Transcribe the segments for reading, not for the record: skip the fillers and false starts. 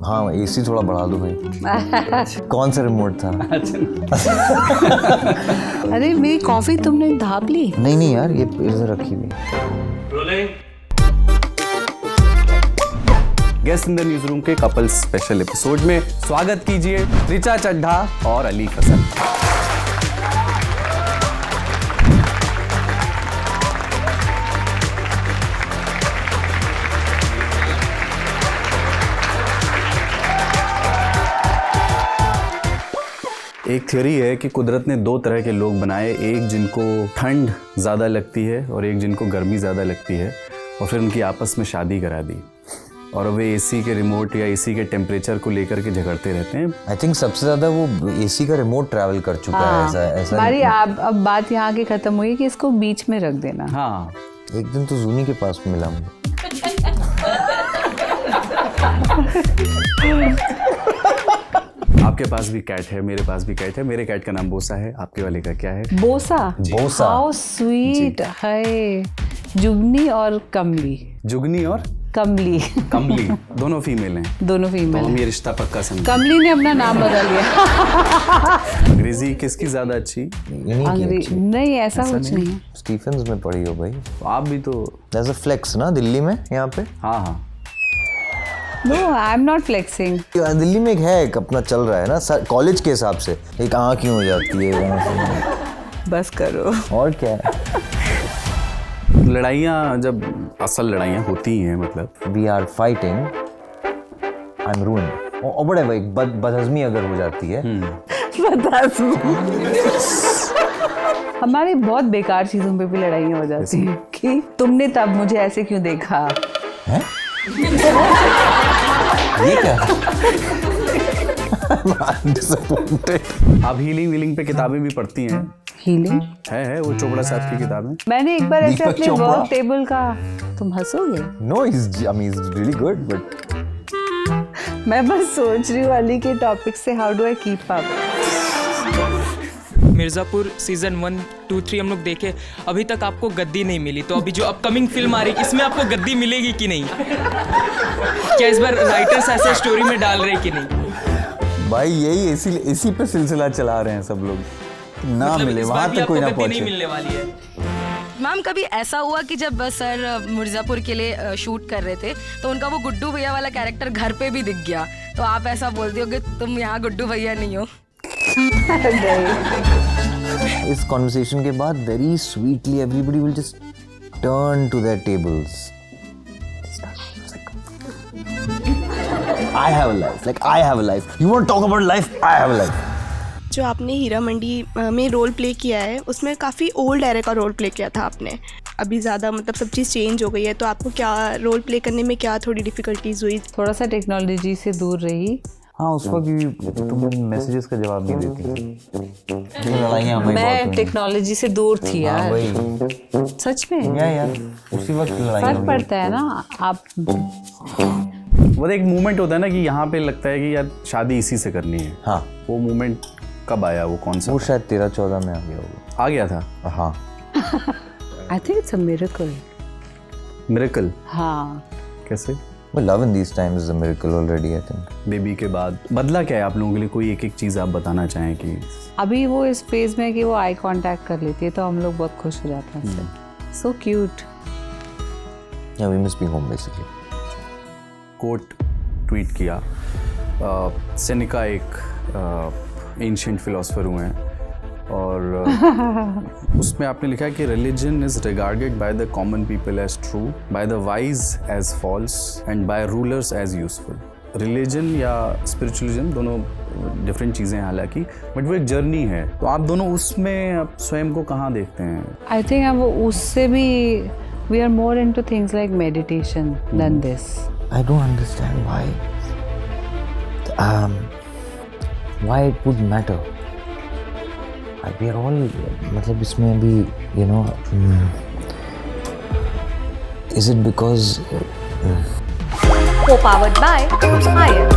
हाँ एसी थोड़ा बढ़ा दो भाई। कौन सा रिमोट था? अरे मेरी कॉफी तुमने ढाप ली? नहीं यार, ये इधर रखी हुई। Guest in the news room के कपल्स स्पेशल एपिसोड में स्वागत कीजिए ऋचा चड्ढा और अली फसल। एक थ्योरी है कि कुदरत ने दो तरह के लोग बनाए, एक जिनको ठंड ज़्यादा लगती है और एक जिनको गर्मी ज़्यादा लगती है, और फिर उनकी आपस में शादी करा दी और वे एसी के रिमोट या एसी के टेम्परेचर को लेकर के झगड़ते रहते हैं। आई थिंक सबसे ज़्यादा वो एसी का रिमोट ट्रैवल कर चुका है। ऐसा बारी अब बात यहाँ की खत्म हुई कि इसको बीच में रख देना। हाँ, एक दिन तो जूनी के पास मिला मुझे। आपके पास भी कैट है, मेरे पास भी कैट है। मेरे कैट का नाम बोसा है, आपके वाले का क्या है? बोसा। बोसा। हाउ स्वीट है। जुगनी और कमली। जुगनी और कमली। कमली दोनों फीमेल हैं। दोनों तो फीमेल हम हैं। ये रिश्ता पक्का समझ। कमली ने अपना नाम बदल लिया। अंग्रेजी किसकी ज्यादा अच्छी? अंग्रेजी नहीं, ऐसा कुछ नहीं है। स्टीफेंस में पढ़ी हो भाई। तो आप भी तो। There's a flex ना दिल्ली में यहाँ पे। हाँ no, I am not flexing. Delhi में एक अपना चल रहा है ना कॉलेज के हिसाब से, एक आँख क्यों हो जाती है। बस करो। और क्या है? लड़ाइयाँ जब असल लड़ाइयाँ होती हैं, मतलब We are fighting, I'm ruined। और बड़े भाई बदहज़मी अगर हो जाती है। हमारी बहुत बेकार चीजों पे भी लड़ाइयाँ हो जाती हैं कि तुमने तब मुझे ऐसे क्यों देखा। हैं? ये क्या? आप हीलिंग वीलिंग पे किताबें भी पढ़ती हैं? हीलिंग है वो चोपड़ा साहब की किताबें। मैंने एक बार ऐसे दीपक अपने चोपड़ा। वर्क टेबल का, तुम हंसोगे। No, he's really good, but मैं बस सोच रही हूँ अली के टॉपिक से how do I keep up. Mirzapur season 1, 2, 3 हम लोग देखे, अभी तक आपको गद्दी नहीं मिली, तो अभी जो अपकमिंग फिल्म आ रही है इसमें आपको गद्दी मिलेगी कि नहीं? क्या इस बार राइटर्स ऐसे स्टोरी में डाल रहे कि नहीं? भाई यही इसी पे सिलसिला चला रहे हैं सब लोग, ना मतलब मिले इस वहां बार भी तक कोई आपको ना गद्दी नहीं पहुंचे। मिलने वाली है। मैम कभी ऐसा हुआ कि जब सर मिर्ज़ापुर के लिए शूट कर रहे थे तो उनका वो गुड्डू भैया वाला कैरेक्टर घर पे भी दिख गया, तो आप ऐसा बोलते हो कि तुम यहाँ गुड्डू भैया नहीं हो? इस कॉन्वर्सेशन के बाद very sweetly everybody will just turn to their tables. I have a life, like I have a life. You want to talk about life? I have a life. जो आपने हीरा मंडी में रोल प्ले किया है उसमें काफ़ी old era का role play किया था आपने। अभी ज़्यादा मतलब सब चीज़ चेंज हो गई है, तो आपको क्या रोल प्ले करने में क्या थोड़ी डिफ़िकल्टीज हुई? थोड़ा सा टेक्नोलॉजी से दूर रही। हाँ उस वक्त भी तुम मैसेजेस का जवाब नहीं देती। लड़ाइयाँ हमारी बहुत मैं हुई। टेक्नोलॉजी से दूर थी हाँ यार। वही सच में यार उसी वक्त लड़ाइयाँ फर्क पड़ता है ना। आप वो एक मूवमेंट होता है ना कि यहाँ पे लगता है कि यार शादी इसी से करनी है। हाँ वो मूवमेंट कब आया? वो कौन सा? वो शायद 13-14 में आ गया होगा। आ गया था। हाँ I think it's a miracle. Miracle? हाँ कैसे? Well, love in these times is a miracle already, I think. Baby के बाद बदला क्या है आप लोगों के लिए? कोई एक एक चीज़ आप बताना चाहें कि अभी वो इस फेज में कि वो आई कांटेक्ट कर लेती है तो हम लोग बहुत खुश हो जाते हैं उससे। So cute. Yeah, we must be home basically. Quote tweet किया। सेनेका एक एंशिएंट फिलोसफर हुए हैं और उसमें आपने लिखा है कि religion is regarded by the common people as true, by the wise as false and by rulers as useful. Religion या स्पिरिचुअलिज्म दोनों डिफरेंट चीज़ें हैं हालांकि, बट वो एक जर्नी है। तो आप दोनों उसमें आप स्वयं को कहाँ देखते हैं? आई थिंक अब वो उससे भी we are more into things like meditation than this. I don't understand why it would matter. We are all मतलब इसमें अभी you know is it because Co-powered by Hire.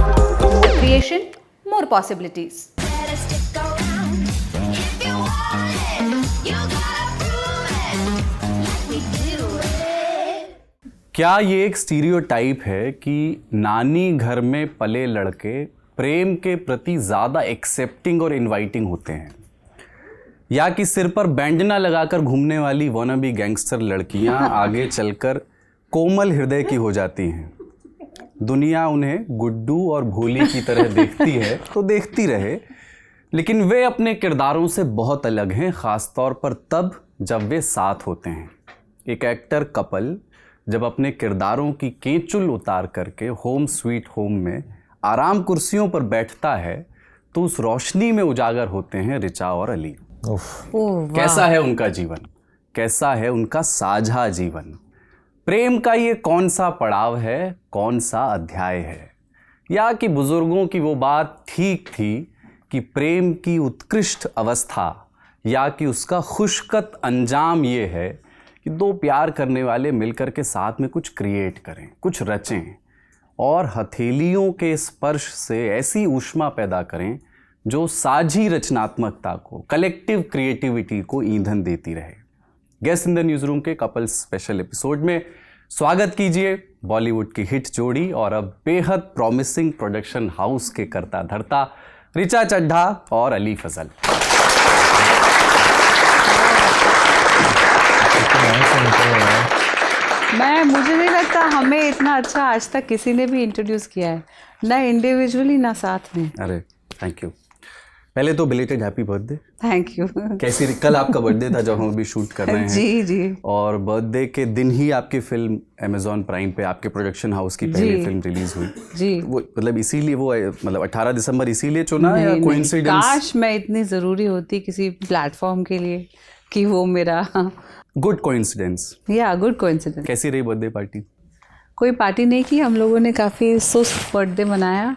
More creation, more possibilities. क्या ये एक stereotype है कि नानी घर में पले लड़के प्रेम के प्रति ज़्यादा एक्सेप्टिंग और इनवाइटिंग होते हैं, या कि सिर पर बैंडना लगाकर घूमने वाली वॉनाबी गैंगस्टर लड़कियां आगे चलकर कोमल हृदय की हो जाती हैं? दुनिया उन्हें गुड्डू और भोली की तरह देखती है तो देखती रहे, लेकिन वे अपने किरदारों से बहुत अलग हैं, ख़ास तौर पर तब जब वे साथ होते हैं। एक एक्टर कपल जब अपने किरदारों की केंचुल उतार करके होम स्वीट होम में आराम कुर्सियों पर बैठता है तो उस रोशनी में उजागर होते हैं ऋचा और अली। कैसा है उनका जीवन, कैसा है उनका साझा जीवन? प्रेम का ये कौन सा पड़ाव है, कौन सा अध्याय है? या कि बुजुर्गों की वो बात ठीक थी कि प्रेम की उत्कृष्ट अवस्था या कि उसका खुशकत अंजाम ये है कि दो प्यार करने वाले मिलकर के साथ में कुछ क्रिएट करें, कुछ रचें और हथेलियों के स्पर्श से ऐसी ऊष्मा पैदा करें जो साझी रचनात्मकता को, कलेक्टिव क्रिएटिविटी को ईंधन देती रहे। Guest in the news room के कपल्स स्पेशल एपिसोड में स्वागत कीजिए बॉलीवुड की हिट जोड़ी और अब बेहद प्रॉमिसिंग प्रोडक्शन हाउस के करता धरता ऋचा चड्ढा और अली फजल। मुझे नहीं लगता हमें इतना अच्छा आज तक किसी ने भी इंट्रोड्यूस किया है, ना इंडिविजुअली ना साथ में। अरे थैंक यू। पहले तो belated happy birthday. Thank you. कैसी, कल आपका बर्थडे था जब हम अभी शूट कर रहे हैं। जी जी। और बर्थडे के दिन ही आपकी फिल्म अमेज़ॉन प्राइम पे आपके प्रोडक्शन हाउस की पहली फिल्म रिलीज हुई जी। वो मतलब इसीलिए वो मतलब 18 दिसंबर इसीलिए चुना या कोइंसिडेंस? काश मैं इतनी ज़रूरी होती किसी प्लेटफॉर्म के लिए कि वो मेरा गुड कोइंसिडेंस। या गुड कोइंसिडेंस। कैसी रही बर्थडे पार्टी? कोई पार्टी नहीं की, हम लोगों ने काफ़ी सुस्त बर्थडे मनाया।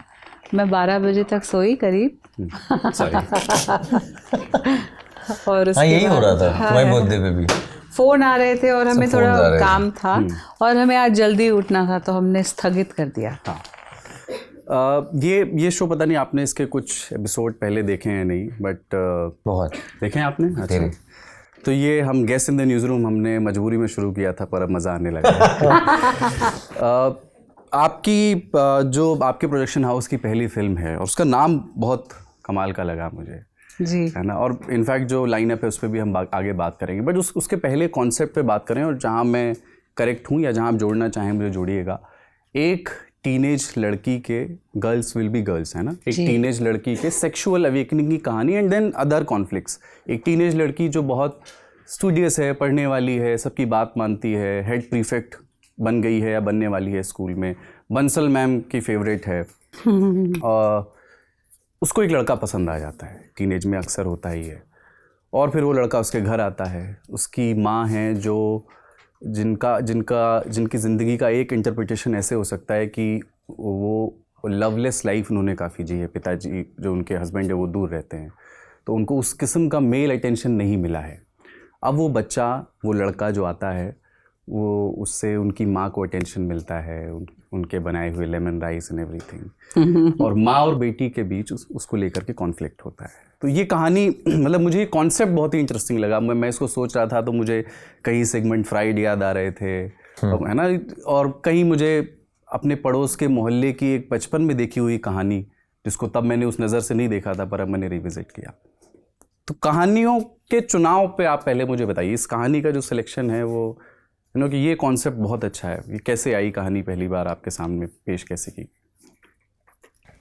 मैं 12 बजे तक सोई करीब। और उसके यही हो रहा था तुम्हारे बर्थडे पे भी फ़ोन आ रहे थे और हमें थोड़ा काम था और हमें आज जल्दी उठना था तो हमने स्थगित कर दिया। ये शो पता नहीं आपने इसके कुछ एपिसोड पहले देखे हैं नहीं, बट बहुत देखे हैं आपने? अच्छा। तो ये हम guest in the news room हमने मजबूरी में शुरू किया था पर अब मज़ा आने लगा। आपकी जो आपके प्रोडक्शन हाउस की पहली फिल्म है और उसका नाम बहुत कमाल का लगा मुझे जी, है ना, और इनफैक्ट जो लाइनअप है उस पर भी हम आगे बात करेंगे, बट उसके पहले कॉन्सेप्ट पे बात करें और जहाँ मैं करेक्ट हूँ या जहाँ आप जोड़ना चाहें मुझे जोड़िएगा। एक टीनेज लड़की के, गर्ल्स विल बी गर्ल्स, है ना, एक टीनेज लड़की के सेक्सुअल अवेकनिंग की कहानी एंड देन अदर कॉन्फ्लिक्ट्स। एक टीनेज लड़की जो बहुत स्टूडियस है, पढ़ने वाली है, सबकी बात मानती है, हेड प्रीफेक्ट बन गई है या बनने वाली है स्कूल में, बंसल मैम की फेवरेट है। उसको एक लड़का पसंद आ जाता है, टीनेज में अक्सर होता ही है, और फिर वो लड़का उसके घर आता है। उसकी माँ हैं जो जिनकी ज़िंदगी का एक इंटरप्रिटेशन ऐसे हो सकता है कि वो लवलेस लाइफ उन्होंने काफ़ी जी है। पिताजी जो उनके हस्बैंड है वो दूर रहते हैं, तो उनको उस किस्म का मेल अटेंशन नहीं मिला है। अब वो बच्चा, वो लड़का जो आता है, वो उससे उनकी माँ को अटेंशन मिलता है, उनके बनाए हुए लेमन राइस एंड एवरीथिंग, और माँ और बेटी के बीच उसको लेकर के कॉन्फ्लिक्ट होता है। तो ये कहानी, मतलब मुझे ये कॉन्सेप्ट बहुत ही इंटरेस्टिंग लगा। मैं इसको सोच रहा था तो मुझे कई सेगमेंट फ्राइड याद आ रहे थे, है ना, और कहीं मुझे अपने पड़ोस के मोहल्ले की एक बचपन में देखी हुई कहानी, जिसको तब मैंने उस नज़र से नहीं देखा था पर अब मैंने रिविजिट किया। तो कहानियों के चुनाव पे आप पहले मुझे बताइए, इस कहानी का जो सिलेक्शन है वो कि ये कॉन्सेप्ट बहुत अच्छा है, ये कैसे आई कहानी पहली बार आपके सामने पेश कैसे की?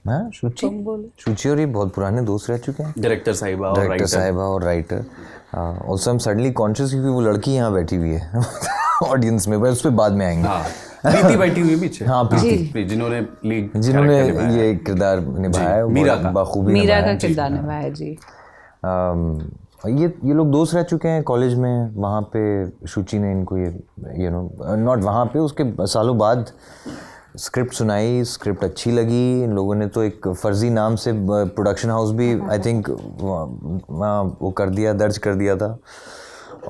हाँ, शुचि और ये बहुत पुराने दोस्त रह चुके हैं, डायरेक्टर साहिबा और राइटर। ऑल्सो हम सडनली कॉन्शियस क्योंकि वो लड़की यहाँ बैठी हुई है ऑडियंस में, बस उस पर बाद में आएंगे। प्रीति बैठी हुई पीछे। हाँ, प्रीति जिन्होंने ये किरदार निभाया है, मीरा का किरदार निभाया जी। ये लोग दोस्त रह चुके हैं कॉलेज में। वहाँ पे शुचि ने इनको ये नॉट वहाँ पे, उसके सालों बाद स्क्रिप्ट सुनाई, स्क्रिप्ट अच्छी लगी। इन लोगों ने तो एक फर्जी नाम से प्रोडक्शन हाउस भी आई थिंक वो कर दिया, दर्ज कर दिया था।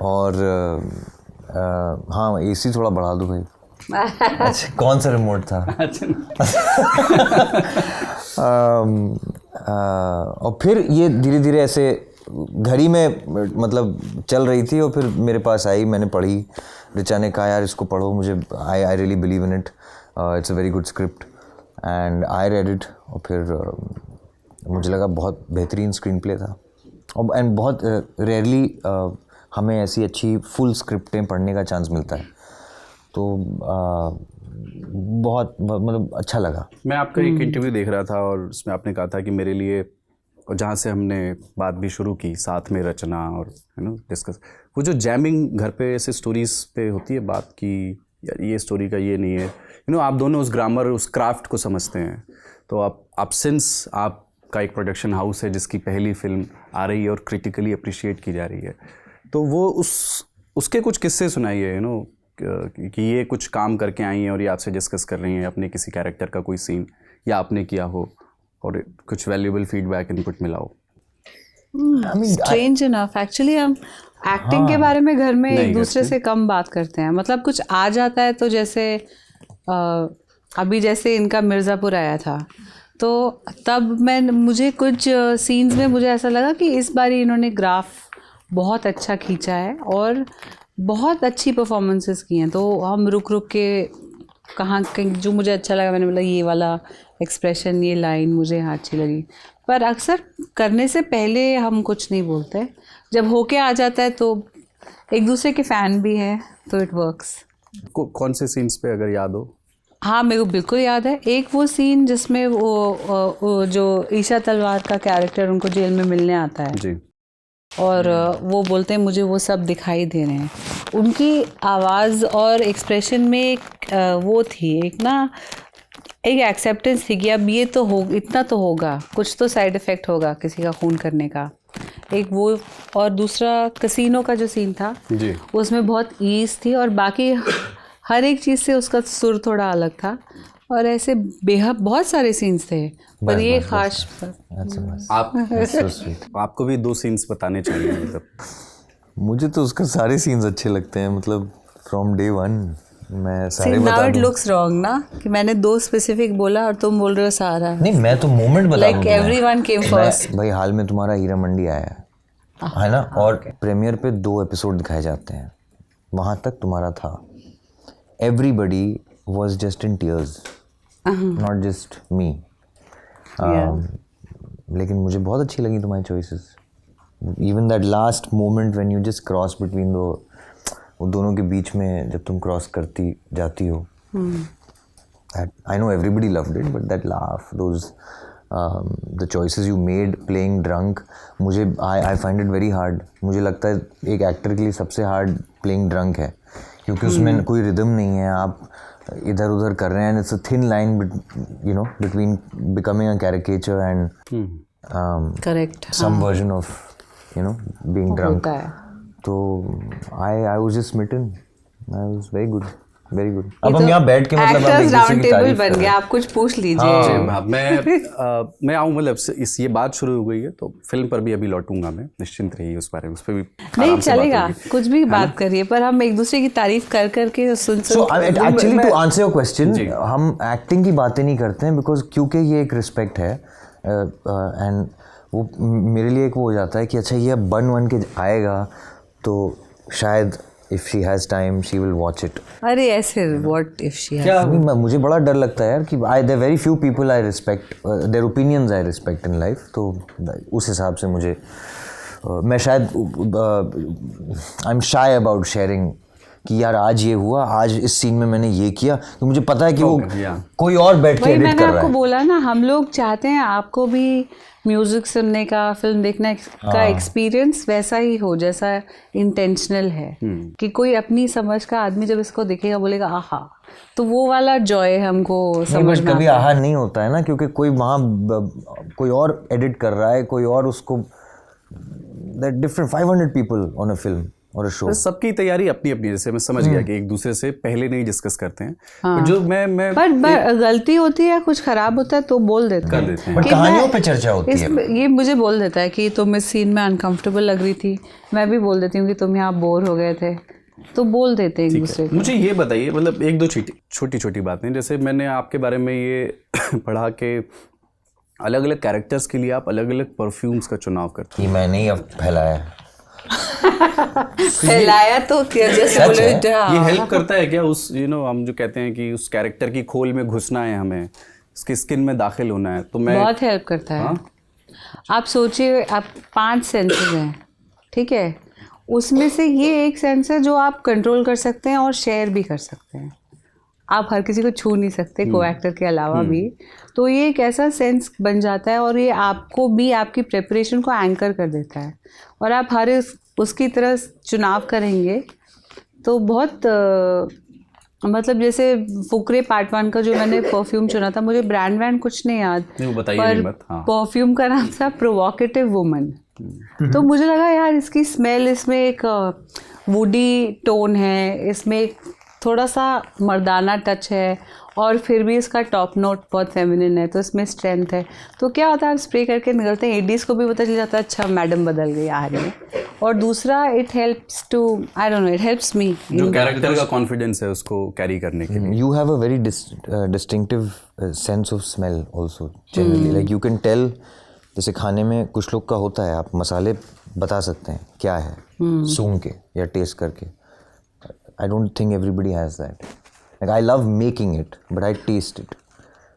और हाँ, एसी थोड़ा बढ़ा दो भाई। अच्छा, कौन सा रिमोट था? और फिर ये धीरे धीरे ऐसे घड़ी में मतलब चल रही थी और फिर मेरे पास आई, मैंने पढ़ी, ऋचा ने कहा यार इसको पढ़ो, मुझे I really believe in it, it's a very good script and I read it. और फिर मुझे लगा बहुत बेहतरीन स्क्रीन प्ले था और एंड बहुत रेयरली हमें ऐसी अच्छी फुल स्क्रिप्टें पढ़ने का चांस मिलता है, तो बहुत मतलब अच्छा लगा। मैं आपका एक इंटरव्यू देख रहा था और उसमें आपने कहा था कि मेरे लिए, और जहाँ से हमने बात भी शुरू की साथ में रचना और डिस्कस, वो जो जैमिंग घर पे ऐसे स्टोरीज पे होती है बात की, यार ये स्टोरी का ये नहीं है, आप दोनों उस ग्रामर उस क्राफ्ट को समझते हैं, तो आप सिंस आपका एक प्रोडक्शन हाउस है जिसकी पहली फिल्म आ रही है और क्रिटिकली अप्रिशिएट की जा रही है, तो वो उसके कुछ किस्से सुनाइए कि ये कुछ काम करके आई हैं और ये आपसे डिस्कस कर रही हैं अपने किसी कैरेक्टर का कोई सीन या आपने किया हो और कुछ वैल्यूएबल फीडबैक इनपुट मिला हो। स्ट्रेंज इनफ एक्चुअली हम एक्टिंग के बारे में घर में एक दूसरे से कम बात करते हैं, मतलब कुछ आ जाता है तो जैसे अभी जैसे इनका मिर्ज़ापुर आया था तो तब मुझे कुछ सीन्स में मुझे ऐसा लगा कि इस बार इन्होंने ग्राफ बहुत अच्छा खींचा है और बहुत अच्छी परफॉर्मेंसेस की हैं, तो हम रुक रुक के कहाँ जो मुझे अच्छा लगा मैंने बोला ये वाला एक्सप्रेशन, ये लाइन मुझे यहाँ अच्छी लगी। पर अक्सर करने से पहले हम कुछ नहीं बोलते, जब होके आ जाता है तो एक दूसरे के फ़ैन भी हैं तो इट वर्क्स। कौन से सीन्स पे अगर याद हो? हाँ मेरे को बिल्कुल याद है, एक वो सीन जिसमें वो जो ईशा तलवार का कैरेक्टर उनको जेल में मिलने आता है जी, और वो बोलते हैं मुझे वो सब दिखाई दे रहे हैं, उनकी आवाज़ और एक्सप्रेशन में एक वो थी, एक एक्सेप्टेंस थी कि अब ये तो हो, इतना तो होगा, कुछ तो साइड इफ़ेक्ट होगा किसी का खून करने का, एक वो। और दूसरा कसीनो का जो सीन था जी, उसमें बहुत ईज थी और बाकी हर एक चीज़ से उसका सुर थोड़ा अलग था और ऐसे बेहद बहुत सारे सीन्स थे पर ये खास आपको भी 2 सीन्स बताने चाहिए। मतलब मुझे तो उसका सारे सीन्स अच्छे लगते हैं, मतलब फ्रॉम डे वन मैं सारे बता नाउ इट दूं। लुक्स रॉन्ग ना कि मैंने 2 स्पेसिफिक बोला और तुम बोल रहे हो सारा। नहीं मैं तो मोमेंट बता Like दूं तुम्हें। everyone came first. भाई हाल में तुम्हारा हीरा मंडी आया है ना, और प्रीमियर पे 2 एपिसोड दिखाए जाते हैं, वहाँ तक तुम्हारा था, everybody was just in tears, not just me. लेकिन मुझे बहुत अच्छी लगी तुम्हारी choices, even that last moment when you just cross between वो दोनों के बीच में जब तुम क्रॉस करती जाती हो, I know everybody loved it, but that laugh, those the choices you made playing drunk, मुझे I find it very hard. मुझे लगता है एक एक्टर के लिए सबसे हार्ड प्लेइंग ड्रंक है, क्योंकि उसमें कोई रिदम नहीं है, आप इधर उधर कर रहे हैं, it's a thin line between becoming a caricature and correct some version of being drunk. तो I was just smitten. I was very good. अब हम यहाँ बैठ के मतलब आप एक दूसरे की तारीफ बन गया, आप कुछ पूछ लीजिए। मैं आऊँ, मतलब इस ये बात शुरू हो गई है तो फिल्म पर भी अभी लौटूंगा मैं, निश्चिंत रहिए उस बारे में, उस पर भी नहीं चलेगा, कुछ भी बात करिए, पर हम एक दूसरे की तारीफ कर करके सुन actually to answer your question, हम एक्टिंग की बातें नहीं करते हैं बिकॉज क्योंकि ये एक रिस्पेक्ट है एंड वो मेरे लिए एक वो हो जाता है कि अच्छा ये बन के आएगा तो शायद if she has time she will watch it. अरे ऐसे व्हाट इफ शी क्या मुझे बड़ा डर लगता है यार कि there very few people I respect, their opinions I respect in life, तो उस हिसाब से मुझे मैं शायद I am shy about sharing कि यार आज ये हुआ, आज इस सीन में मैंने ये किया, तो मुझे पता है कि वो कोई और बैठ के एडिट कर रहा है। मैंने आपको बोला ना, हम लोग चाहते हैं आपको भी म्यूजिक सुनने का, फिल्म देखने का एक्सपीरियंस वैसा ही हो जैसा इंटेंशनल है, कि कोई अपनी समझ का आदमी जब इसको देखेगा बोलेगा आहा, तो वो वाला जॉय हमको समझ में कभी आहा नहीं होता है ना, क्योंकि कोई वहाँ कोई और एडिट कर रहा है, कोई और उसको that different 500 people on a film और शो। सबकी तैयारी अपनी अपनी, जैसे मैं समझ गया कि एक दूसरे से पहले नहीं डिस्कस करते हैं। हाँ। जो मैं पर गलती होती है, कुछ खराब होता है तो बोल देते हैं, बट कहानियों पे चर्चा होती है। ये मुझे बोल देता है कि तुम इस सीन में अनकंफर्टेबल लग रही थी, मैं भी बोल देती हूँ कि तुम यहाँ बोर हो गए थे, तो बोल देते हैं एक दूसरे को। मुझे ये बताइए, मतलब 1-2 छोटी छोटी बातें, जैसे मैंने आपके बारे में ये पढ़ा कि अलग अलग कैरेक्टर्स के लिए आप अलग अलग परफ्यूम्स का चुनाव करते कि मैंने ही अब फैलाया। फैलाया तो जैसे सच बोले है? हैं। ये हेल्प करता है क्या उस हम जो कहते हैं कि उस कैरेक्टर की खोल में घुसना है, हमें उसकी स्किन में दाखिल होना है, तो मैं बहुत हेल्प करता है। हाँ? आप सोचिए, आप 5 सेंसेस हैं, ठीक है, उसमें से ये एक सेंस है जो आप कंट्रोल कर सकते हैं और शेयर भी कर सकते हैं। आप हर किसी को छू नहीं सकते को एक्टर के अलावा भी, तो ये एक ऐसा सेंस बन जाता है और ये आपको भी आपकी प्रिपरेशन को एंकर कर देता है और आप हर उसकी तरह चुनाव करेंगे तो बहुत मतलब जैसे फुकरे पार्ट 1 का जो मैंने परफ्यूम चुना था, मुझे ब्रांड व्रांड कुछ नहीं याद, नहीं, वो बताइए नहीं मत, हाँ। परफ्यूम का नाम था प्रोवोकेटिव वुमन। तो मुझे लगा यार इसकी स्मेल, इसमें एक वुडी टोन है, इसमें एक थोड़ा सा मर्दाना टच है और फिर भी इसका टॉप नोट बहुत फेमिनिन है, तो इसमें स्ट्रेंथ है। तो क्या होता है, आप स्प्रे करके निकलते हैं, एडीज को भी पता चल जाता है अच्छा मैडम बदल गई आ रही है। और दूसरा it helps to, I don't know, it helps me, जो कैरेक्टर का कॉन्फिडेंस है उसको कैरी करने के लिए। You have a very distinctive sense of smell also generally. Like you can tell, जैसे खाने में कुछ लोग का होता है, आप मसाले बता सकते हैं क्या है सूंघ के या टेस्ट करके। I don't think everybody has that. Like I love making it, but I taste it.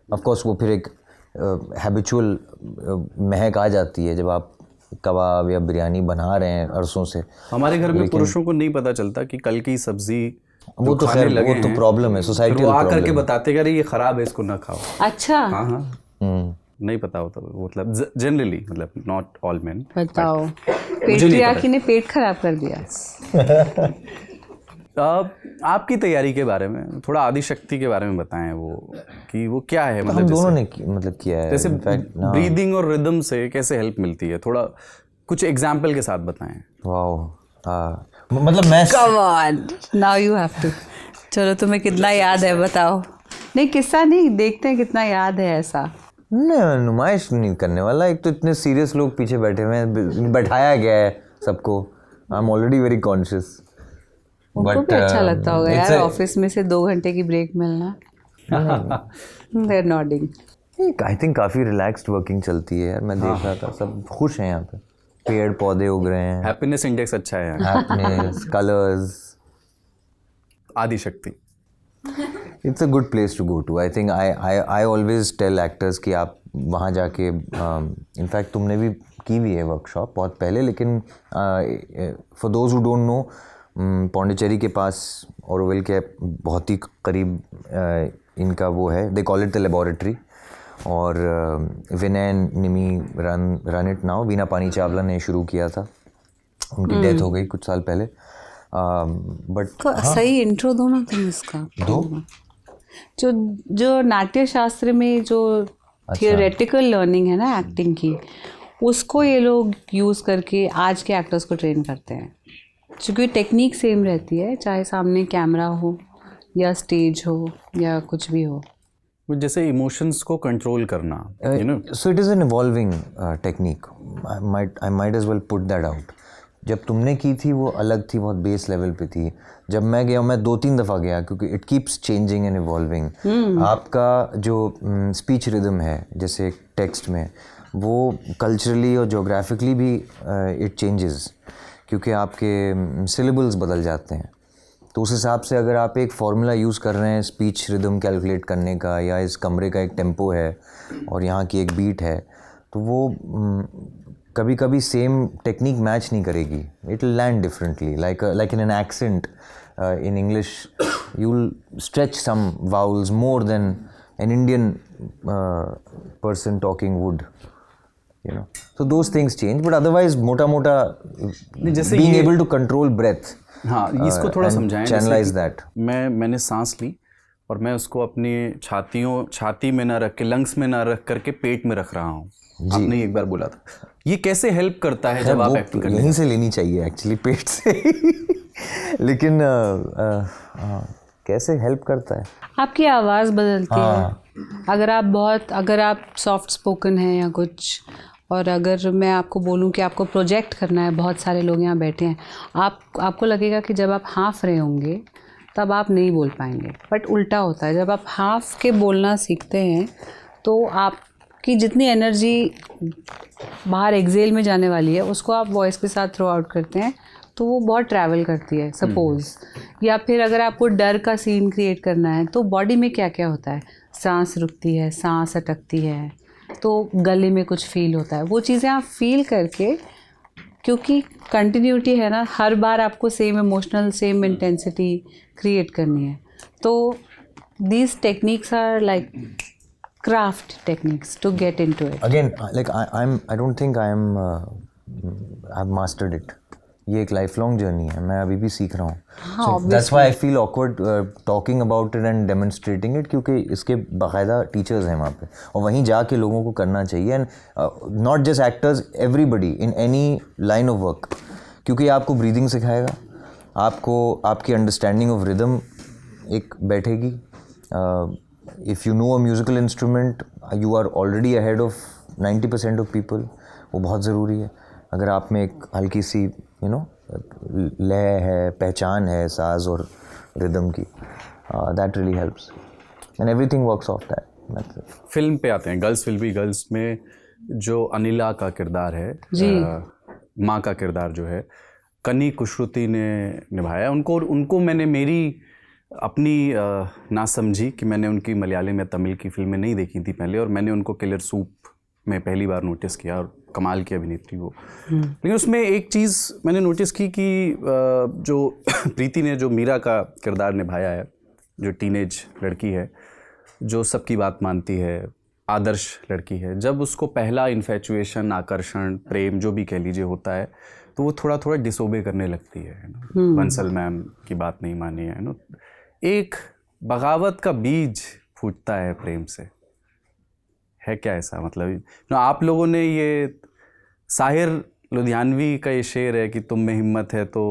Of course वो फिर एक habitual महक आ जाती है जब आप कबाब या बिरयानी बना रहे हैं अरसों से। हमारे घर में पुरुषों को नहीं पता चलता कि कल की सब्जी वो तो खैर वो तो प्रॉब्लम है, सोसाइटी वो आकर के बताते कि ये खराब है, इसको ना खाओ। अच्छा, हाँ हाँ, नहीं पता होता, मतलब जनरली, मतलब नॉट ऑल मेन। बताओ, पेट्रियार्की ने पेट खराब कर दिया। आपकी तैयारी के बारे में थोड़ा, आदिशक्ति के बारे में बताएं, वो कि वो क्या है, मतलब हम दोनों ने मतलब किया है जैसे ब्रीदिंग और रिदम से कैसे हेल्प मिलती है, थोड़ा कुछ एग्जाम्पल के साथ बताएं। वाह, मतलब मैं Come on, now you have to. चलो तुम्हें कितना याद है बताओ। नहीं किस्सा नहीं, देखते हैं कितना याद है ऐसा। नहीं, नुमाइश नहीं करने वाला, एक तो इतने सीरियस लोग पीछे बैठे हुए हैं, बैठाया गया है सबको। I am already very conscious. उनको भी अच्छा लगता होगा यार ऑफिस में से 2 घंटे की ब्रेक मिलना। They're nodding. आई थिंक काफ़ी रिलैक्स्ड वर्किंग चलती है यार, मैं देख रहा था सब खुश हैं यहाँ पे, पेड़ पौधे उग रहे हैं, हैप्पीनेस इंडेक्स अच्छा है, happiness, colours. Adishakti it's a good place to go to. I think I always tell actors कि आप वहाँ जाके, इनफैक्ट तुमने भी की हुई है वर्कशॉप बहुत पहले, लेकिन for those who don't know, Pondicherry के पास ओरोविल के बहुत ही करीब इनका वो है, they call it the laboratory, और विनय निमी रन इट नाउ। वीना पानी चावला ने शुरू किया था, उनकी डेथ हो गई कुछ साल पहले, बट तो सही इंट्रो दो ना तुम इसका। दो जो नाट्य शास्त्र में जो थियोरेटिकल लर्निंग है ना एक्टिंग की, उसको ये लोग यूज़ करके आज के एक्टर्स को ट्रेन करते हैं, क्योंकि टेक्निक सेम रहती है, चाहे सामने कैमरा हो या स्टेज हो या कुछ भी हो। जैसे इमोशंस को कंट्रोल करना, you know, so it is an evolving technique, I might as well put that out. जब तुमने की थी वो अलग थी, बहुत बेस लेवल पे थी। जब मैं गया, मैं 2-3 दफ़ा गया, क्योंकि it keeps changing and evolving. आपका जो स्पीच रिदम है जैसे टेक्स्ट में, वो कल्चरली और जोग्राफिकली भी इट चेंजेस, क्योंकि आपके सिलेबल्स बदल जाते हैं। तो उस हिसाब से अगर आप एक फार्मूला यूज़ कर रहे हैं स्पीच रिदम कैलकुलेट करने का, या इस कमरे का एक टेम्पो है और यहाँ की एक बीट है, तो वो कभी कभी सेम टेक्निक मैच नहीं करेगी, it will land differently. Like in an accent in English you will stretch some vowels more than an Indian person talking would, you know, so those things change, but otherwise मोटा जैसे being able to control breath, हाँ, इसको थोड़ा समझाएं, channelize that। मैंने सांस ली और मैं उसको अपनी छाती में ना रख के, लंग्स में ना रख करके पेट में रख रहा हूँ। आपने एक बार बोला था, ये कैसे हेल्प करता है जब आप एक्टिंग करते हैं? यहीं से लेनी चाहिए एक्चुअली, पेट से लेकिन कैसे हेल्प करता है? आपकी आवाज़ बदलती है। अगर आप सॉफ्ट स्पोकन हैं या कुछ, और अगर मैं आपको बोलूं कि आपको प्रोजेक्ट करना है, बहुत सारे लोग यहाँ बैठे हैं, आपको लगेगा कि जब आप हाफ रहे होंगे तब आप नहीं बोल पाएंगे, बट उल्टा होता है। जब आप हाफ के बोलना सीखते हैं तो आप आपकी जितनी एनर्जी बाहर एक्सेल में जाने वाली है उसको आप वॉइस के साथ थ्रो आउट करते हैं तो वो बहुत ट्रैवल करती है सपोज। या फिर अगर आपको डर का सीन क्रिएट करना है तो बॉडी में क्या क्या होता है, सांस रुकती है, सांस अटकती है, तो गले में कुछ फील होता है, वो चीज़ें आप फील करके, क्योंकि कंटिन्यूटी है ना, हर बार आपको same emotional same intensity create करनी है, तो these techniques are like craft techniques to get into it. Again, like I don't think I've mastered it. ये एक lifelong journey है, मैं अभी भी सीख रहा हूँ. हाँ, So that's why I feel awkward talking about it and demonstrating it, क्योंकि इसके बाकायदा teachers हैं वहाँ पे और वहीं जाके लोगों को करना चाहिए. And not just actors, everybody in any line of work, क्योंकि आपको breathing सिखाएगा, आपको आपकी understanding of rhythm एक बैठेगी. If you know a musical instrument, you are already ahead of 90% of people. वो बहुत ज़रूरी है. अगर आप में एक हल्की सी लय है, पहचान है साज और रिदम की, that really helps and everything works off that. Film पे आते हैं. गर्ल्स विल बी गर्ल्स में जो अनिला का किरदार है, माँ का किरदार जो है कनी कुशरुति ने निभाया. उनको मैंने मेरी अपनी ना समझी कि मैंने उनकी मलयालम या तमिल की फिल्में नहीं देखी थी पहले, और मैंने उनको किलर सूप में पहली बार नोटिस किया, और कमाल की अभिनेत्री वो. लेकिन उसमें एक चीज़ मैंने नोटिस की कि जो प्रीति ने जो मीरा का किरदार निभाया है, जो टीनेज लड़की है, जो सबकी बात मानती है, आदर्श लड़की है, जब उसको पहला इन्फेचुएशन, आकर्षण, प्रेम जो भी कह लीजिए होता है, तो वो थोड़ा थोड़ा डिसोबे करने लगती है बंसल मैम की बात नहीं मानी है एक बगावत का बीज फूटता है प्रेम से. है क्या ऐसा? मतलब आप लोगों ने ये साहिर लुधियानवी का ये शेर है कि तुम में हिम्मत है तो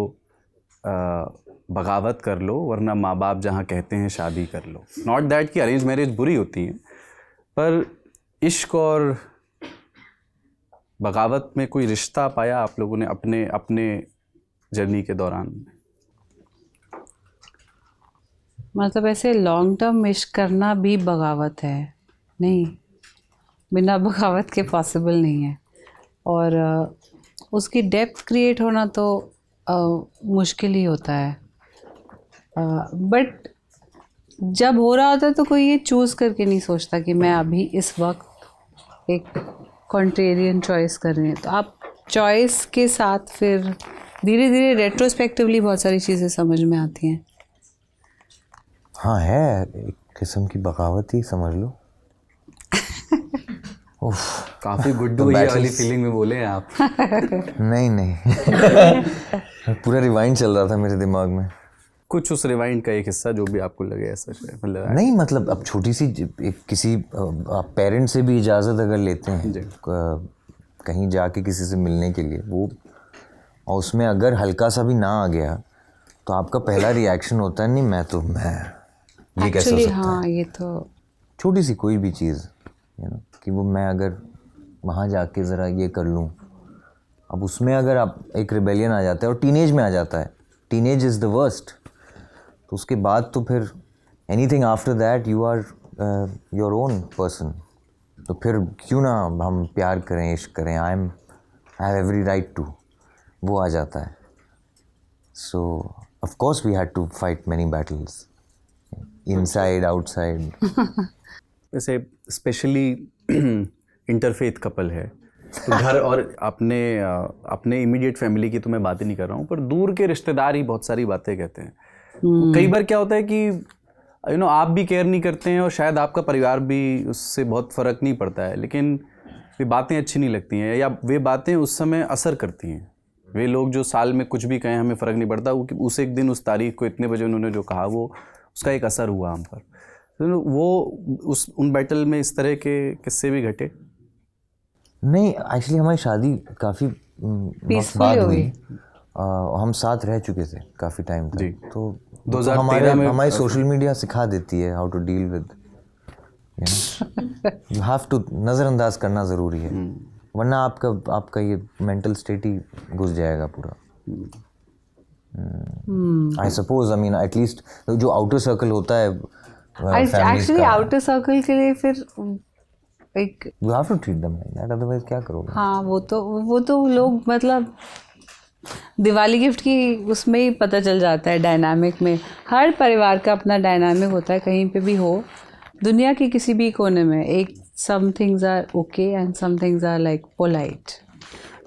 बगावत कर लो, वरना माँ बाप जहाँ कहते हैं शादी कर लो. नॉट दैट कि अरेंज मैरिज बुरी होती हैं, पर इश्क और बगावत में कोई रिश्ता पाया आप लोगों ने अपने जर्नी के दौरान? मतलब ऐसे लॉन्ग टर्म इश्क करना भी बगावत है? नहीं, बिना बगावत के पॉसिबल नहीं है. और उसकी डेप्थ क्रिएट होना तो मुश्किल ही होता है. बट जब हो रहा होता है तो कोई ये चूज़ करके नहीं सोचता कि मैं अभी इस वक्त एक कॉन्ट्रेरियन चॉइस कर रही हैं. तो आप चॉइस के साथ फिर धीरे धीरे रेट्रोस्पेक्टिवली बहुत सारी चीज़ें समझ में आती हैं. हाँ, है एक किस्म की बगावत ही समझ लो. काफ़ी गुड्डू भैया वाली फीलिंग में बोले हैं आप. नहीं पूरा रिवाइंड चल रहा था मेरे दिमाग में. कुछ उस रिवाइंड का एक हिस्सा जो भी आपको लगे ऐसा मतलब? नहीं, मतलब अब छोटी सी किसी आप पेरेंट से भी इजाज़त अगर लेते हैं कहीं जाके किसी से मिलने के लिए, वो और उसमें अगर हल्का सा भी ना आ गया तो आपका पहला रिएक्शन होता है नहीं मैं ये कैसे हो सकता है. हाँ, ये तो छोटी सी कोई भी चीज़ कि वो मैं अगर वहाँ जाके ज़रा ये कर लूँ. अब उसमें अगर आप एक रिबेलियन आ जाता है और टीनेज में आ जाता है, टीनेज इज़ द वर्स्ट, तो उसके बाद तो फिर anything after that you are your own person. तो फिर क्यों ना हम प्यार करें, इश्क करें, I have every right to, वो आ जाता है. So of course we had to fight many battles inside outside. वैसे स्पेशली इंटरफेथ कपल है तो घर और अपने इमीडिएट फैमिली की तो मैं बातें नहीं कर रहा हूँ, पर दूर के रिश्तेदार ही बहुत सारी बातें कहते हैं. कई बार क्या होता है कि आप भी केयर नहीं करते हैं और शायद आपका परिवार भी, उससे बहुत फ़र्क नहीं पड़ता है, लेकिन वे बातें अच्छी नहीं लगती हैं या वे बातें उस समय असर करती हैं. वे लोग जो साल में कुछ भी कहें हमें फ़र्क नहीं पड़ता, उस एक दिन उस तारीख को इतने बजे उन्होंने जो कहा वो उसका एक असर हुआ हम पर. तो वो उन बैटल में इस तरह के किस्से भी घटे? नहीं, एक्चुअली हमारी शादी काफ़ी बाद हुई. हम साथ रह चुके थे काफ़ी टाइम तक, तो हमारी सोशल मीडिया सिखा देती है how to deal with, you have to नज़रअंदाज करना ज़रूरी है, वरना आपका ये मेंटल स्टेट ही घुस जाएगा पूरा. I suppose, I mean at least जो आउटर सर्कल होता है एक्चुअली आउटर सर्कल के लिए फिर एक you have to treat them like that, otherwise क्या करोगे? हाँ वो तो लोग मतलब दिवाली गिफ्ट की उसमें ही पता चल जाता है डायनामिक में। हर परिवार का अपना डायनामिक होता है, कहीं पे भी हो दुनिया के किसी भी कोने में। एक some things are okay and some things are like polite.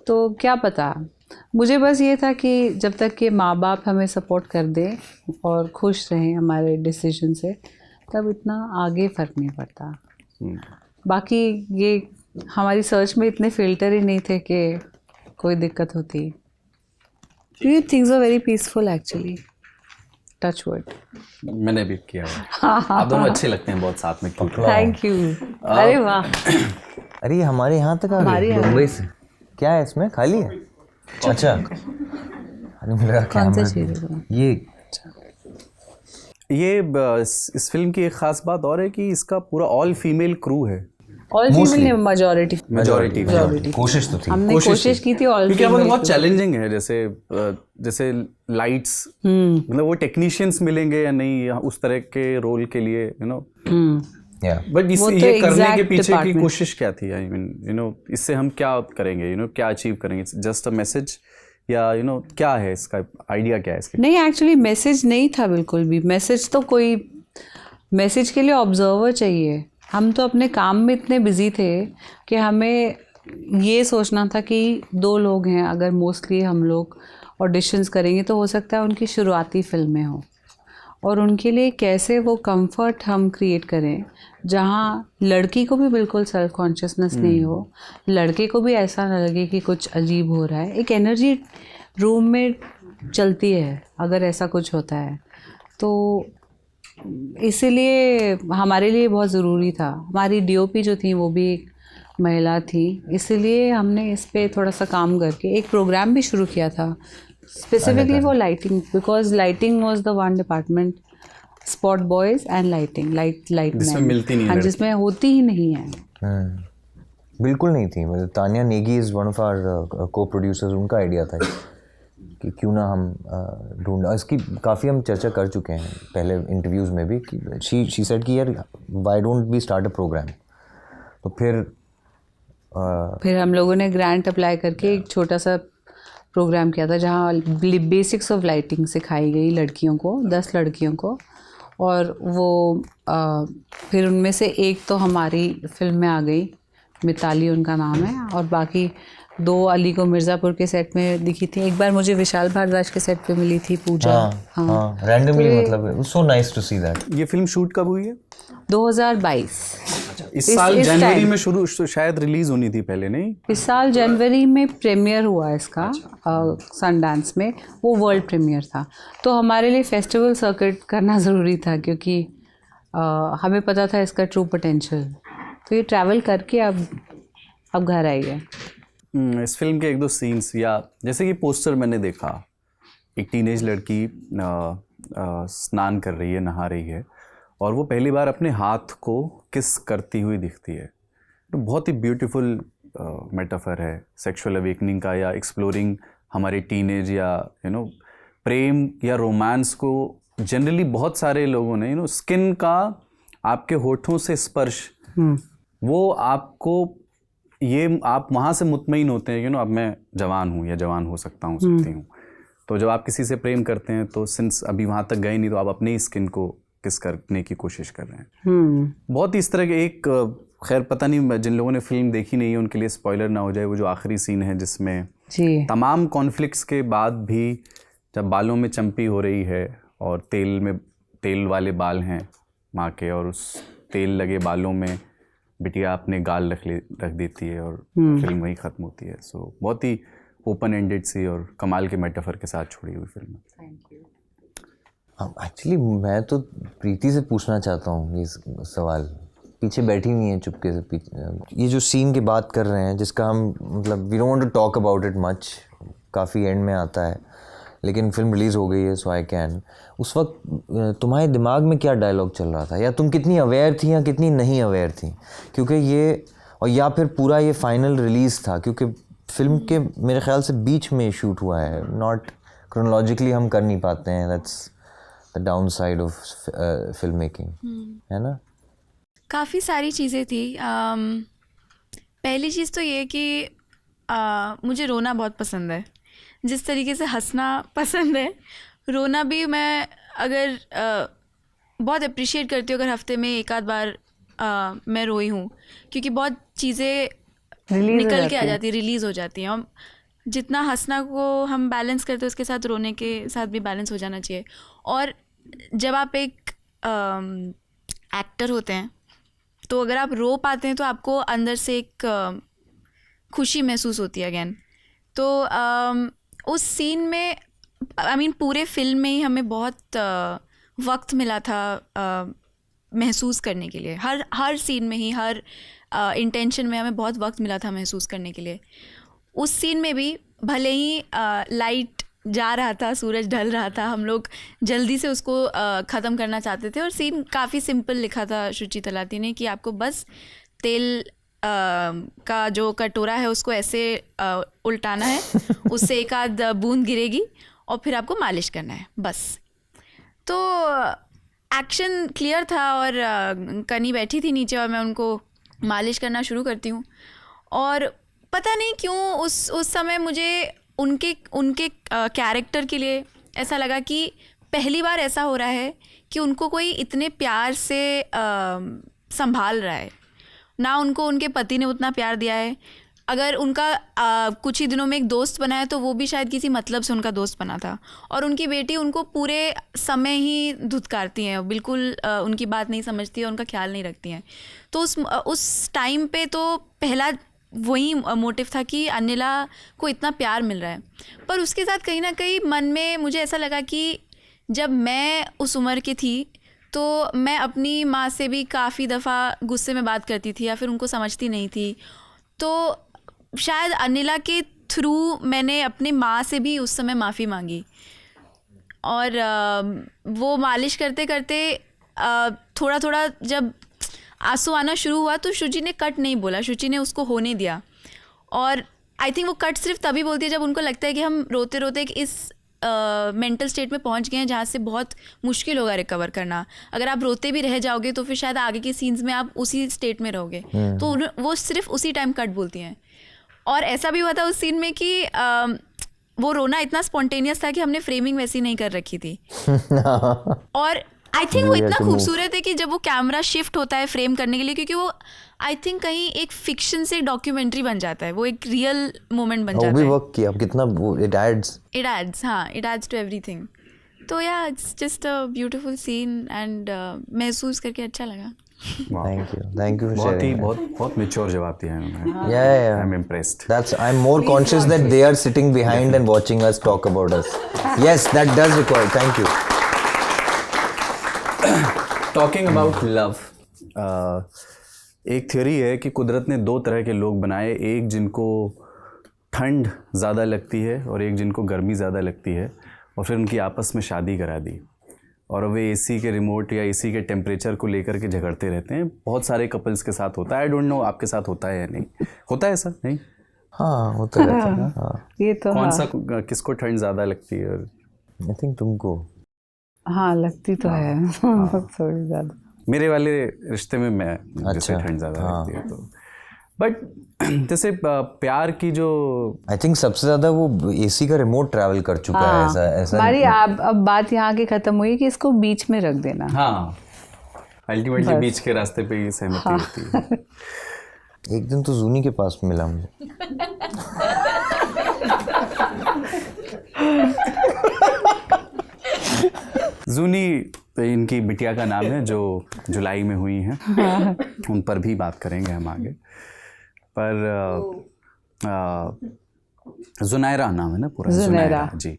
तो क्या पता, मुझे बस ये था कि जब तक कि माँ बाप हमें सपोर्ट कर दें और खुश रहें हमारे डिसीजन से, तब इतना आगे फ़र्क नहीं पड़ता। बाकी ये हमारी सर्च में इतने फ़िल्टर ही नहीं थे कि कोई दिक्कत होती। Things are very peaceful actually, touch wood. मैंने भी किया हुआ। आप दोनों अच्छे लगते हैं बहुत साथ में। Thank you. अरे वाह, अरे ये हमारे यहाँ तक आ हमारे गई यहाँ। मुंबई से। क्या है इसमें, खाली है? अच्छा, अरे मुझे लगा कौन सा कैमरा- चीज़ है? ये इस फिल्म की एक खास बात और है कि इसका पूरा ऑल फीमेल क्रू है। ऑल फीमेल ने मेजॉरिटी मेजॉरिटी कोशिश तो थी। हमने कोशिश की थी ऑल क्योंकि अब फीमेल। बहुत चैलेंजिंग है, जैसे लाइट्स, मतलब वो टेक्नीशियंस मिलेंगे या नहीं उस तरह के रोल के लिए, यू नो। बट वो तो ये करने के exact पीछे की department। कोशिश क्या थी? आई मीन यू नो इससे हम क्या करेंगे, यू नो क्या अचीव करेंगे? जस्ट अ मैसेज या यू नो क्या है इसका आइडिया, क्या है इसका? नहीं, एक्चुअली मैसेज नहीं था बिल्कुल भी। मैसेज तो कोई, मैसेज के लिए ऑब्जर्वर चाहिए। हम तो अपने काम में इतने बिजी थे कि हमें ये सोचना था कि 2 लोग हैं, अगर मोस्टली हम लोग ऑडिशंस करेंगे तो हो सकता है उनकी शुरुआती फिल्में हों, और उनके लिए कैसे वो कंफर्ट हम क्रिएट करें जहाँ लड़की को भी बिल्कुल सेल्फ कॉन्शियसनेस नहीं हो, लड़के को भी ऐसा ना लगे कि कुछ अजीब हो रहा है। एक एनर्जी रूम में चलती है अगर ऐसा कुछ होता है, तो इसीलिए हमारे लिए बहुत ज़रूरी था। हमारी डीओपी जो थी वो भी एक महिला थी, इसीलिए हमने इस पे थोड़ा सा काम करके एक प्रोग्राम भी शुरू किया था specifically for lighting, because lighting was the one department, spot boys and light जिसमें मिलती नहीं है हाँ, लड़की। जिसमें होती ही नहीं है। बिल्कुल नहीं थी। मतलब Tania Negi is one of our co producers, उनका आइडिया था कि क्यों ना हम ढूंढ, इसकी काफ़ी हम चर्चा कर चुके हैं पहले इंटरव्यूज़ में भी कि शी सेड कि यार why don't we start a programme. तो फिर हम लोगों ने ग्रांट अप्लाई करके एक छोटा सा प्रोग्राम किया था जहाँ बेसिक्स ऑफ लाइटिंग सिखाई गई लड़कियों को, 10 लड़कियों को, और वो फिर उनमें से एक तो हमारी फिल्म में आ गई, मिताली उनका नाम है, और बाकी 2 अली को मिर्ज़ापुर के सेट में दिखी थी। एक बार मुझे विशाल भारद्वाज के सेट पे मिली थी पूजा। हाँ रैंडमली, मतलब so nice to see that. ये फिल्म शूट कब हुई है? 2022। इस साल इस जनवरी time। में शुरू शायद रिलीज होनी थी पहले, नहीं? इस साल जनवरी में प्रीमियर हुआ इसका सनडांस में, वो वर्ल्ड प्रीमियर था। तो हमारे लिए फेस्टिवल सर्किट करना ज़रूरी था क्योंकि हमें पता था इसका ट्रू पोटेंशियल। तो ये ट्रैवल करके अब घर आई है। इस फिल्म के 1-2 सीन्स, या जैसे कि पोस्टर मैंने देखा, एक टीनेज लड़की स्नान कर रही है, नहा रही है, और वो पहली बार अपने हाथ को किस करती हुई दिखती है। तो बहुत ही ब्यूटीफुल मेटाफर है सेक्सुअल अवेकनिंग का, या एक्सप्लोरिंग हमारे टीनेज, या यू नो प्रेम या रोमांस को। जनरली बहुत सारे लोगों ने, यू नो, स्किन का, आपके होठों से स्पर्श, वो आपको, ये आप वहाँ से मुतमईन होते हैं, यू नो, अब मैं जवान हूँ या जवान हो सकता हूँ, सकती हूँ। तो जब आप किसी से प्रेम करते हैं तो सिंस अभी वहाँ तक गए नहीं, तो आप अपनी ही स्किन को किस करने की कोशिश कर रहे हैं। बहुत ही इस तरह के एक, खैर पता नहीं जिन लोगों ने फिल्म देखी नहीं है उनके लिए स्पॉइलर ना हो जाए, वो जो आखिरी सीन है जिसमें जी, तमाम कॉन्फ्लिक्ट्स के बाद भी जब बालों में चंपी हो रही है और तेल वाले बाल हैं माँ के, और उस तेल लगे बालों में बिटिया अपने गाल रख देती है और फिल्म वहीं ख़त्म होती है। सो बहुत ही ओपन एंडेड सी और कमाल के मेटाफर के साथ छोड़ी हुई फिल्म। एक्चुअली मैं तो प्रीति से पूछना चाहता हूँ ये सवाल, पीछे बैठी हुई है चुपके से पीछे। ये जो सीन की बात कर रहे हैं जिसका हम, मतलब we don't want to talk about it much, काफ़ी एंड में आता है, लेकिन फिल्म रिलीज़ हो गई है सो आई कैन। उस वक्त तुम्हारे दिमाग में क्या डायलॉग चल रहा था, या तुम कितनी अवेयर थी या कितनी नहीं अवेयर थी? क्योंकि ये, और या फिर पूरा ये फाइनल रिलीज़ था, क्योंकि फिल्म के मेरे ख्याल से बीच में शूट हुआ है, नॉट क्रोनोलॉजिकली हम कर नहीं पाते हैं। That's the down side of film making, है ना? काफ़ी सारी चीज़ें थी। पहली चीज़ तो ये कि मुझे रोना बहुत पसंद है, जिस तरीके से हंसना पसंद है, रोना भी मैं अगर बहुत अप्रिशिएट करती हूँ अगर हफ्ते में एक आध बार मैं रोई हूँ, क्योंकि बहुत चीज़ें निकल के आ जाती है, रिलीज़ हो जाती हैं। और जितना हंसना को हम बैलेंस करते हैं उसके साथ रोने के साथ भी बैलेंस हो जाना चाहिए। और जब आप एक एक्टर होते हैं तो अगर आप रो पाते हैं तो आपको अंदर से एक खुशी महसूस होती है अगेन। तो उस सीन में पूरे फिल्म में ही हमें बहुत वक्त मिला था महसूस करने के लिए। हर सीन में ही, हर इंटेंशन में हमें बहुत वक्त मिला था महसूस करने के लिए। उस सीन में भी भले ही लाइट जा रहा था, सूरज ढल रहा था, हम लोग जल्दी से उसको ख़त्म करना चाहते थे। और सीन काफ़ी सिंपल लिखा था शुचि तलाती ने कि आपको बस तेल का जो कटोरा है उसको ऐसे उल्टाना है, उससे एक आध बूंद गिरेगी और फिर आपको मालिश करना है, बस। तो एक्शन क्लियर था और कनी बैठी थी नीचे और मैं उनको मालिश करना शुरू करती हूँ। और पता नहीं क्यों उस समय मुझे उनके कैरेक्टर के लिए ऐसा लगा कि पहली बार ऐसा हो रहा है कि उनको कोई इतने प्यार से संभाल रहा है। ना उनको उनके पति ने उतना प्यार दिया है। अगर उनका कुछ ही दिनों में एक दोस्त बना है तो वो भी शायद किसी मतलब से उनका दोस्त बना था। और उनकी बेटी उनको पूरे समय ही धुतकारती हैं, बिल्कुल उनकी बात नहीं समझती है, उनका ख्याल नहीं रखती हैं। तो उस टाइम पे तो पहला वही मोटिव था कि अनिला को इतना प्यार मिल रहा है। पर उसके साथ कहीं ना कहीं मन में मुझे ऐसा लगा कि जब मैं उस उम्र की थी तो मैं अपनी माँ से भी काफ़ी दफ़ा गुस्से में बात करती थी या फिर उनको समझती नहीं थी। तो शायद अनिला के थ्रू मैंने अपनी माँ से भी उस समय माफ़ी मांगी। और वो मालिश करते करते थोड़ा थोड़ा जब आंसू आना शुरू हुआ तो शुचि ने कट नहीं बोला, शुचि ने उसको होने दिया। और आई थिंक वो कट सिर्फ तभी बोलती है जब उनको लगता है कि हम रोते रोते इस मेंटल स्टेट में पहुंच गए हैं जहाँ से बहुत मुश्किल होगा रिकवर करना। अगर आप रोते भी रह जाओगे तो फिर शायद आगे के सीन्स में आप उसी स्टेट में रहोगे। तो वो सिर्फ उसी टाइम कट बोलती हैं। और ऐसा भी हुआ था उस सीन में कि वो रोना इतना स्पॉन्टेनियस था कि हमने फ्रेमिंग वैसी नहीं कर रखी थी। और आई थिंक वो इतना खूबसूरत है कि जब वो कैमरा शिफ्ट होता है फ्रेम करने के लिए, क्योंकि वो आई थिंक कहीं एक फिक्शन से डॉक्यूमेंट्री बन जाता है, वो एक रियल मोमेंट बन जाता है। वो भी वर्क किया कितना, वो इट एड्स हाँ, इट एड्स टू एवरीथिंग। तो या it's just a beautiful scene and महसूस करके अच्छा लगा। Thank you for sharing. बहुत मैच्योर जवाब दिया है उन्होंने। Yeah. I'm impressed. I'm more conscious that they are sitting behind and watching us talk about us. Yes, that does require. Thank you. Talking about love, एक theory है कि कुदरत ने दो तरह के लोग बनाए, एक जिनको ठंड ज़्यादा लगती है और एक जिनको गर्मी ज़्यादा लगती है, और फिर उनकी आपस में शादी करा दी। और वे एसी के रिमोट या एसी के टेम्परेचर को लेकर के झगड़ते रहते हैं। बहुत सारे कपल्स के साथ होता है। आई डोंट नो आपके साथ होता है या नहीं होता है ऐसा? नहीं, हाँ होता रहता है। हाँ, ये तो कौन सा किसको ठंड ज़्यादा लगती है? आई थिंक तुमको। हाँ लगती तो है थोड़ी ज़्यादा। मेरे वाले रिश्ते में मैं जैसे ठंड ज़्यादा लगती है। तो बट जैसे प्यार की जो आई थिंक सबसे ज़्यादा वो एसी का रिमोट ट्रैवल कर चुका है। ऐसा हमारी अब बात यहाँ की ख़त्म हुई कि इसको बीच में रख देना। हाँ, अल्टीमेटली बीच के रास्ते पे ही सहमति होती है। एक दिन तो जूनी के पास मिला मुझे। जूनी इनकी बिटिया का नाम है जो जुलाई में हुई हैं। उन पर भी बात करेंगे हम आगे। पर जुनैरा नाम है ना पूरा? जुनैरा जी।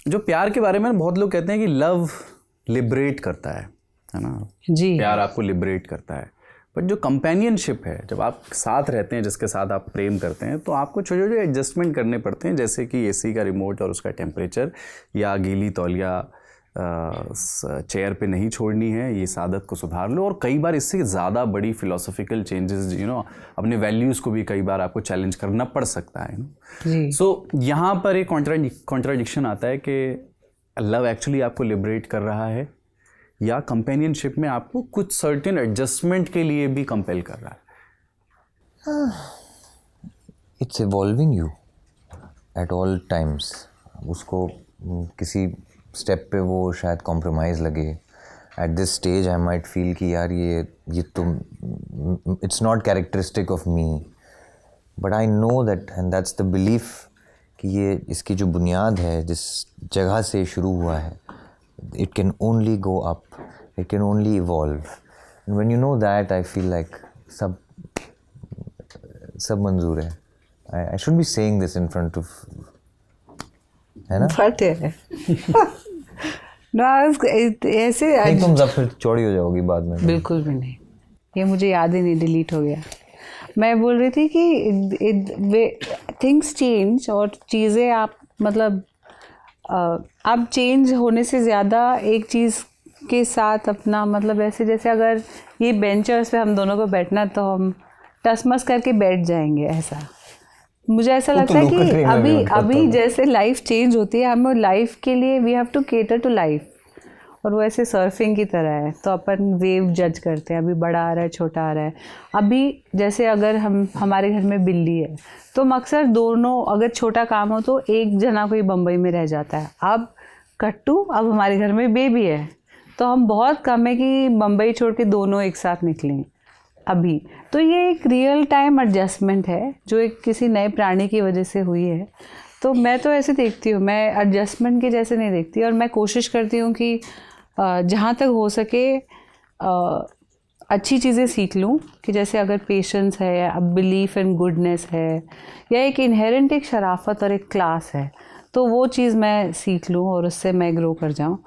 जो प्यार के बारे में बहुत लोग कहते हैं कि लव लिबरेट करता है ना जी, प्यार आपको लिबरेट करता है। बट जो कंपेनियनशिप है, जब आप साथ रहते हैं, जिसके साथ आप प्रेम करते हैं, तो आपको छोटे छोटे एडजस्टमेंट करने पड़ते हैं, जैसे कि एसी का रिमोट और उसका टेम्परेचर, या गीली तौलिया चेयर पे नहीं छोड़नी है, ये आदत को सुधार लो। और कई बार इससे ज़्यादा बड़ी फिलोसॉफिकल चेंजेस, अपने वैल्यूज़ को भी कई बार आपको चैलेंज करना पड़ सकता है। सो यहाँ पर एक कॉन्ट्राडिक्शन आता है कि लव एक्चुअली आपको लिबरेट कर रहा है, या कंपेनियनशिप में आपको कुछ सर्टेन एडजस्टमेंट के लिए भी कंपेल कर रहा है। It's evolving you at all times. उसको किसी स्टेप पे वो शायद कॉम्प्रोमाइज़ लगे. At this stage I might feel कि यार ये तुम it's not characteristic of me, but I know that and that's the belief कि ये इसकी जो बुनियाद है, जिस जगह से शुरू हुआ है, it can only go up, it can only evolve. And when you know that I feel like सब मंजूर है. I should be saying this in front of, है ना? फट है ना ऐसे. नहीं, तुम जब फिर चौड़ी हो जाओगी बाद में. बिल्कुल भी नहीं, ये मुझे याद ही नहीं, डिलीट हो गया. मैं बोल रही थी कि थिंग्स चेंज और चीज़ें आप मतलब अब चेंज होने से ज़्यादा एक चीज़ के साथ अपना मतलब ऐसे जैसे अगर ये बेंचर्स पे हम दोनों को बैठना तो हम टसमस करके बैठ जाएंगे. ऐसा मुझे ऐसा लगता है कि अभी जैसे लाइफ चेंज होती है, हमें लाइफ के लिए we have to cater to life. और वो ऐसे सर्फिंग की तरह है, तो अपन वेव जज करते हैं, अभी बड़ा आ रहा है, छोटा आ रहा है. अभी जैसे अगर हमारे घर में बिल्ली है तो हम अक्सर दोनों, अगर छोटा काम हो तो एक जना कोई बम्बई में रह जाता है. अब कट्टू, अब हमारे घर में बेबी है तो हम बहुत कम है कि बम्बई छोड़ के दोनों एक साथ निकलें अभी. तो ये एक रियल टाइम एडजस्टमेंट है जो एक किसी नए प्राणी की वजह से हुई है. तो मैं तो ऐसे देखती हूँ, मैं एडजस्टमेंट के जैसे नहीं देखती. और मैं कोशिश करती हूँ कि जहाँ तक हो सके अच्छी चीज़ें सीख लूँ, कि जैसे अगर पेशेंस है या बिलीफ इन गुडनेस है या एक इनहेरेंट एक शराफत और एक क्लास है, तो वो चीज़ मैं सीख लूँ और उससे मैं ग्रो कर जाऊँ.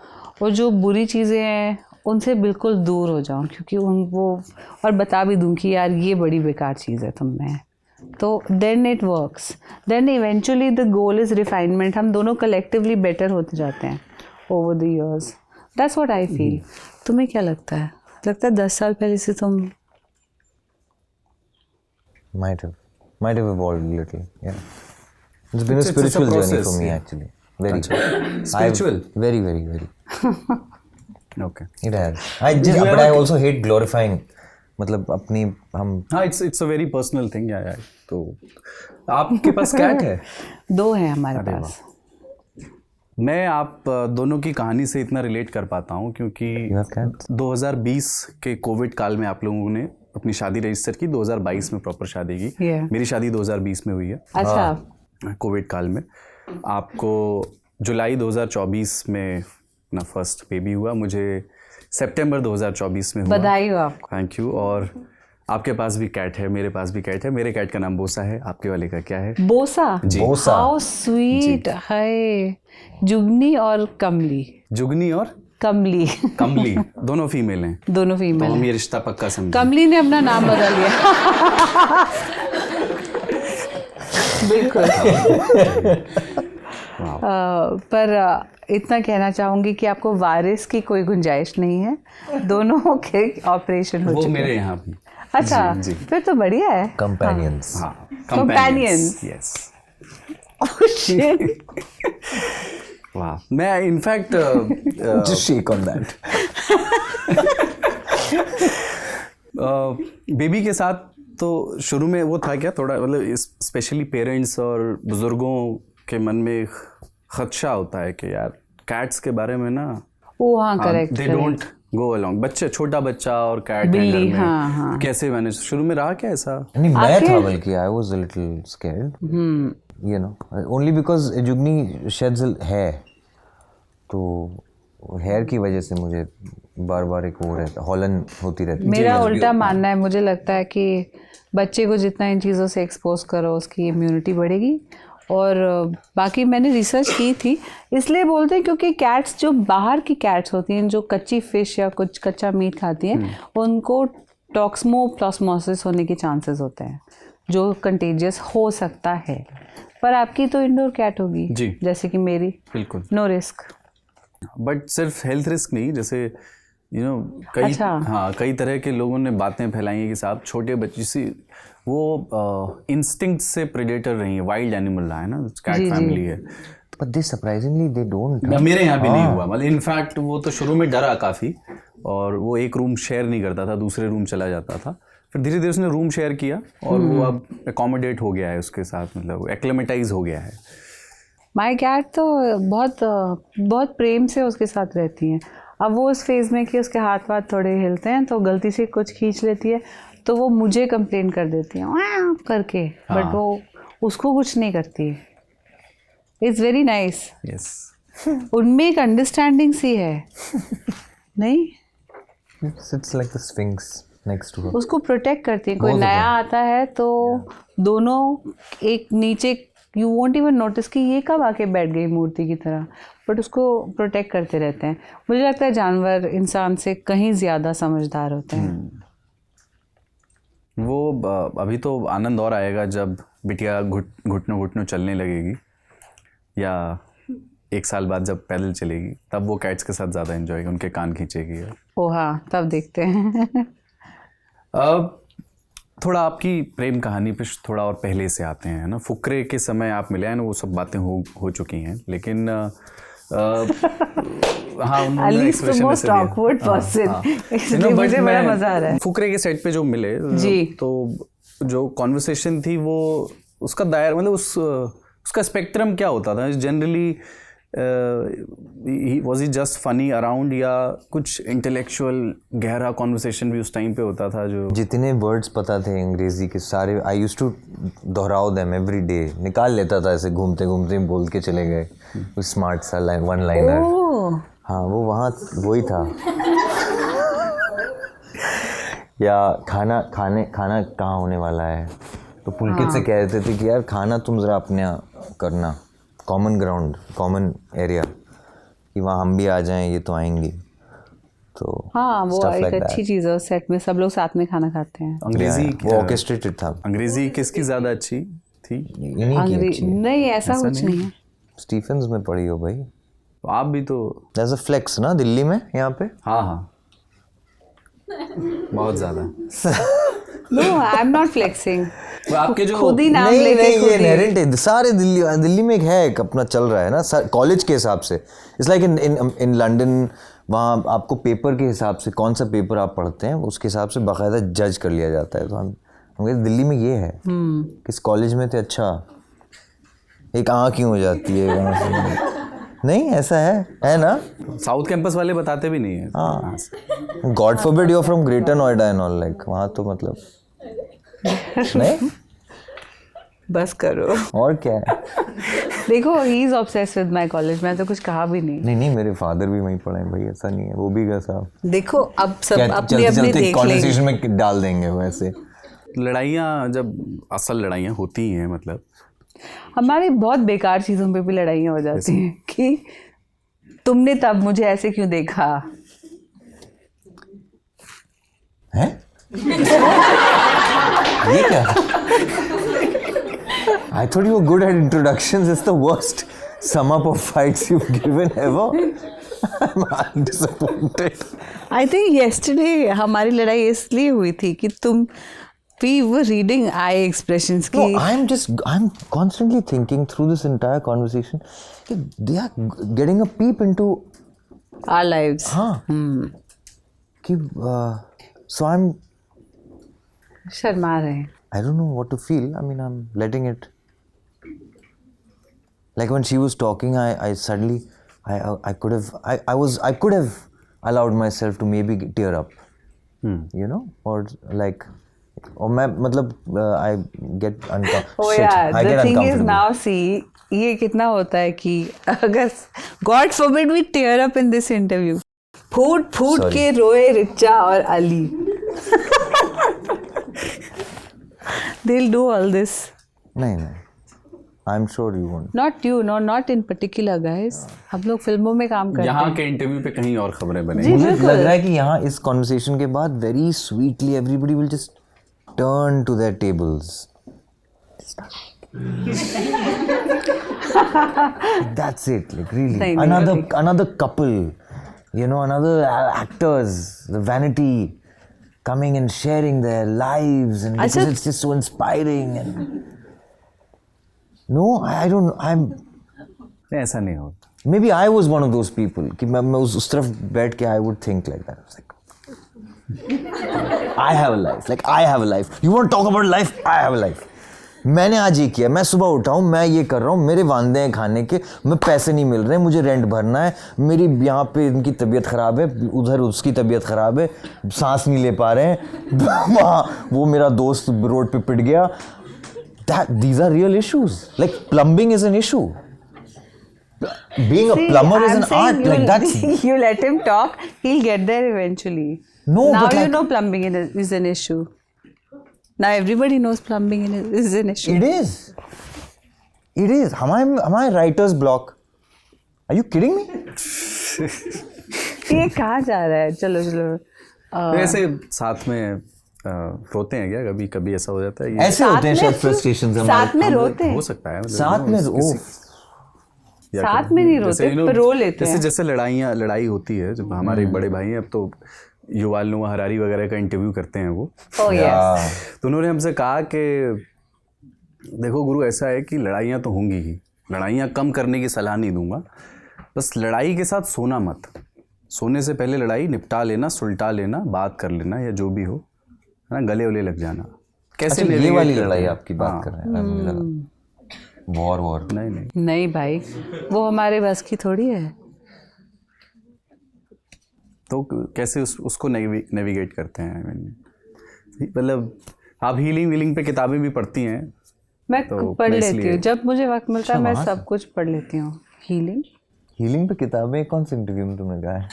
और जो बुरी चीज़ें हैं उनसे बिल्कुल दूर हो जाऊँ, क्योंकि वो और बता भी दूँ कि यार ये बड़ी बेकार चीज़ है तुम में. तो then it works, then eventually the goal is refinement. हम दोनों कलेक्टिवली बेटर होते जाते हैं over the years. That's what I feel. तुम्हें क्या लगता है? लगता है 10 साल पहले से तुम might have evolved a little. Yeah, it's been a spiritual journey for me actually. Very spiritual. Very. Okay. It has. But I also hate glorifying. मतलब अपनी हम. हाँ, it's a very personal thing. Yeah. तो आपके पास cat है? 2 हैं हमारे पास. मैं आप दोनों की कहानी से इतना रिलेट कर पाता हूँ क्योंकि 2020 के कोविड काल में आप लोगों ने अपनी शादी रजिस्टर की, 2022 में प्रॉपर शादी की. मेरी शादी 2020 में हुई है. अच्छा. कोविड काल में. आपको जुलाई 2024 में अपना फर्स्ट बेबी हुआ, मुझे सितंबर 2024 में हुआ. बधाई हो आपको. Thank you. और आपके पास भी कैट है, मेरे पास भी कैट है. मेरे कैट का नाम बोसा है. आपके वाले का क्या है? बोसा. जी. हाउ स्वीट है. जुगनी और कमली. जुगनी और कमली. कमली दोनों फीमेल हैं. दोनों फीमेल. तो हम ये रिश्ता पक्का समझे. कमली ने अपना नाम बदल लिया. बिल्कुल. पर इतना कहना चाहूँगी कि आपको वारिस की कोई गुंजाइश नहीं है. दोनों के ऑपरेशन हो चुके हैं. वो मेरे यहाँ भी. अच्छा. जी. फिर तो बढ़िया है. Companions. हाँ. Companions. Yes. Oh shit. वाह. मैं in fact Just shake on that. Baby के साथ तो शुरू में वो था क्या थोड़ा, मतलब स्पेशली पेरेंट्स और बुजुर्गों के मन में खदशा होता है कि यार कैट्स के बारे में ना. ओ हाँ, correct. They don't go along. बच्चे, छोटा बच्चा और कैट बिल्ली. में. हाँ. कैसे मैनेज शुरू में रहा क्या ऐसा? नहीं, मैं था बल्कि I was a little scared. You know, only because जुगनी sheds है, तो हेयर की वजह से मुझे बार एक वो रहता, हॉलन होती रहती है. मेरा उल्टा मानना है. मुझे लगता है कि बच्चे को जितना इन चीज़ों से एक्सपोज करो उसकी इम्यूनिटी बढ़ेगी. और बाकी मैंने रिसर्च की थी, इसलिए बोलते हैं क्योंकि कैट्स जो बाहर की कैट्स होती हैं जो कच्ची फिश या कुछ कच्चा मीट खाती हैं, उनको टॉक्समोप्लाज्मोसिस होने के चांसेस होते हैं जो कंटेजियस हो सकता है. पर आपकी तो इंडोर कैट होगी जी, जैसे कि मेरी. बिल्कुल नो रिस्क. बट सिर्फ हेल्थ रिस्क नहीं, जैसे यू नो कई अच्छा. हाँ, कई तरह के लोगों ने बातें फैलाई हैं कि साहब छोटे बच्चे से वो इंस्टिंक्ट से प्रेडेटर रही है, वाइल्ड एनिमल रहा है ना, कैट फैमिली है. But they surprisingly they don't. मेरे यहाँ भी नहीं हुआ. मतलब इनफैक्ट वो तो शुरू में डरा काफ़ी और वो एक रूम शेयर नहीं करता था, दूसरे रूम चला जाता था. फिर धीरे धीरे उसने रूम शेयर किया और वो अब एकोमोडेट हो गया है उसके साथ, मतलब एक्लेमेटाइज हो गया है। माई कैट तो बहुत प्रेम से उसके साथ रहती हैं। अब वो उस फेज़ में कि उसके हाथ वाथ थोड़े हिलते हैं तो गलती से कुछ खींच लेती है तो वो मुझे कंप्लेन कर देती है वाह करके, बट वो उसको कुछ नहीं करती है। It's very nice. यस, उनमें एक अंडरस्टैंडिंग सी है नहीं, It's like the Sphinx next to her. उसको प्रोटेक्ट करती है। कोई बहुत नया ज़्यादा। आता है तो दोनों एक नीचे, यू वोंट इवन नोटिस कि ये कब आके बैठ गई मूर्ति की तरह, बट उसको प्रोटेक्ट करते रहते हैं। मुझे लगता है जानवर इंसान से कहीं ज़्यादा समझदार होते हैं। वो अभी तो आनंद और आएगा जब बिटिया घुटनों घुटनों चलने लगेगी, या 1 साल बाद जब पैदल चलेगी, तब वो कैट्स के साथ ज़्यादा एंजॉय, उनके कान खींचेगी। ओ हाँ, तब देखते हैं। अब थोड़ा आपकी प्रेम कहानी पे थोड़ा और पहले से आते हैं ना। फुकरे के समय आप मिले हैं ना, वो सब बातें हो चुकी हैं, लेकिन हाँ, उन्होंने expression ऐसे दिया। इसलिए मुझे बड़ा मजा आ रहा है। फुकरे के सेट पे जो मिले जी। तो जो कॉन्वर्सेशन थी वो उसका दायरा, मतलब उसका स्पेक्ट्रम क्या होता था generally? Was he just funny around, या कुछ इंटेलेक्चुअल गहरा कॉन्वर्सेशन भी उस टाइम पे होता था? जो जितने वर्ड्स पता थे अंग्रेजी के सारे, आई यूज्ड टू दोहराओ देम एवरी डे, निकाल लेता था ऐसे घूमते घूमते, बोल के चले गए कुछ स्मार्ट सा वन लाइनर। हाँ, वो वहाँ वही था। या खाना कहाँ होने वाला है, तो पुलकित से कह देते थे कि यार खाना तुम ज़रा अपने यहाँ करना, कॉमन ग्राउंड, कॉमन एरिया, कि वहाँ हम भी आ जाएं, ये तो आएंगी। तो हाँ, वो stuff एक like अच्छी that. चीज़ है। सेट में सब लोग साथ में खाना खाते हैं। अंग्रेजी वो ऑर्केस्ट्रेटेड था। अंग्रेजी किसकी ज़्यादा अच्छी थी? इन्हीं की अच्छी। नहीं, ऐसा कुछ नहीं है। स्टीफेंस में पढ़ी हो भाई? तो आप भी तो। There's a flex ना दिल्ली में, यहाँ पे। हाँ, बहुत ज़्यादा। No, I'm not flexing. वो आपके जो खुद ही नाम नहीं लेके नहीं, खुद ये ही। इनहेरेंट है सारे दिल्ली में, एक है, एक अपना चल रहा है ना कॉलेज के हिसाब से। इट्स लाइक इन लंदन, वहाँ आपको पेपर के हिसाब से, कौन सा पेपर आप पढ़ते हैं उसके हिसाब से बाकायदा जज कर लिया जाता है। तो हम कहते दिल्ली में ये है, किस कॉलेज में थे, अच्छा एक आँख क्यों हो जाती है वहाँ से। नहीं, ऐसा है ना। साउथ कैंपस वाले बताते भी नहीं है। हाँ, God forbid you are from Greater Noida and all, like वहाँ तो मतलब नहीं, बस करो। और क्या है। देखो, he is obsessed with my college. मैं तो कुछ कहा भी नहीं। नहीं, मेरे फादर भी वहीं पढ़े हैं भाई, ऐसा नहीं है, वो भी गए साहब। देखो, अब सब अपने चलते अपने चलते देख कॉन्वर्सेशन लेंगे। में डाल देंगे वैसे। लड़ाइयाँ, जब असल लड़ाइयाँ होती हैं, मतलब हमारी बहुत बेकार चीज़ों पे भी लड़ाइयाँ हो जाती हैं कि तुमने तब मुझे ऐसे क्यों देखा। हैं? ये क्या? I thought you were good at introductions. It's the worst sum up of fights you've given ever. I'm disappointed. I think yesterday हमारी लड़ाई इसलिए हुई थी कि we were reading eye expressions की। No, I'm constantly thinking through this entire conversation that they are getting a peep into our lives। हाँ। कि so I'm Sharma रहे हैं। I don't know what to feel. I mean, I'm letting it. Like when she was talking, I suddenly, I could have allowed myself to maybe tear up, you know, or like, or मैं मतलब I get uncomfortable. Oh yeah, the thing is now see, ये कितना होता है कि अगर God forbid we tear up in this interview, फूट के रोए रिचा और Ali. They'll do all this. नहीं, I'm sure you won't. Not you, no, not in particular guys. हम लोग फिल्मों में काम करते यहाँ हैं। के इंटरव्यू पे कहीं और खबरें बने। मुझे लग रहा है कि यहाँ इस conversation के बाद very sweetly everybody will just turn to their tables. That's it, like really. नहीं, Another couple, you know, another actors, the vanity coming and sharing their lives, and because it's just so inspiring. And no, I don't. ऐसा नहीं होता। Maybe I was one of those people कि मैं उस तरफ बैठ के I would think like that. I was like, I have a life. Like I have a life. You want to talk about life? I have a life. मैंने आज ये किया, मैं सुबह उठा हूँ, मैं ये कर रहा हूँ, मेरे वांदे हैं खाने के, मैं पैसे नहीं मिल रहे, मुझे रेंट भरना है, मेरी यहाँ पे इनकी तबीयत ख़राब है, उधर उसकी तबीयत ख़राब है, सांस नहीं ले पा रहे हैं, वहाँ वो मेरा दोस्त रोड पे पिट गया. These are real issues. Like plumbing is an issue. Being a plumber is an art. Like that's. You let him talk, he'll get there eventually. No, now but you like, know plumbing is an issue. Now everybody knows plumbing is an issue. It is. It is. Am I writer's block? Are you kidding me? ये कहाँ जा रहा है? चलो चलो. ऐसे साथ में रोते हैं क्या? कभी कभी ऐसा हो जाता है? ये ऐसे होते हैं शायद फ्रस्ट्रेशंस हमारे. साथ में रोते हैं. हो सकता है. मतलब, साथ में साथ में नहीं रोते, पर रो लेते हैं. जैसे लड़ाई होती है. जब हमारे बड़े भाई हैं, अब तो युवाल नोआ हरारी वगैरह का इंटरव्यू करते हैं वो. तो उन्होंने हमसे कहा कि देखो गुरु, ऐसा है कि लड़ाइयाँ तो होंगी ही, लड़ाइयाँ कम करने की सलाह नहीं दूंगा, बस लड़ाई के साथ सोना मत. सोने से पहले लड़ाई निपटा लेना, सुलटा लेना, बात कर लेना, या जो भी हो, है ना, गले वले लग जाना. कैसे ये वाली लड़ाई आपकी बात कर रहे हैं? मुझे लगा वॉर. नहीं भाई, वो हमारे बस की थोड़ी है. तो कैसे उसको नेविगेट करते हैं? मतलब आप हीलिंग पे किताबें भी पढ़ती हैं? मैं तो पढ़ लेती हूँ, जब मुझे वक्त मिलता है मैं सब कुछ पढ़ लेती हूँ. हीलिंग पे किताबें कौन सी इंटरव्यू में तुमने कहा है?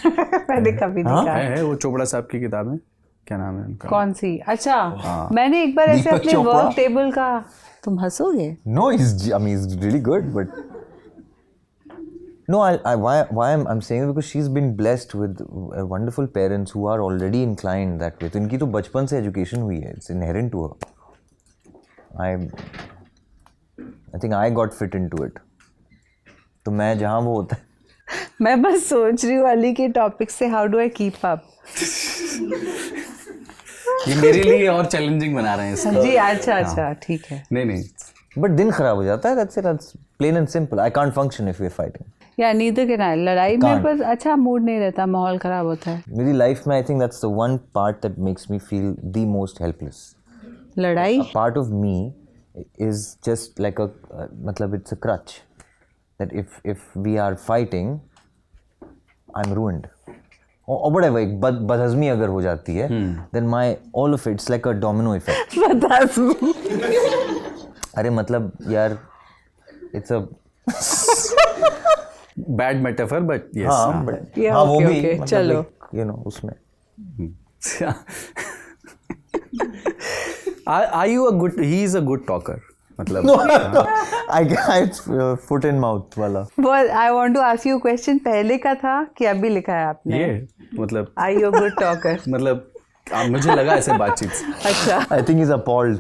मैंने कभी नहीं कहा. है वो चोपड़ा साहब की किताबें, क्या नाम है उनका? कौन सी? अच्छा, मैंने एक बार ऐसे अपने वर्क टेबल का. तुम हंसोगे? No, he's really good, but no, why I'm saying it because she's been blessed with wonderful parents who are already inclined that way. तो इनकी तो बचपन से education हुई है. It's inherent to her. I think I got fit into it. तो मैं जहाँ वो होता है. मैं बस सोच रही हूँ अली के टॉपिक से how do I keep up. ये मेरे लिए और चैलेंजिंग बना रहे हैं इसको. जी अच्छा ठीक है. नहीं बट दिन खराब हो जाता है. That's plain and simple. I can't function if we're fighting. या नींद के ना लड़ाई में बस अच्छा मूड नहीं रहता, माहौल खराब होता है. मेरी लाइफ में I think that's the one part that makes me feel the most helpless. लड़ाई. A part of me is just like a मतलब it's a crutch that if we are fighting, I'm ruined. Or whatever, एक बदहज़मी अगर हो जाती है, then my all of it's like a domino effect. बदहज़मी. अरे मतलब यार, it's a bad metaphor, but yes. हाँ वो भी मतलब चलो. You know उसमें. Are you a good? He is a good talker. मतलब. I foot in mouth वाला. Well, I want to ask you a question. पहले का था कि अभी लिखा है आपने? ये मतलब. Are you a good talker? मतलब मुझे लगा ऐसे बातचीत. अच्छा. I think he's appalled.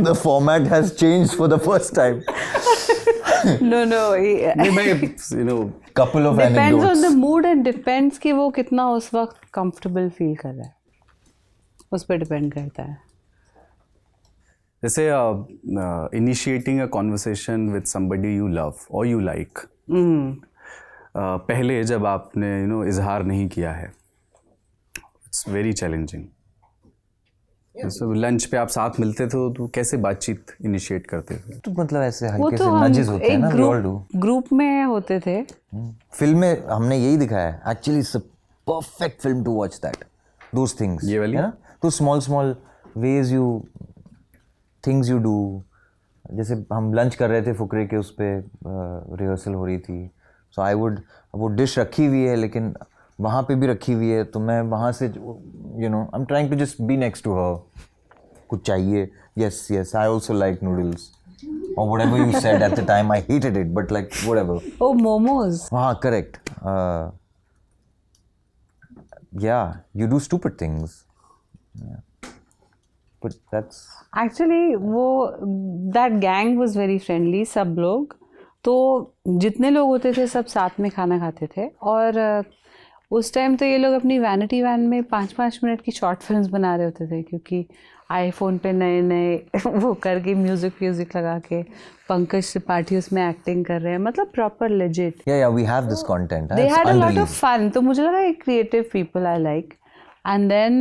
The format has changed for the first time. No. You know, couple of depends anecdotes. on the mood and depends कि वो कितना उस वक्त comfortable feel कर रहा है. उस पर depend करता है. जैसे initiating a conversation with somebody you love or you like. पहले जब आपने इजहार नहीं किया है, it's very challenging. लंच पे आप साथ मिलते थे तो कैसे बातचीत इनिशिएट करते थे? तो मतलब ऐसे हल्के से नजेस होते हैं ना, we all do. ग्रुप में होते थे. फिल्म में हमने यही दिखाया है. Actually, it's a perfect film to watch that. Those things. ये वाली? है ना? तो small ways things you do. जैसे हम लंच कर रहे थे फुकरे के, उस पे रिहर्सल हो रही थी. So I would वो डिश रखी हुई है लेकिन वहाँ पे भी रखी हुई है, तो मैं वहाँ से I'm trying to just be next to her. कुछ चाहिए? Yes, I also like noodles. Or whatever you said at the time, I hated it, but like whatever. Oh, momos. हाँ, correct. Yeah, you do stupid things. Yeah. But that's... Actually, that gang was very friendly, सब लोग. तो जितने लोग होते थे सब साथ में खाना खाते थे. और उस टाइम तो ये लोग अपनी वैनिटी वैन में 5-5 मिनट की शॉर्ट फिल्म्स बना रहे होते थे, क्योंकि आईफोन पे नए नए वो करके म्यूजिक लगा के पंकज त्रिपाठी उसमें एक्टिंग कर रहे हैं, मतलब proper legit. Yeah, we have this content. They It's had a lot of unreleased. fun. तो मुझे लगा ये creative people I like. And then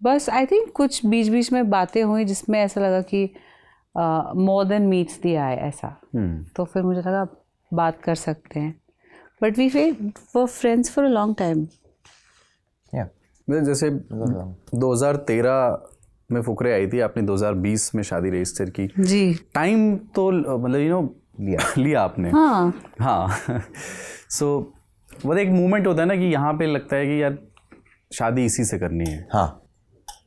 बस I think कुछ बीच में बातें हुई जिसमें ऐसा लगा कि more than meets the eye ऐसा. तो फिर मुझे लगा बात कर सकते हैं. But we were friends for a long time. Yeah. जैसे 2013 में फुकरे आई थी, आपने 2020 में शादी रजिस्टर की. जी. टाइम तो मतलब लिया आपने. हाँ. सो वो एक मोमेंट होता है ना कि यहाँ पे लगता है कि यार शादी इसी से करनी है. हाँ.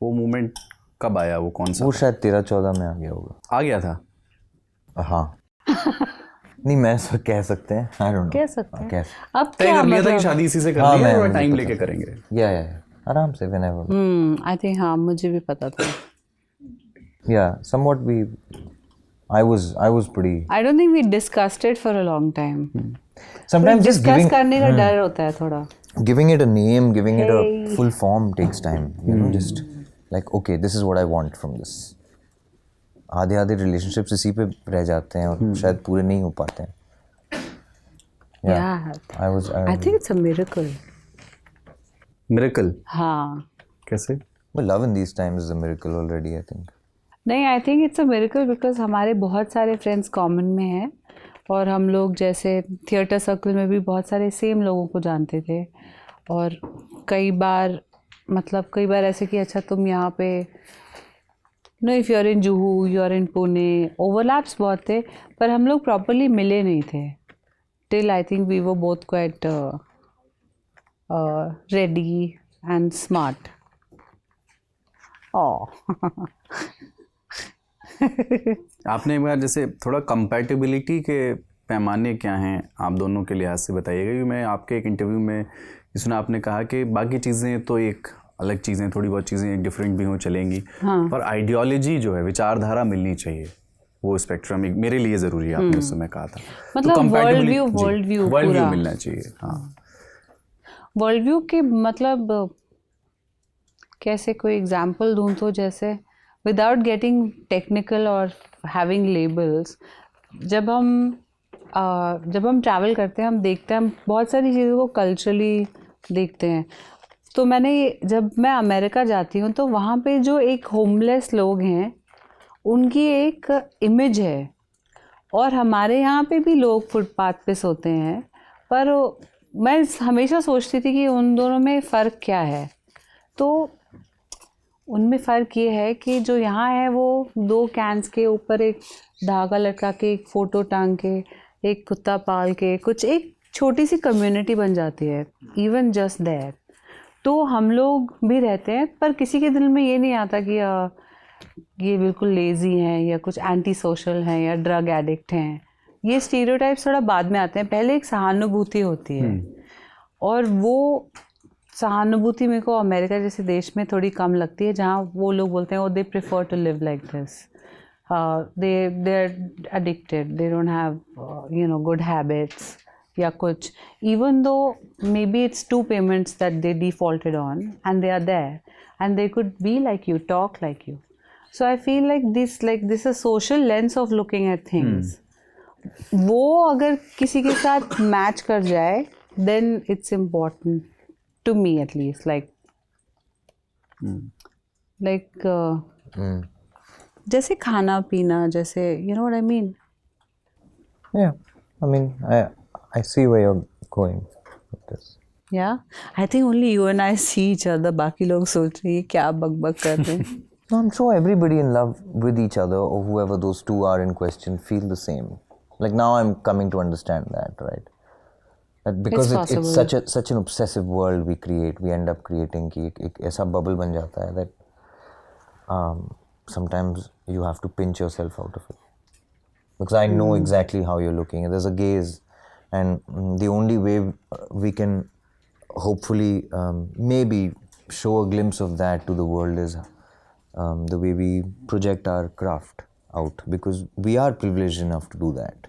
वो मोमेंट कब आया, वो कौन सा? वो शायद 13-14 में आ गया होगा. आ गया था. हाँ. नहीं, मैं सब कह सकते हैं. I don't know. कह सकते हैं. अब तय क्या कर लिया था कि मतलब? शादी इसी से करनी है, थोड़ा टाइम मुझे लेके पता करेंगे. Yeah. आराम से whenever. I think हाँ मुझे भी पता था. Yeah, somewhat I was pretty. I don't think we discussed it for a long time. Sometimes just discuss करने का डर होता है थोड़ा. giving it a name, giving it a full form takes time. You know, just like okay, this is what I want from this. आधे relationships इसी पे रह जाते हैं और शायद पूरे नहीं हो पाते हैं. Yeah. I think it's a miracle. Miracle. हाँ. कैसे? Well, love in these times is a miracle already, I think. नहीं, I think it's a miracle because हमारे बहुत सारे फ्रेंड्स कॉमन में हैं और हम लोग जैसे थिएटर सर्कल में भी बहुत सारे सेम लोगों को जानते थे और कई बार ऐसे कि अच्छा तुम यहाँ पे no if you are in Juhu, you are in Pune, overlaps बहुत थे पर हम लोग प्रॉपरली मिले नहीं थे टिल आई थिंक वी वो both quite ready and smart. आपने एक बार जैसे थोड़ा कंपैटिबिलिटी के पैमाने क्या हैं आप दोनों के लिहाज से बताइएगा, क्योंकि मैं आपके एक इंटरव्यू में जिसमें आपने कहा कि बाकी चीज़ें तो एक अलग चीज़ें, थोड़ी बहुत चीज़ें एक डिफरेंट भी हो चलेंगी. हाँ. पर आइडियोलॉजी जो है, विचारधारा मिलनी चाहिए, वो स्पेक्ट्रम एक मेरे लिए ज़रूरी है, आपने उस समय कहा था. मतलब वर्ल्ड व्यू मिलना चाहिए. हाँ. वर्ल्ड व्यू के मतलब कैसे कोई एग्जांपल दूं तो जैसे विदाउट गेटिंग टेक्निकल और हैविंग लेबल्स, जब हम ट्रैवल करते हैं हम देखते हैं, हम बहुत सारी चीज़ों को कल्चरली देखते हैं. तो जब मैं अमेरिका जाती हूँ तो वहाँ पे जो एक होमलेस लोग हैं उनकी एक इमेज है और हमारे यहाँ पे भी लोग फुटपाथ पे सोते हैं, पर मैं हमेशा सोचती थी कि उन दोनों में फ़र्क क्या है. तो उनमें फ़र्क ये है कि जो यहाँ है वो 2 कैंस के ऊपर एक धागा लटका के, एक फ़ोटो टांग के, एक कुत्ता पाल के कुछ एक छोटी सी कम्युनिटी बन जाती है, इवन जस्ट देयर. तो हम लोग भी रहते हैं पर किसी के दिल में ये नहीं आता कि ये बिल्कुल लेज़ी हैं या कुछ एंटी सोशल हैं या ड्रग एडिक्ट हैं. ये स्टीरियोटाइप्स थोड़ा बाद में आते हैं, पहले एक सहानुभूति होती है और वो सहानुभूति मेरे को अमेरिका जैसे देश में थोड़ी कम लगती है, जहाँ वो लोग बोलते हैं oh they prefer to live like this, they are addicted, they don't have good habits या कुछ, even though maybe it's 2 payments that they defaulted on and they are there and they could be like you, talk like you. So I feel like this a social lens of looking at things. वो अगर किसी के साथ match कर जाए then it's important to me at least, जैसे खाना पीना, जैसे you know what I mean. Yeah, I mean I see where you're going with this. Yeah, I think only you and I see each other. बाकी लोग सोच रही है क्या बक कर रहे हैं. No, I'm sure everybody in love with each other or whoever those two are in question feel the same. Like now I'm coming to understand that, right? That because it's such an obsessive world we create, we end up creating कि एक ऐसा bubble बन जाता है that sometimes you have to pinch yourself out of it. Because I know exactly how you're looking. There's a gaze, and the only way we can hopefully maybe show a glimpse of that to the world is the way we project our craft out. Because we are privileged enough to do that.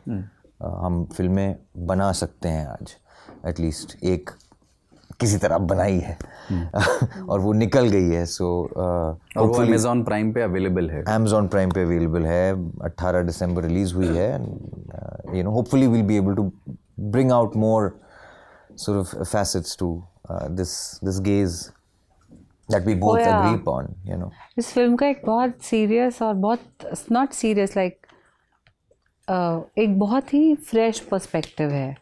हम फिल्में बना सकते हैं आज, at least एक किसी तरह बनाई है और वो निकल गई है. सो और वो अमेजॉन प्राइम पे अवेलेबल है. Amazon Prime पे अवेलेबल है. 18 दिसंबर रिलीज हुई है. You know hopefully we'll be able to bring out more sort of facets to this gaze that we both yeah. agree upon, you know. इस film का एक बहुत सीरियस और बहुत नॉट सीरियस लाइक एक बहुत ही फ्रेश पर्सपेक्टिव है.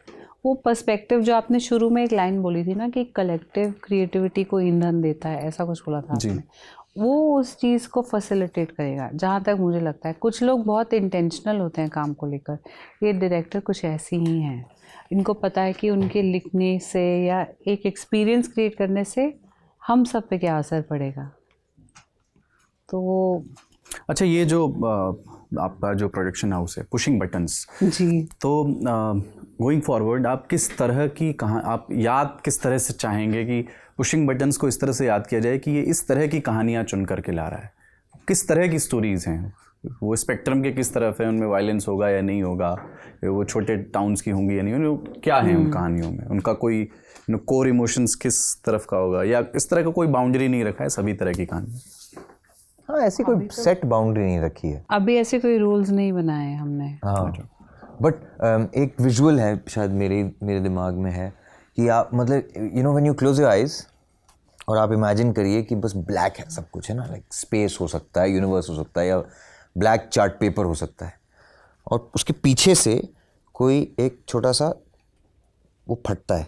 वो पर्सपेक्टिव जो आपने शुरू में एक लाइन बोली थी ना कि कलेक्टिव क्रिएटिविटी को ईंधन देता है, ऐसा कुछ बोला था आपने. वो उस चीज़ को फैसिलिटेट करेगा जहाँ तक मुझे लगता है. कुछ लोग बहुत इंटेंशनल होते हैं काम को लेकर. ये डायरेक्टर कुछ ऐसी ही हैं. इनको पता है कि उनके लिखने से या एक एक्सपीरियंस क्रिएट करने से हम सब पे क्या असर पड़ेगा. तो वो अच्छा, ये जो आपका जो प्रोडक्शन हाउस है पुशिंग बटन्स, जी, तो गोइंग फॉरवर्ड आप किस तरह की आप याद किस तरह से चाहेंगे कि पुशिंग बटन्स को इस तरह से याद किया जाए कि ये इस तरह की कहानियाँ चुन करके ला रहा है? किस तरह की स्टोरीज़ हैं वो? स्पेक्ट्रम के किस तरफ है? उनमें वायलेंस होगा या नहीं होगा? वो छोटे टाउन्स की होंगी या नहीं? क्या है उन कहानियों में? उनका कोई कोर इमोशंस किस तरफ का होगा, या इस तरह का कोई बाउंड्री नहीं रखा है? सभी तरह की कहानी. हाँ, ऐसी कोई सेट बाउंड्री नहीं रखी है. अभी ऐसे कोई रूल्स नहीं बनाए हमने. हाँ, बट एक विजुअल है शायद मेरे दिमाग में है कि आप मतलब you know when you close your eyes और आप इमेजिन करिए कि बस ब्लैक है सब कुछ, है ना. लाइक स्पेस हो सकता है, यूनिवर्स हो सकता है, या ब्लैक चार्ट पेपर हो सकता है, और उसके पीछे से कोई एक छोटा सा वो फटता है.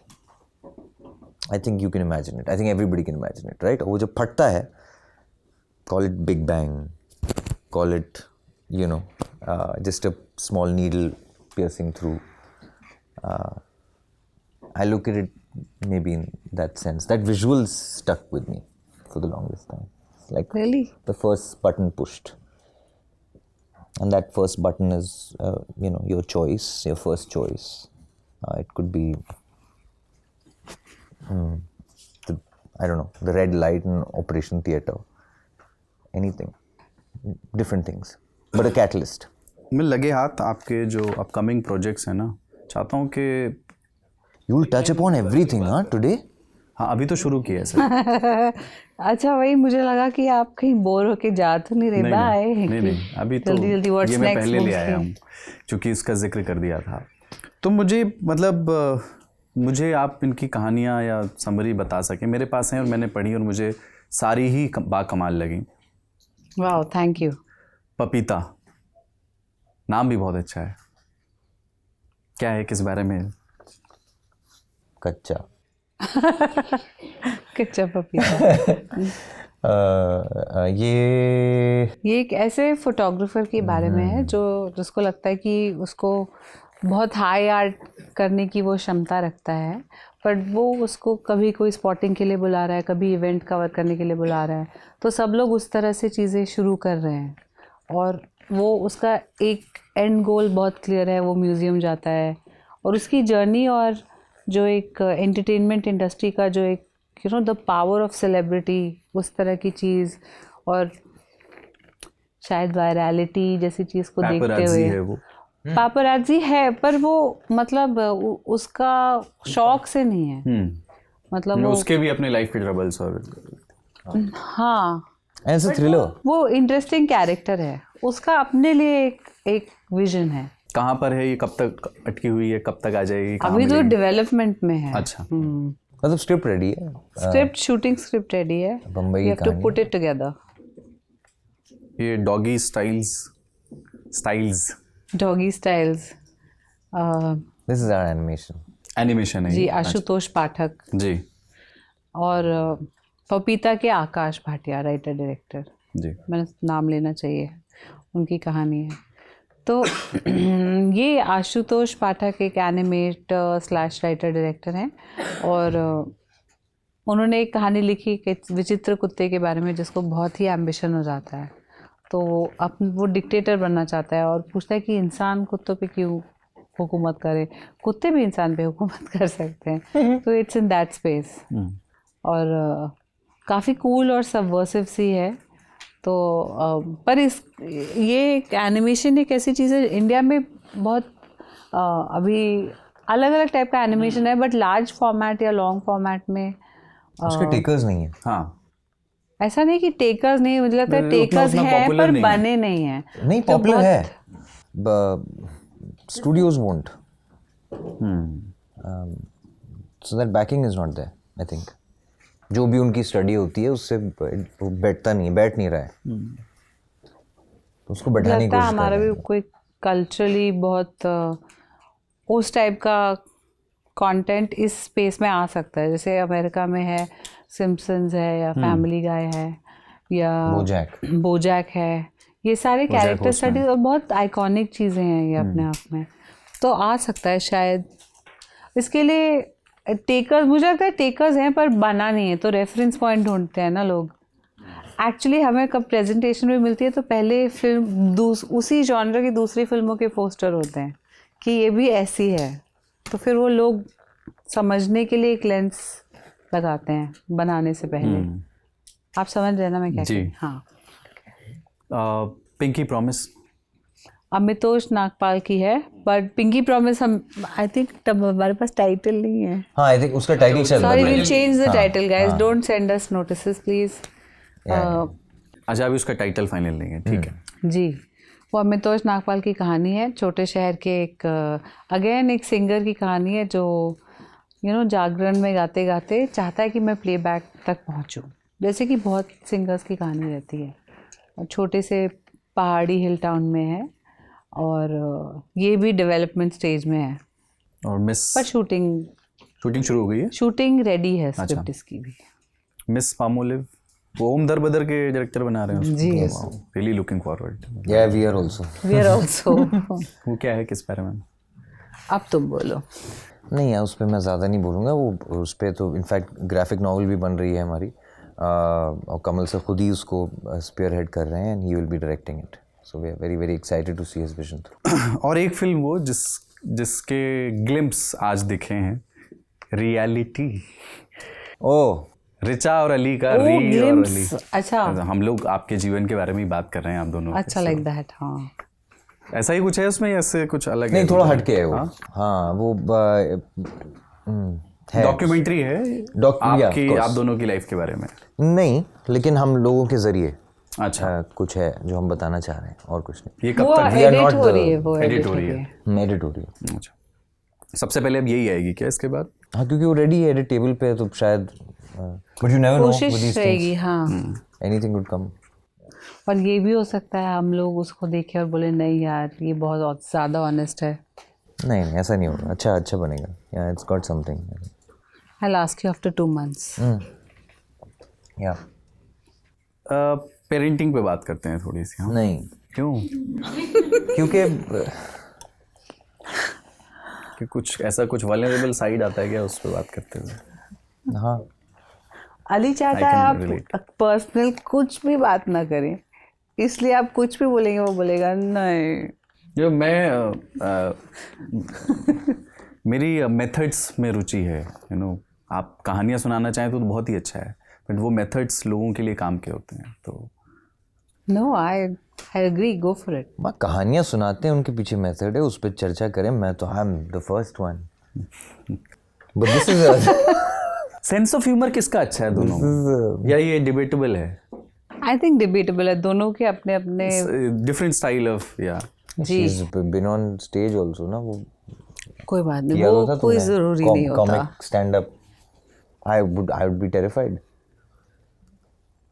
आई think you can imagine it. I think everybody can imagine it, right. वो जो फटता है, call it Big Bang, call it, you know, just a small needle piercing through. I look at it maybe in that sense. That visual stuck with me for the longest time. It's like Really? the first button pushed. And that first button is, you know, your choice, your first choice. It could be, I don't know, the red light in Operation Theatre. Anything, different things, but a catalyst. मैं लगे हाथ आपके जो upcoming projects हैं ना, चाहता हूँ कि You will touch upon everything, हाँ, today? हाँ, अभी तो शुरू किया है सर. अच्छा, वही मुझे लगा कि आप कहीं बोर होके जा तो नहीं रहे. बाय. नहीं, अभी तो जल्दी ये मैं पहले ले आया हूँ क्योंकि इसका जिक्र कर दिया था. तो मुझे मतलब मुझे आप इनकी कहानियाँ या समरी बता सकें. मेरे पास हैं और मैंने पढ़ी और मुझे सारी ही बाकमाल लगी. वाह, थैंक यू. पपीता नाम भी बहुत अच्छा है. क्या है, किस बारे में? कच्चा. कच्चा पपीता. ये एक ऐसे फोटोग्राफर के बारे में है जिसको लगता है कि उसको बहुत हाई आर्ट करने की वो क्षमता रखता है, बट वो उसको कभी कोई स्पॉटिंग के लिए बुला रहा है, कभी इवेंट कवर करने के लिए बुला रहा है. तो सब लोग उस तरह से चीज़ें शुरू कर रहे हैं और वो उसका एक एंड गोल बहुत क्लियर है. वो म्यूज़ियम जाता है और उसकी जर्नी और जो एक एंटरटेनमेंट इंडस्ट्री का जो एक you know the power of celebrity, उस तरह की चीज़ और शायद वायरलिटी जैसी चीज़ को देखते हुए. पापराजी है, पर वो मतलब उसका शौक से नहीं है. मतलब उसके भी अपने लाइफ के ट्रबल्स और हाँ, ऐसा थ्रिलर. वो इंटरेस्टिंग कैरेक्टर है. उसका अपने लिए एक विजन है. कहाँ पर है ये? कब तक अटकी हुई है? कब तक आ जाएगी? अभी तो डेवलपमेंट में है. अच्छा. मतलब स्क्रिप्ट रेडी है. स्क्रिप्ट शूटिंग स्क्रिप्ट रेडी है. Bombay you have to put it together. ये doggy styles this is our animation है जी. आशुतोष पाठक जी. और पपीता के आकाश भाटिया राइटर डायरेक्टर जी. मैंने नाम लेना चाहिए, उनकी कहानी है. तो ये आशुतोष पाठक एक एनिमेट / राइटर डायरेक्टर हैं और उन्होंने एक कहानी लिखी कि विचित्र कुत्ते के बारे में जिसको बहुत ही एम्बिशन हो जाता है. तो वो डिक्टेटर बनना चाहता है और पूछता है कि इंसान कुत्तों पे क्यों हुकूमत करे, कुत्ते भी इंसान पे हुकूमत कर सकते हैं. तो इट्स इन दैट स्पेस और काफ़ी कूल और सबवर्सिव सी है. तो पर ये एनिमेशन एक ऐसी चीज़ है इंडिया में बहुत अभी अलग अलग टाइप का एनिमेशन है, बट लार्ज फॉर्मेट या लॉन्ग फॉर्मेट में उसके टेकर्स नहीं है। हाँ, ऐसा नहीं कि टेकर्स नहीं, मुझे लगता है नहीं, टेकर्स उतना है popular पर नहीं है। बने नहीं है। नहीं, तो पॉपुलर बहुत- है, studios won't, so that backing is not there. I think जो भी उनकी स्टडी होती है उससे वो बैठ नहीं रहा है, तो उसको बैठाने की लगता है कोशिश कर हमारा रहे भी हैं। कोई कल्चरली बहुत उस टाइप का कंटेंट इस स्पेस में आ सकता है, जैसे अमेरिका में है सिम्पसन्स है या फैमिली गाय है या बोजैक है, ये सारे कैरेक्टर स्टडीज और बहुत आइकॉनिक चीज़ें हैं ये अपने आप में, तो आ सकता है शायद। इसके लिए टेकर्स, मुझे लगता है टेकर्स हैं पर बना नहीं है, तो रेफरेंस पॉइंट ढूंढते हैं ना लोग। एक्चुअली हमें कब प्रेजेंटेशन भी मिलती है तो पहले फिल्म उसी जॉनर की दूसरी फिल्मों के पोस्टर होते हैं कि ये भी ऐसी है, तो फिर वो लोग समझने के लिए एक लेंस लगाते हैं बनाने से पहले। आप समझ रहे हैं ना मैं क्या जी। कह रही हूँ? हाँ, पिंकी प्रॉमिस, अमितोष नागपाल की है, बट पिंकी प्रॉमिस हम आई थिंक तब हमारे पास टाइटल नहीं है। हाँ, आई थिंक उसका टाइटल शायद सॉरी, बदला है। विल चेंज द हाँ, टाइटल गाइस, हाँ। Don't send us notices please. अच्छा अभी उसका टाइटल फाइनल नहीं है, ठीक है। जी, वो अमितोष नागपाल की कहानी है, छोटे शहर के एक अगेन एक सिंगर की कहानी है जो जागरण में गाते गाते चाहता है कि मैं प्लेबैक तक पहुंचूं, जैसे कि बहुत सिंगर्स की कहानी रहती है। और छोटे से पहाड़ी हिल टाउन में है और ये भी डेवलपमेंट स्टेज में है, और मिस पर शूटिंग शुरू हो गई है। शूटिंग रेडी है स्क्रिप्ट इसकी भी। मिस पामोलिव, वो ओम दरबदर के डायरेक्टर बना रहे हैं उसको। जी। Really looking forward. Yeah we are also. We are also. वो क्या है, किस बारे में? अब तुम बोलो। नहीं यार, उस पर मैं ज़्यादा नहीं बोलूँगा। वो उस पर तो इनफैक्ट ग्राफिक नॉवल भी बन रही है हमारी, और कमल सर खुद ही उसको स्पीयर हेड कर रहे हैं and he will be directing it, so we are very very excited to see his vision through. और एक फिल्म वो जिसके ग्लिम्प्स आज दिखे हैं, रियलिटी। ओह, रिचा और अली का Oh, री और glimpse, अली। अच्छा। हम लोग आपके जीवन के बारे में ही बात कर रहे हैं, आप दोनों। अच्छा, लाइक दैट। हाँ, ऐसा ही कुछ है उसमें, ऐसे कुछ अलग नहीं है? थोड़ा हटके है वो। हाँ, वो है, डॉक्यूमेंट्री है yeah, of आपकी, course. आप दोनों की लाइफ के बारे में। नहीं, लेकिन हम लोगों के जरिए अच्छा, कुछ है जो हम बताना चाह रहे हैं, और कुछ नहीं। ये कब वो तक we are एडिट not हो रही है, वो edit एडिट हो रही है? एडिटोरियल। अच्छा, सबसे पहले अब यही आएगी क्या इसके बाद? हाँ, क्योंकि वो रेडी है एडिटेबल पे, तो शायद but you never know with कोशिश दीस रहेगी। थिंग्स, हाँ, एनीथिंग वुड कम। पर ये भी हो सकता है हम लोग उसको देखें और बोले नहीं यार ये बहुत ज़्यादा ऑनेस्ट है। नहीं ऐसा नहीं होगा, अच्छा बनेगा। या it's got something. I ask you after 2 months। या पेरेंटिंग पे बात करते हैं थोड़ी सी। हाँ? नहीं, क्यों? क्योंकि कि कुछ ऐसा कुछ वल्नरेबल साइड आता है क्या उस पर बात करते हुए? हाँ, अली चाहता I है can relate. आप पर्सनल कुछ भी बात ना करें, इसलिए आप कुछ भी बोलेंगे वो बोलेगा नहीं। जो मैं मेरी मेथड्स में रुचि है, आप कहानियाँ सुनाना चाहें तो बहुत ही अच्छा है, बट वो मेथड्स लोगों के लिए काम के होते हैं। तो no, I agree, go for it. माँ कहानियाँ सुनाते हैं, उनके पीछे मेथड है, उस पर चर्चा करें। मैं तो I am the first one, but this is sense of humour किसका अच्छा है दोनों, या ये डिबेटेबल है? आई थिंक डिबेटेबल है, दोनों के अपने अपने। डिफरेंट स्टाइल ऑफ, या जी, बीन ऑन स्टेज आल्सो ना, वो कोई बात नहीं, किया वो था कोई तुमने? ज़रूरी नहीं होता। Comic stand up, I would be terrified.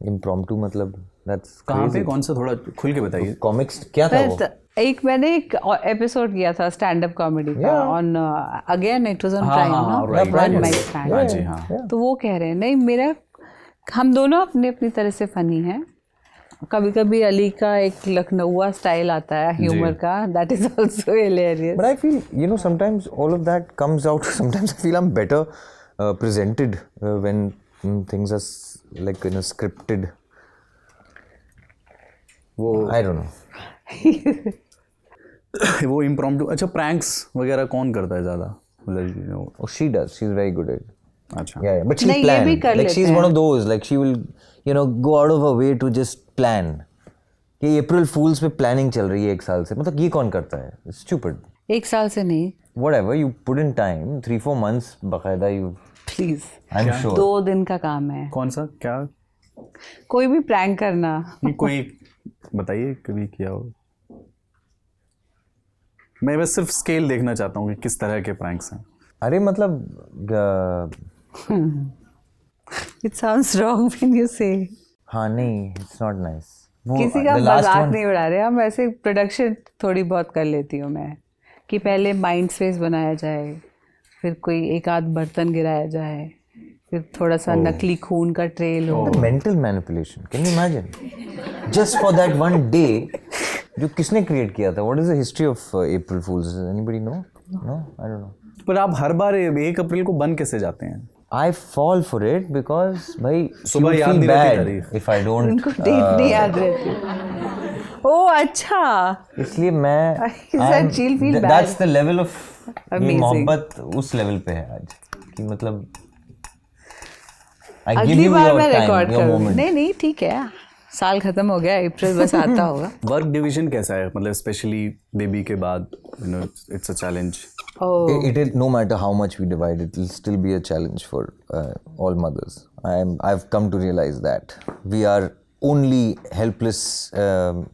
Impromptu मतलब दैट्स कहाँ पे, कौन सा, थोड़ा खुल के बताइए। कॉमिक्स क्या था वो? मैंने एक एपिसोड किया था स्टैंड अप कॉमेडी का on, again it was on हाँ, प्राइम हाँ, ना, right, वन yes. माय हाँ स्टैंड। जी, हाँ। तो वो कह रहे हैं नहीं, हम दोनों अपनी अपनी तरह से फनी हैं। कभी कभी अली का एक लखनऊआ स्टाइल आता है ह्यूमर का, that is also hilarious. But I feel, sometimes all of that comes out. Sometimes I feel I'm better presented when things are like in a scripted. वो I don't know. वो impromptu. अच्छा, pranks वगैरह कौन करता है ज़्यादा, मतलब? Oh, she does. She's very good at it. अच्छा, Yeah, but she नहीं, ये भी planned. कर Like लेते she's हैं। one of those. Like she will, go out of her way to just plan. कि अप्रैल फूल्स पे प्लानिंग चल रही है 1 साल से, मतलब ये कौन करता है? It's stupid. 1 साल से नहीं, whatever you put in time, 3-4 months बकायदा you, प्लीज, I'm sure. 2 दिन का काम है कौन सा क्या? कोई भी प्रैंक करना। नहीं, कोई बताइए कभी किया हो। मैं बस सिर्फ स्केल देखना चाहता हूँ कि किस तरह के प्रैंक्स हैं। अरे मतलब it sounds wrong when you से। हाँ नहीं, it's not nice. किसी का मजाक नहीं उड़ा रहे हम, ऐसे प्रोडक्शन थोड़ी बहुत कर लेती हूँ मैं कि पहले माइंड स्पेस बनाया जाए, फिर कोई एक आध बर्तन गिराया जाए, फिर थोड़ा सा नकली खून का ट्रेल हो। Mental manipulation, can you imagine? Just for that one day, जो किसने क्रिएट किया था? What is the history of April fools? Anybody know? No, I don't know. पर आप हर बार 1 अप्रैल को बन कैसे जाते हैं? I fall for it because भाई सुबह you याद feel नहीं रहती bad तारीख। if I don't उनको डेट नहीं याद रहती। ओह अच्छा, इसलिए मैं That she'll feel bad. that's the level of ये Amazing. मोहब्बत उस लेवल पे है आज कि मतलब I give अगली you बार your मैं time, रिकॉर्ड your करूँ। moment. नहीं ठीक है, साल खत्म हो गया, अप्रैल बस आता होगा। वर्क डिवीजन कैसा है? मतलब स्पेशली बेबी के बाद, you know, it's a challenge. It is, no matter how much we divide, it will still be a challenge for all mothers. I've come to realize that we are only helplessly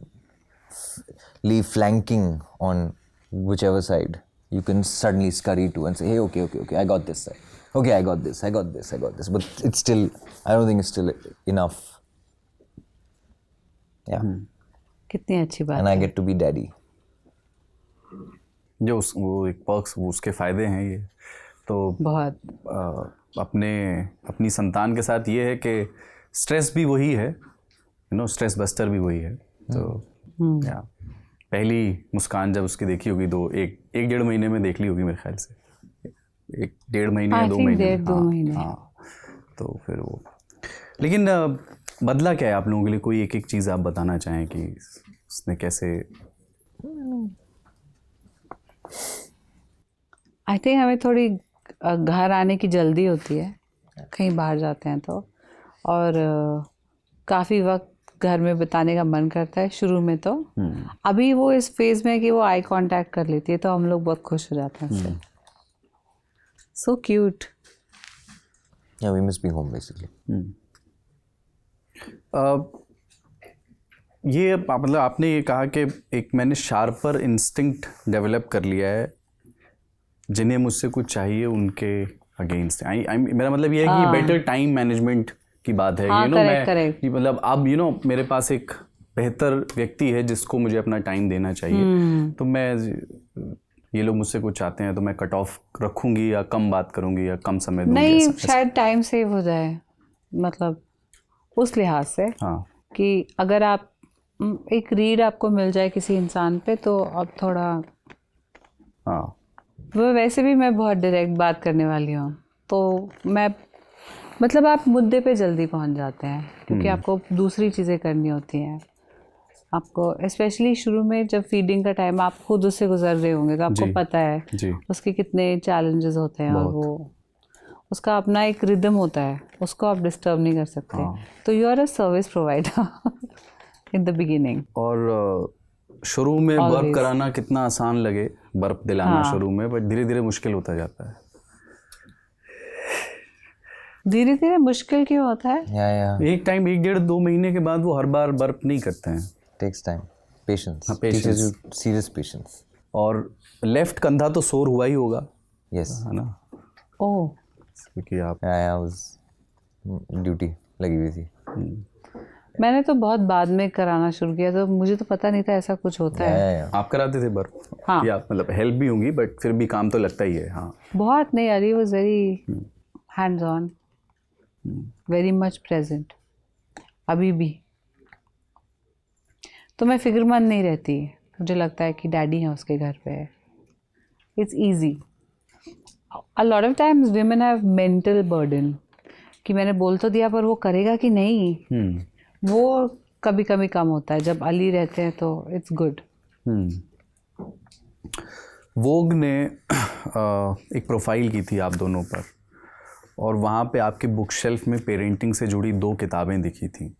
flanking on whichever side you can suddenly scurry to and say, hey, okay, I got this side. Okay, I got this. But it's still, I don't think it's still enough. Yeah. कितनी अच्छी बात And I है। get to be daddy. जो वो एक perks, वो उसके फ़ायदे हैं ये तो बहुत। अपनी संतान के साथ ये है कि स्ट्रेस भी वही है, यू नो, स्ट्रेस बस्टर भी वही है। तो या पहली मुस्कान जब उसकी देखी होगी, 1-1.5 महीने में देख ली होगी मेरे ख्याल से, 1-1.5 महीने या 2 महीने। 2 महीने। हाँ, तो फिर वो, लेकिन बदला क्या है आप लोगों के लिए? कोई एक चीज़ आप बताना चाहें कि उसने कैसे? आई थिंक हमें थोड़ी घर आने की जल्दी होती है, कहीं बाहर जाते हैं तो, और काफ़ी वक्त घर में बिताने का मन करता है शुरू में तो। अभी वो इस फेज़ में है कि वो आई कांटेक्ट कर लेती है, तो हम लोग बहुत खुश हो जाते हैं उससे। So cute. Yeah, we miss being home basically. ये मतलब आपने ये कहा कि एक मैंने शार्पर इंस्टिंक्ट डेवलप कर लिया है, जिन्हें मुझसे कुछ चाहिए उनके अगेंस्ट। मेरा मतलब ये है कि बेटर टाइम मैनेजमेंट की बात है। हाँ, यू नो, correct. मैं मतलब अब यू नो मेरे पास एक बेहतर व्यक्ति है जिसको मुझे अपना टाइम देना चाहिए। तो मैं, ये लोग मुझसे कुछ चाहते हैं तो मैं कट ऑफ रखूंगी या कम बात करूंगी या कम समय दूंगी। नहीं, शायद टाइम सेव हो जाए, मतलब उस लिहाज से हाँ, कि अगर आप एक रीड आपको मिल जाए किसी इंसान पे, तो अब थोड़ा, हाँ, वो वैसे भी मैं बहुत डायरेक्ट बात करने वाली हूँ, तो मैं मतलब आप मुद्दे पे जल्दी पहुँच जाते हैं, क्योंकि आपको दूसरी चीज़ें करनी होती हैं। आपको स्पेशली शुरू में जब फीडिंग का टाइम, आप खुद उससे गुजर रहे होंगे तो आपको जी, पता है जी, उसके कितने चैलेंजेस होते हैं, और वो उसका अपना एक रिदम होता है, उसको आप डिस्टर्ब नहीं कर सकते। हाँ। तो you are a service provider in the beginning. और शुरू में बर्फ Always. कराना कितना आसान लगे, बर्फ दिलाना हाँ। शुरू में, बट धीरे धीरे मुश्किल होता जाता है। धीरे धीरे मुश्किल क्यों होता है? Yeah. एक टाइम, 1-1.5-2 महीने के बाद वो हर बार बर्फ नहीं करते हैं। Takes time. Patience. हाँ, patience. Teaches you serious patience. और लेफ्ट कंधा तो सोर हुआ ही होगा, Yes. है ना, ओह, क्योंकि आप I was ड्यूटी लगी हुई थी। मैंने तो बहुत बाद में कराना शुरू किया, तो मुझे तो पता नहीं था ऐसा कुछ होता है। आप कराते थे बर्फ? हाँ। या मतलब हेल्प भी होंगी, बट फिर भी काम तो लगता ही है। हाँ, बहुत नहीं, Ali was very hands on, very much present, अभी भी। तो मैं फिक्रमंद नहीं रहती, मुझे लगता है कि डैडी है उसके घर पे। It's easy. A lot of times women have mental burden कि मैंने बोल तो दिया पर वो करेगा कि नहीं, वो कभी कभी कम होता है। जब अली रहते हैं तो इट्स गुड। वोग ने एक प्रोफाइल की थी आप दोनों पर, और वहाँ पे आपके बुक शेल्फ में पेरेंटिंग से जुड़ी 2 किताबें दिखी थी।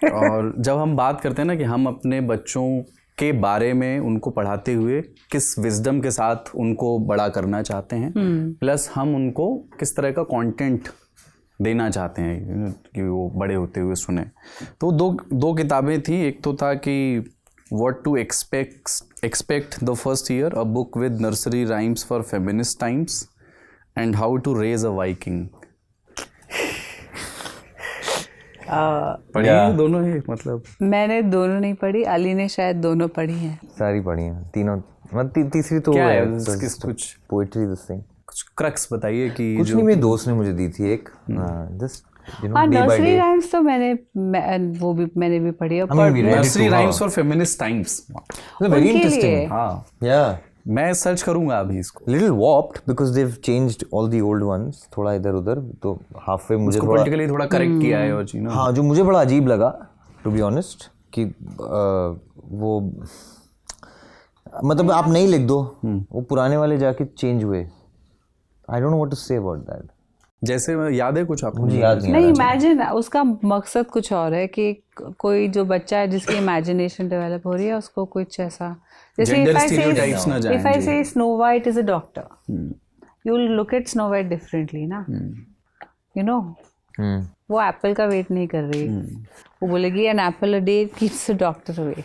और जब हम बात करते हैं ना कि हम अपने बच्चों के बारे में उनको पढ़ाते हुए किस विजडम के साथ उनको बड़ा करना चाहते हैं, प्लस हम उनको किस तरह का कंटेंट देना चाहते हैं कि वो बड़े होते हुए सुने। तो दो किताबें थी। एक तो था कि what to expect the first year, a book with nursery rhymes for feminist times, and how to raise a Viking. पढ़ी है दोनों ही? मतलब मैंने दोनों नहीं पढ़ी, अली ने शायद दोनों पढ़ी हैं। सारी पढ़ी हैं तीनों, मतलब तीसरी तो क्या वो है है किस कुछ पोइट्री दिस थिंग। कुछ क्रक्स बताइए कि कुछ नहीं, मेरे दोस्त ने मुझे दी थी एक, जस्ट यू नो हाँ, day by nursery day. Rhymes तो वो भी मैंने भी पढ़ी है। I mean, we read it nursery too, rhymes हाँ। For feminist times. वेरी उनके इंटरेस्टिंग। लिए। हाँ, या मैं सर्च करूंगा अभी इसको। Little warped because they've changed all the old ones, थोड़ा इधर उधर, तो हाफ वे मुझे उसको थोड़ा, पॉलिटिकली थोड़ा करेक्ट किया है और जी ना। हाँ, जो मुझे बड़ा अजीब लगा टू बी ऑनेस्ट कि वो मतलब आप नहीं लिख दो, वो पुराने वाले जाके चेंज हुए। I don't know what to say about that. जैसे याद है कुछ आपको? मुझे याद नहीं आ नहीं, रहा। इमेजिन उसका मकसद कुछ और है कि कोई जो बच्चा है जिसकी इमेजिनेशन डेवलप हो रही है उसको कुछ ऐसा, जैसे Gender if I stereotypes ना जाएं, say, if I जी। say Snow White is a doctor, you will look at Snow White differently ना, you know, वो एप्पल का वेट नहीं कर रही, वो बोलेगी an apple a day keeps the doctor away.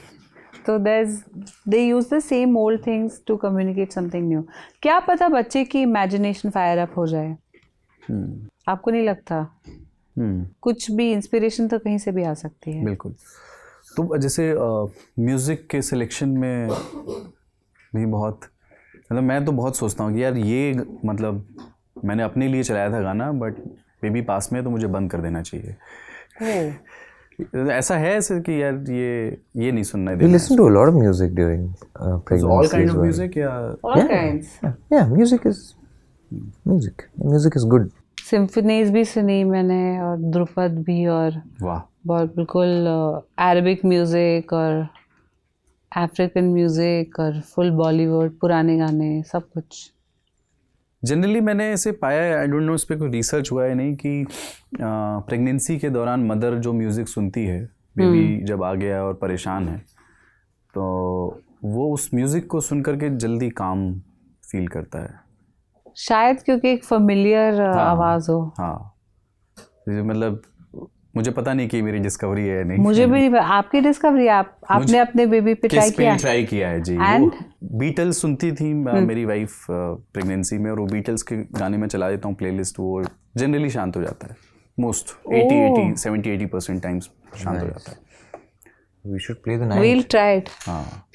So they use the same old things to communicate something new. क्या पता बच्चे की इमेजिनेशन फायर अप हो जाए, आपको नहीं लगता? कुछ भी इंस्पिरेशन तो कहीं से भी आ सकती है। बिल्कुल। तो जैसे म्यूज़िक के सिलेक्शन में भी बहुत, मतलब मैं तो बहुत सोचता हूँ कि यार ये, मतलब मैंने अपने लिए चलाया था गाना, बट बेबी पास में है तो मुझे बंद कर देना चाहिए। ऐसा है ऐसे कि यार ये नहीं सुनना है। We listen to a lot of music during pregnancy. All kind as of well. Music या All kinds. Yeah, music is good. Symphonies भी सुनी मैंने, और ध्रुपद भी, और वाह, बहुत बिल्कुल अरबिक म्यूज़िक और अफ्रीकन म्यूज़िक और फुल बॉलीवुड, पुराने गाने, सब कुछ। जनरली मैंने ऐसे पाया है, आई डोंट नो इस पर कोई रिसर्च हुआ है नहीं, कि प्रेगनेंसी के दौरान मदर जो म्यूज़िक सुनती है, बेबी जब आ गया और परेशान है, तो वो उस म्यूज़िक को सुन करके जल्दी काम फील करता है। शायद क्योंकि एक फेमिलियर आवाज़ हो। हाँ, मतलब मुझे पता नहीं कि मेरी डिस्कवरी है या नहीं। मुझे भी नहीं, आपकी डिस्कवरी, आपने अपने बेबी पे ट्राई किया? ट्राई किया है जी। And? वो बीटल्स सुनती थी मेरी वाइफ प्रेगनेंसी में, और वो बीटल्स के गाने में चला देता हूँ प्लेलिस्ट, वो जनरली शांत हो जाता है। मोस्ट 70-80% टाइम्स शांत हो जाता है। We should play the night. We'll try it. हाँ,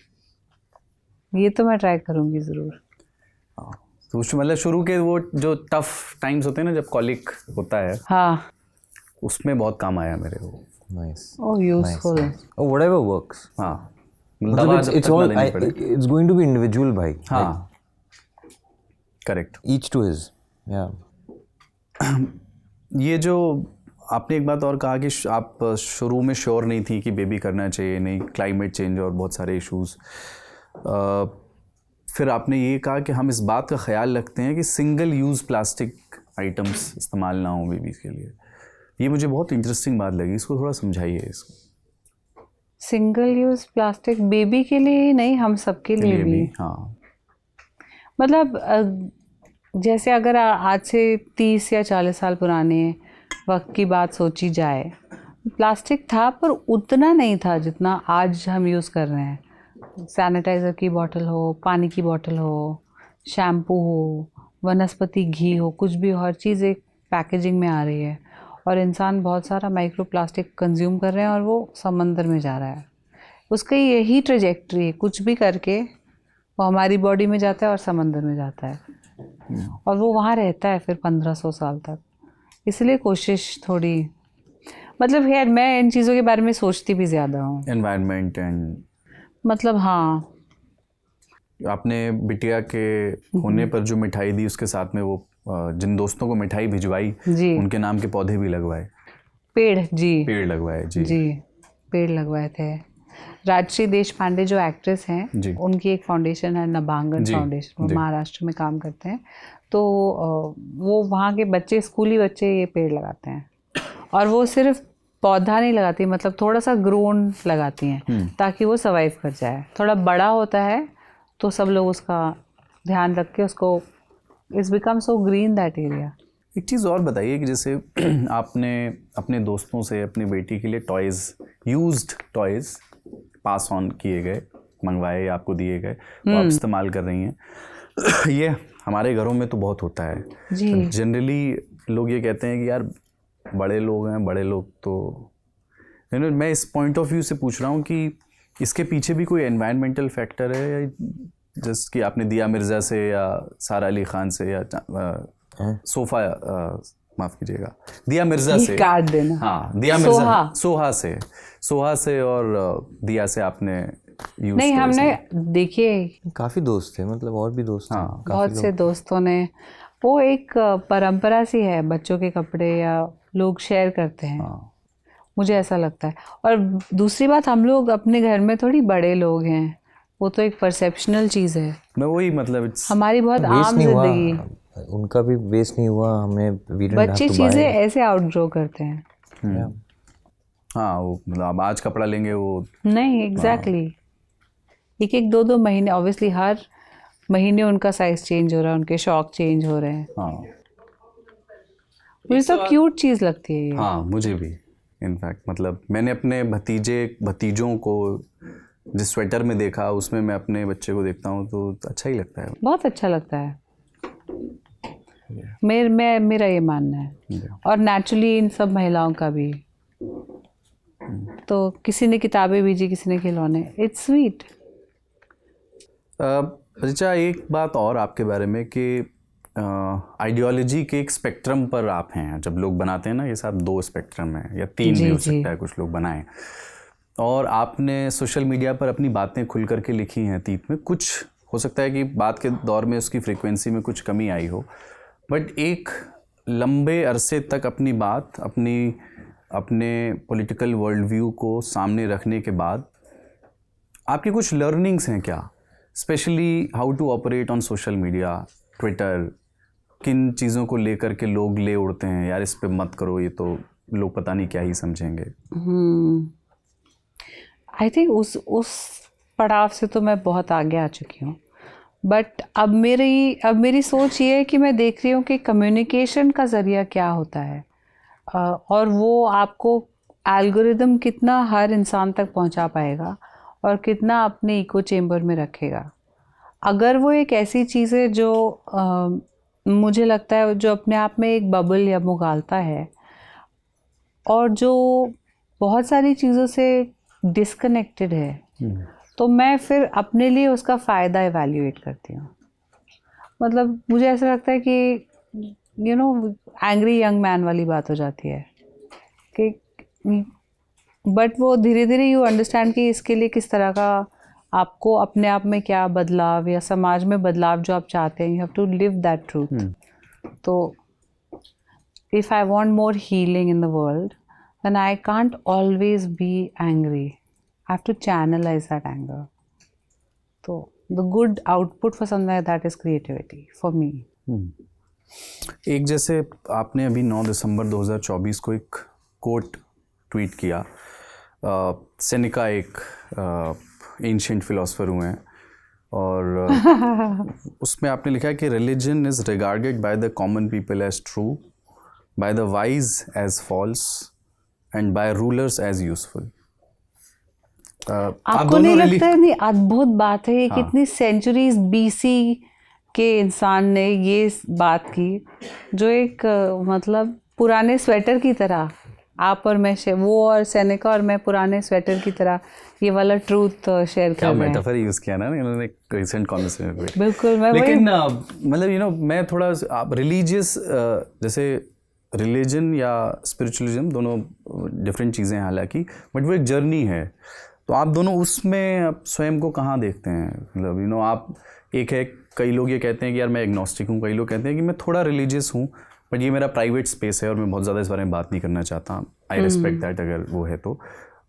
ये तो मैं ट्राई करूँगी ज़रूर। तो मतलब शुरू के वो जो टफ टाइम्स होते हैं ना, जब कॉलिक होता है, हाँ, उसमें बहुत काम आया मेरे को। Nice. oh useful. Oh, whatever works. हाँ, मतलब दवा it's, जब it's तक ना all लेनी पड़े। it's going to be individual, भाई. हाँ, correct. Each to his. Yeah. ये जो आपने एक बात और कहा कि आप शुरू में श्योर नहीं थी कि बेबी करना चाहिए नहीं, क्लाइमेट चेंज और बहुत सारे इश्यूज, फिर आपने ये कहा कि हम इस बात का ख्याल रखते हैं कि सिंगल यूज़ प्लास्टिक आइटम्स इस्तेमाल ना हो बेबीज़ के लिए। ये मुझे बहुत इंटरेस्टिंग बात लगी, इसको थोड़ा समझाइए। इसको सिंगल यूज़ प्लास्टिक बेबी के लिए ही नहीं, हम सबके लिए भी। हाँ, मतलब जैसे अगर आज से 30 या 40 साल पुराने वक्त की बात सोची जाए, प्लास्टिक था पर उतना नहीं था जितना आज हम यूज़ कर रहे हैं। सैनिटाइज़र की बोतल हो, पानी की बोतल हो, शैम्पू हो, वनस्पति घी हो, कुछ भी, हर चीज़ एक पैकेजिंग में आ रही है, और इंसान बहुत सारा माइक्रो प्लास्टिक कंज्यूम कर रहे हैं और वो समंदर में जा रहा है। उसका यही ट्रेजेक्ट्री है, कुछ भी करके वो हमारी बॉडी में जाता है और समंदर में जाता है, और वो वहाँ रहता है फिर 1500 साल तक। इसलिए कोशिश थोड़ी, मतलब खैर मैं इन चीज़ों के बारे में सोचती भी ज़्यादा हूँ। एनवायरनमेंट एंड, मतलब हाँ, आपने बिटिया के होने पर जो मिठाई दी, उसके साथ में वो जिन दोस्तों को मिठाई भिजवाई, जी, उनके नाम के पौधे भी लगवाए, पेड़ लगवाए जी। जी, पेड़ लगवाए थे। राजश्री देशपांडे जो एक्ट्रेस हैं, जी। उनकी एक फाउंडेशन है, नभांगन फाउंडेशन, वो महाराष्ट्र में काम करते हैं। तो वो वहाँ के बच्चे, स्कूली बच्चे ये पेड़ लगाते हैं, और वो सिर्फ पौधा नहीं लगाती, मतलब थोड़ा सा ग्रोन लगाती हैं ताकि वो सर्वाइव कर जाए। थोड़ा बड़ा होता है तो सब लोग उसका ध्यान रख के उसको, it's become so green that area. एक चीज़ और बताइए कि जैसे आपने अपने दोस्तों से अपनी बेटी के लिए toys, used toys pass on किए गए, मंगवाए, आपको दिए गए, वो आप इस्तेमाल कर रही हैं। ये हमारे घरों में तो बहुत होता है जी। जनरली लोग ये कहते हैं कि यार बड़े लोग हैं, बड़े लोग तो मैं इस पॉइंट ऑफ व्यू से पूछ रहा हूँ कि इसके पीछे भी कोई एनवायरमेंटल फैक्टर है, या जस्ट कि आपने दिया मिर्ज़ा से या सारा अली खान से या सोफ़ा, माफ़ कीजिएगा, दिया मिर्ज़ा से, काट देना, हाँ दिया मिर्ज़ा, सोहा से और दिया से आपने यूज़? नहीं, हमने देखिए काफ़ी दोस्त थे, मतलब और भी दोस्त हाँ, हैं, बहुत से दोस्तों ने, वो एक परंपरा सी है, बच्चों के कपड़े या लोग शेयर करते हैं। मुझे ऐसा लगता है। और दूसरी बात, हम लोग अपने घर में थोड़ी बड़े लोग हैं, वो तो एक परसेप्शनल चीज़ है। मैं वही मतलब हमारी बहुत आम जिंदगी, उनका भी वेस्ट नहीं हुआ, हमें बच्चे चीज़ें ऐसे आउटग्रो करते हैं। हाँ, वो मतलब आज कपड़ा लेंगे वो नहीं, एग्जैक्टली एक 2 महीने, ऑब्वियसली हर महीने उनका साइज चेंज हो रहा है, उनके शौक चेंज हो रहे हैं। हाँ, मुझे तो क्यूट चीज़ लगती है ये। हाँ मुझे भी, इनफैक्ट मतलब मैंने अपने भतीजों को जिस स्वेटर में देखा, उसमें मैं अपने बच्चे को देखता हूँ तो अच्छा ही लगता है, बहुत अच्छा लगता है। मेरा ये मानना है। और नेचुरली इन सब महिलाओं का भी, तो किसी ने किताबें भेजी, किसी ने खिलौने, इट्स स्वीट। ऋचा, एक बात और आपके बारे में कि आइडियोलॉजी के एक स्पेक्ट्रम पर आप हैं। जब लोग बनाते हैं ना, ये सब 2 स्पेक्ट्रम है या 3 भी हो सकता है, कुछ लोग बनाएं, और आपने सोशल मीडिया पर अपनी बातें खुल करके लिखी हैं अतीत में। कुछ हो सकता है कि बात के दौर में उसकी फ्रीक्वेंसी में कुछ कमी आई हो, बट एक लंबे अरसे तक अपनी बात, अपने पॉलिटिकल वर्ल्ड व्यू को सामने रखने के बाद आपकी कुछ लर्निंग्स हैं क्या? Specially how to operate on social media, Twitter, किन चीज़ों को लेकर के लोग ले उड़ते हैं, यार इस पे मत करो, ये तो लोग पता नहीं क्या ही समझेंगे। आई थिंक उस पड़ाव से तो मैं बहुत आगे आ चुकी हूँ, बट अब मेरी सोच ये है कि मैं देख रही हूँ कि कम्युनिकेशन का ज़रिया क्या होता है, और वो आपको एल्गोरिदम कितना हर इंसान तक पहुँचा पाएगा और कितना अपने इको चेम्बर में रखेगा। अगर वो एक ऐसी चीज़ है जो मुझे लगता है जो अपने आप में एक बबल या मुगालता है, और जो बहुत सारी चीज़ों से डिस्कनेक्टेड है, तो मैं फिर अपने लिए उसका फ़ायदा इवैल्यूएट करती हूँ। मतलब मुझे ऐसा लगता है कि एंग्री यंग मैन वाली बात हो जाती है कि, बट वो धीरे धीरे यू अंडरस्टैंड कि इसके लिए किस तरह का आपको अपने आप में क्या बदलाव या समाज में बदलाव जो आप चाहते हैं, you have to live that truth. तो if I want more healing in the world, then I can't always be angry. I have to channelize that anger. So the good output for something like that is creativity for me. एक जैसे आपने अभी 9 दिसंबर 2024 को एक quote tweet किया। Seneca एक ancient philosopher हुए हैं, और उसमें आपने लिखा है कि religion is regarded by the common people as true, by the wise as false and by rulers as useful. आपको नहीं लगता है? नहीं, अद्भुत बात है ये। हाँ। कितनी सेंचुरीज बीसी के इंसान ने ये बात की, जो एक मतलब पुराने स्वेटर की तरह, आप और मैं, वो और सेनेका और मैं पुराने स्वेटर की तरह ये वाला ट्रूथ शेयर कर रहे हैं। क्या मेटाफर यूज किया ना इन्होंने रिसेंट कॉन्वर्सेशन में। बिल्कुल। मैं लेकिन मतलब मैं थोड़ा रिलीजियस, जैसे रिलीजन या स्पिरिचुअलिज्म दोनों डिफरेंट चीज़ें हैं हालांकि, बट वो एक जर्नी है। तो आप दोनों उसमें आप स्वयं को कहाँ देखते हैं? मतलब आप एक है, कई लोग ये कहते हैं कि यार मैं एग्नोस्टिक हूँ, कई लोग कहते हैं कि मैं थोड़ा रिलीजियस हूँ, बट ये मेरा प्राइवेट स्पेस है और मैं बहुत ज़्यादा इस बारे में बात नहीं करना चाहता। आई रिस्पेक्ट दैट अगर वो है तो।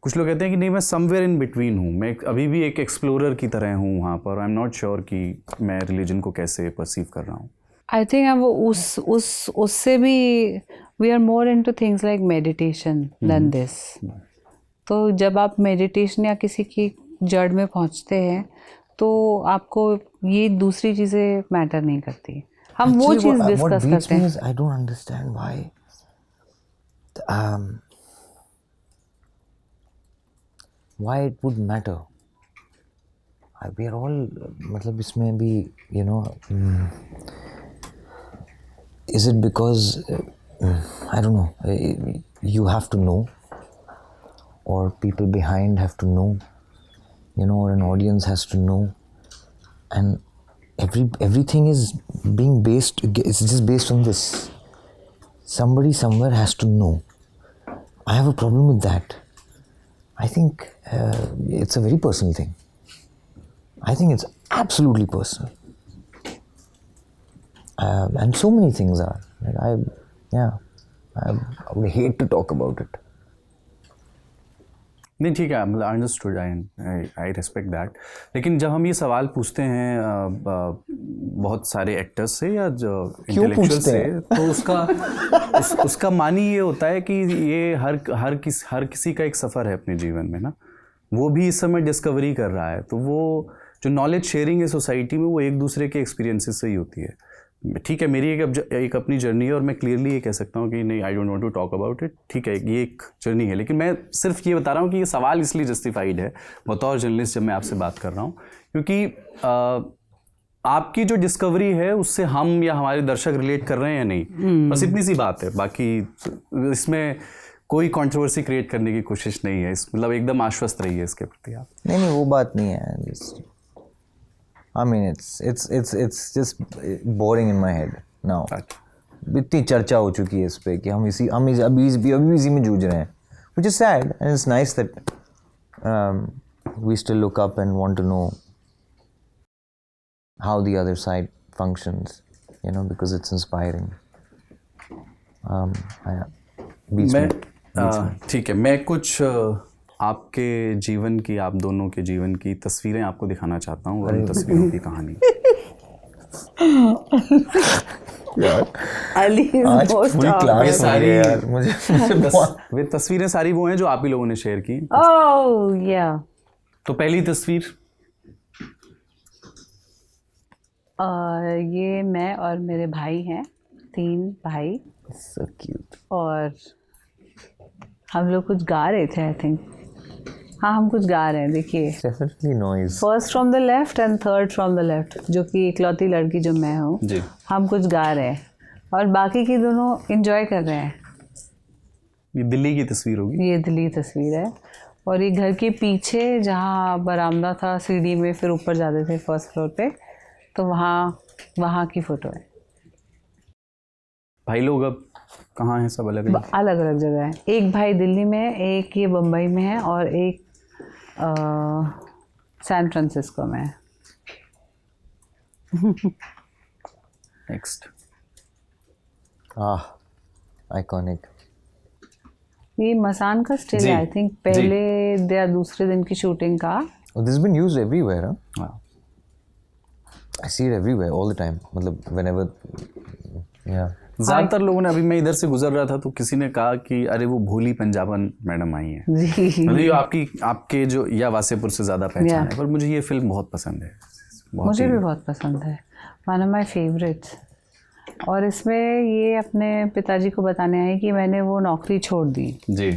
कुछ लोग कहते हैं कि नहीं, मैं समवेयर इन बिटवीन हूँ, मैं अभी भी एक एक्सप्लोरर की तरह हूँ वहाँ पर, आई एम नॉट श्योर कि मैं रिलीजन को कैसे परसीव कर रहा हूँ। आई थिंक वो उससे भी we are more into things like meditation than this. तो जब आप मेडिटेशन या किसी की जड़ में पहुंचते हैं तो आपको ये दूसरी चीज़ें मैटर नहीं करती. हम वो चीज़ डिस्कस करते हैं. I don't understand why it would matter. We are all मतलब इसमें भी you know is it because I don't know you have to know or people behind have to know, you know, or an audience has to know, and everything is being based, it's just based on this. Somebody somewhere has to know. I have a problem with that. I think it's a very personal thing. I think it's absolutely personal. And so many things are. Like I would hate to talk about it. नहीं ठीक है, मतलब understood, I respect that. लेकिन जब हम ये सवाल पूछते हैं बहुत सारे एक्टर्स से या जो इंटेलेक्चुअल से, तो उसका मानी ये होता है कि ये हर किसी का एक सफ़र है अपने जीवन में ना. वो भी इस समय डिस्कवरी कर रहा है. तो वो जो नॉलेज शेयरिंग है सोसाइटी में, वो एक दूसरे के एक्सपीरियंसेस से ही होती है. ठीक है, मेरी एक अपनी जर्नी है और मैं क्लियरली ये कह सकता हूँ कि नहीं, I don't want to talk about it. ठीक है, ये एक जर्नी है, लेकिन मैं सिर्फ ये बता रहा हूँ कि ये सवाल इसलिए जस्टिफाइड है बतौर जर्नलिस्ट जब मैं आपसे बात कर रहा हूँ, क्योंकि आपकी जो डिस्कवरी है उससे हम या हमारे दर्शक रिलेट कर रहे हैं या नहीं, बस इतनी सी बात है. बाकी इसमें कोई कंट्रोवर्सी क्रिएट करने की कोशिश नहीं है. मतलब एकदम आश्वस्त रहिए इसके प्रति आप. नहीं वो बात नहीं है. I mean, it's just boring in my head now. इतनी चर्चा हो चुकी है इस पे कि हम अभी इसी में जूझ रहे हैं, which is sad, and it's nice that we still look up and want to know how the other side functions, you know, because it's inspiring. ठीक है, मैं कुछ आपके जीवन की, आप दोनों के जीवन की तस्वीरें आपको दिखाना चाहता हूँ और उन तस्वीरों की कहानी. वे तस्वीरें सारी वो हैं जो आप ही लोगों ने शेयर की. तो पहली तस्वीर ये मैं और मेरे भाई हैं, 3 भाई. So cute. और हम लोग कुछ गा रहे थे, आई थिंक. हाँ, हम कुछ गा रहे हैं, देखिए. Definitely noise. First from the left and third from the left, जो कि इकलौती लड़की जो मैं हूँ, हम कुछ गा रहे हैं और बाकी की दोनों एंजॉय कर रहे हैं. ये दिल्ली की तस्वीर होगी. ये दिल्ली की तस्वीर है और ये घर के पीछे जहाँ बरामदा था, सीढ़ी में फिर ऊपर जाते थे फर्स्ट फ्लोर पे, तो वहाँ की फ़ोटो है. भाई लोग अब कहाँ हैं? सब अलग अलग जगह है. एक भाई दिल्ली में है, एक ये बम्बई में है और एक सैन फ्रांसिस्को में है. नेक्स्ट. आइकॉनिक. ये मसान का स्टिल है, आई थिंक पहले या दूसरे दिन की शूटिंग का. This has been used everywhere, huh? I see it everywhere all the time. मतलब whenever, yeah. ज़्यादातर लोगों ने, अभी मैं इधर से गुजर रहा था तो किसी ने कहा कि अरे वो भोली पंजाबन मैडम आई हैं. मतलब ये आपके जो या वासेपुर से ज़्यादा पहचान है. पर मुझे ये फिल्म बहुत पसंद है. मुझे भी बहुत पसंद है. One of my favourites. और इसमें ये अपने पिताजी को बताने आई कि मैंने वो नौकरी छोड़ दी जी.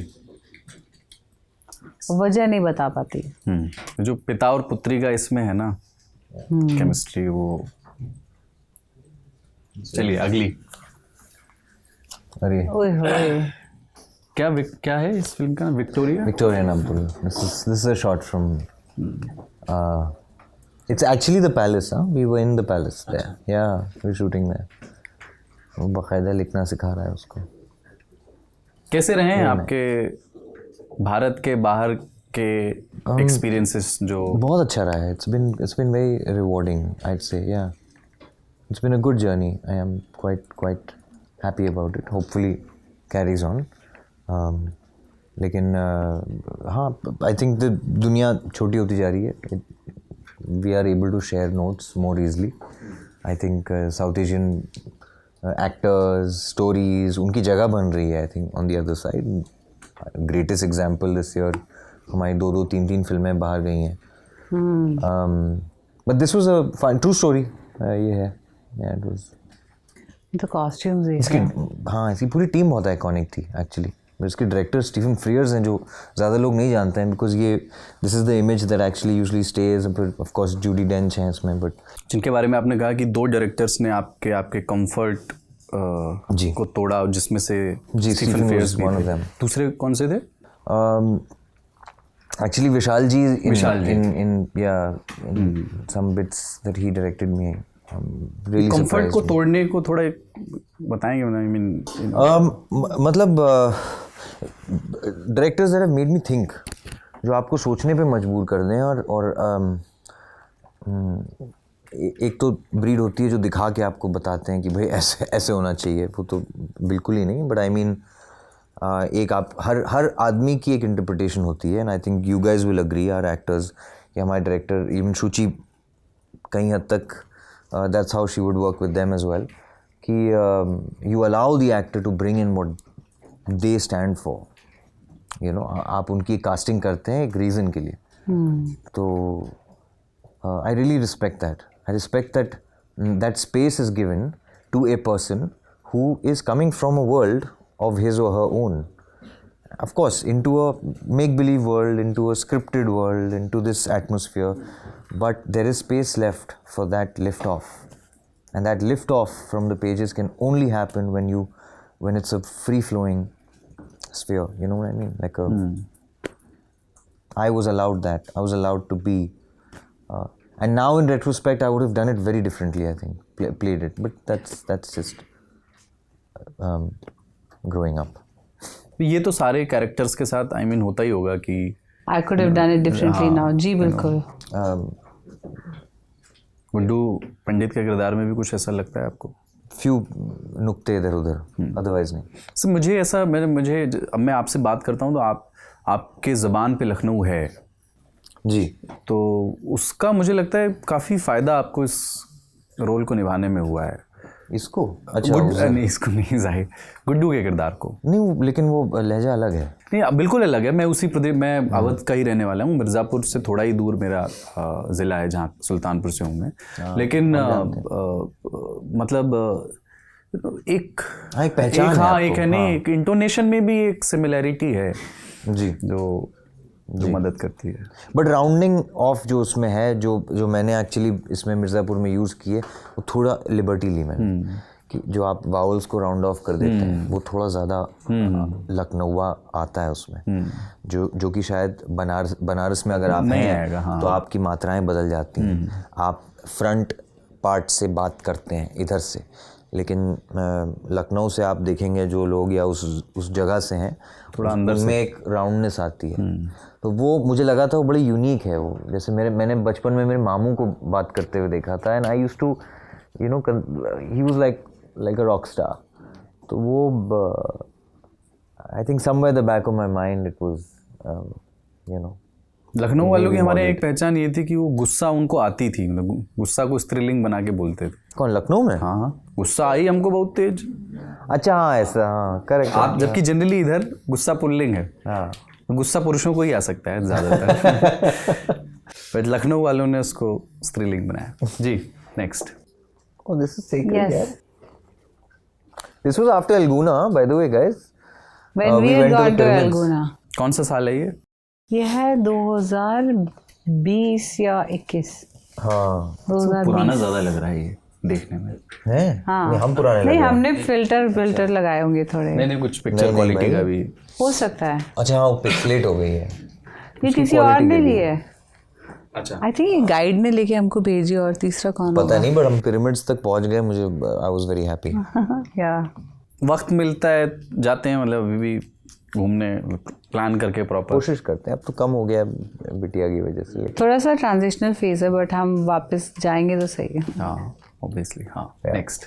वजह नहीं बता पाती. जो पिता और पुत्री का इसमें है ना केमिस्ट्री, वो. चलिए अगली. अरे क्या है इस फिल्म का? Victorian Abdul. This is a shot from. It's actually the palace, huh? We were in the palace there. Yeah, we were shooting there. वो बाकायदा लिखना सिखा रहा है उसको. कैसे रहे हैं आपके भारत के बाहर के एक्सपीरियंसेस? जो बहुत अच्छा रहा है. It's been very rewarding, I'd say. Yeah, it's been a good journey. I am quite happy about it. Hopefully carries on. लेकिन हाँ, I think the दुनिया छोटी होती जा रही है. We are able to share notes more easily. I think South Asian actors, stories, उनकी जगह बन रही है I think on the other side. Greatest example this year हमारी 2-2, 3-3 फिल्में बाहर गई हैं. But this was a true story. ये है, इट वाज. तो कॉस्ट्यूम्स इसकी हाँ, इसकी पूरी टीम बहुत आइकॉनिक थी एक्चुअली. इसके डायरेक्टर स्टीफन फ्रियर्स हैं जो ज़्यादा लोग नहीं जानते हैं बिकॉज ये this is the image that actually usually stage. Of course Judy डेंच हैं इसमें, बट जिनके बारे में आपने कहा कि 2 डायरेक्टर्स ने आपके कंफर्ट जी को तोड़ा, जिसमें से जी स्टीफन फ्रियर्स वन ऑफ भी थे. देम. दूसरे कौन से थे? Actually, Vishal ji Vishal ji. in some bits that he directed me really comfort surprised को me. तोड़ने को थोड़ा बताएंगे? आई मीन मतलब directors that have made me think, जो आपको सोचने पे मजबूर कर दें. और एक तो ब्रीड होती है जो दिखा के आपको बताते हैं कि भाई ऐसे ऐसे होना चाहिए, वो तो बिल्कुल ही नहीं. बट आई मीन एक आप हर आदमी की एक इंटरप्रिटेशन होती है. And I think you guys will agree, our actors या हमारे डायरेक्टर, इवन शुचि कहीं हद तक that's how she would work with them as well, कि you allow the actor to bring in what they stand for. You know, आप उनकी casting करते हैं एक रीज़न के लिए. तो I really respect that. I respect that space is given to a person who is coming from a world of his or her own. Of course, into a make-believe world, into a scripted world, into this atmosphere, but there is space left for that lift-off. And that lift-off from the pages can only happen when it's a free-flowing sphere. You know what I mean? Like I was allowed that. I was allowed to be. And now in retrospect, I would have done it very differently, I think. Played it. But that's just growing up. ये तो सारे characters के साथ I mean होता ही होगा कि I could have done it differently now. जी बिल्कुल. गुड्डू पंडित के किरदार में भी कुछ ऐसा लगता है आपको? Few नुक्ते इधर उधर, otherwise नहीं. सर मुझे ऐसा मुझे अब मैं आपसे बात करता हूँ तो आपके ज़बान पे लखनऊ है जी, तो उसका मुझे लगता है काफ़ी फ़ायदा आपको इस रोल को निभाने में हुआ है. इसको अच्छा नहीं, इसको नहीं, जाहिर गुड्डू के किरदार को नहीं, लेकिन वो लहजा अलग है. नहीं, बिल्कुल अलग है. मैं उसी प्रदेश, मैं अवध का ही रहने वाला हूँ. मिर्ज़ापुर से थोड़ा ही दूर मेरा ज़िला है जहाँ सुल्तानपुर से हूँ मैं. लेकिन मतलब एक पहचान हाँ, एक है नहीं, एक इंटोनेशन में भी एक सिमिलैरिटी है जी जो मदद करती है. बट राउंडिंग ऑफ जो उसमें है, जो मैंने एक्चुअली इसमें मिर्ज़ापुर में यूज़ किए, वो थोड़ा लिबर्टी ली मैंने. कि जो आप वावल्स को राउंड ऑफ कर देते हैं वो थोड़ा ज़्यादा लखनऊआ आता है उसमें, जो कि शायद बनारस में अगर आप हैं हाँ. तो आपकी मात्राएं बदल जाती हैं. आप फ्रंट पार्ट से बात करते हैं इधर से, लेकिन लखनऊ से आप देखेंगे जो लोग या उस जगह से हैं, थोड़ा अंदर में एक राउंडनेस आती है. तो वो मुझे लगा था वो बड़ी यूनिक है. वो जैसे मैंने बचपन में मेरे मामू को बात करते हुए देखा था, and I used to you know he was like a rock star. तो वो I think somewhere the back of my mind it was you know. Lucknow वालों की हमारे एक पहचान ये थी कि वो गुस्सा उनको आती थी, मतलब गुस्सा को स्त्रीलिंग बना के बोलते थे. कौन, लखनऊ में? हाँ, गुस्सा आई हमको बहुत तेज. अच्छा हाँ, ऐसा, हाँ करेक्ट. आप जबकि जनरली इधर गुस्सा पुल्लिंग है. हाँ, गुस्सा पुरुषों को ही आ सकता है ज़्यादातर. बट लखनऊ वालों ने उसको स्त्रीलिंग बनाया. जी, next. Oh, this is sacred. Yes. Yeah. This was after Elguna, by the way, guys. When we had went to gone the to pyramids. Elguna. कौन सा साल है ये? ये है 2020 या 21. हाँ. 2020. पुराना ज़्यादा लग रहा है ये देखने में. है? हाँ. नहीं, हम पुराने नहीं, लगे. हमने फिल्टर लगाए होंगे थोड़े. नहीं, कुछ पिक्चर क्वालिटी का भी हो सकता है. अच्छा हाँ, वो पिक्सलेट हो गई है. ये किसी और ने ली है. अच्छा. आई थिंक ये गाइड ने लेके हमको भेजी, और तीसरा कौन पता नहीं, बट हम पिरामिड्स तक पहुंच गए. मुझे आई वाज वेरी हैप्पी. या वक्त मिलता है जाते हैं, मतलब अभी भी घूमने प्लान करके प्रॉपर कोशिश करते हैं. अब तो कम हो गया बिटिया की वजह से. थोड़ा सा ट्रांजिशनल फेज है, बट हम वापस जाएंगे तो सही है. हाँ, ऑब्वियसली. हाँ, नेक्स्ट.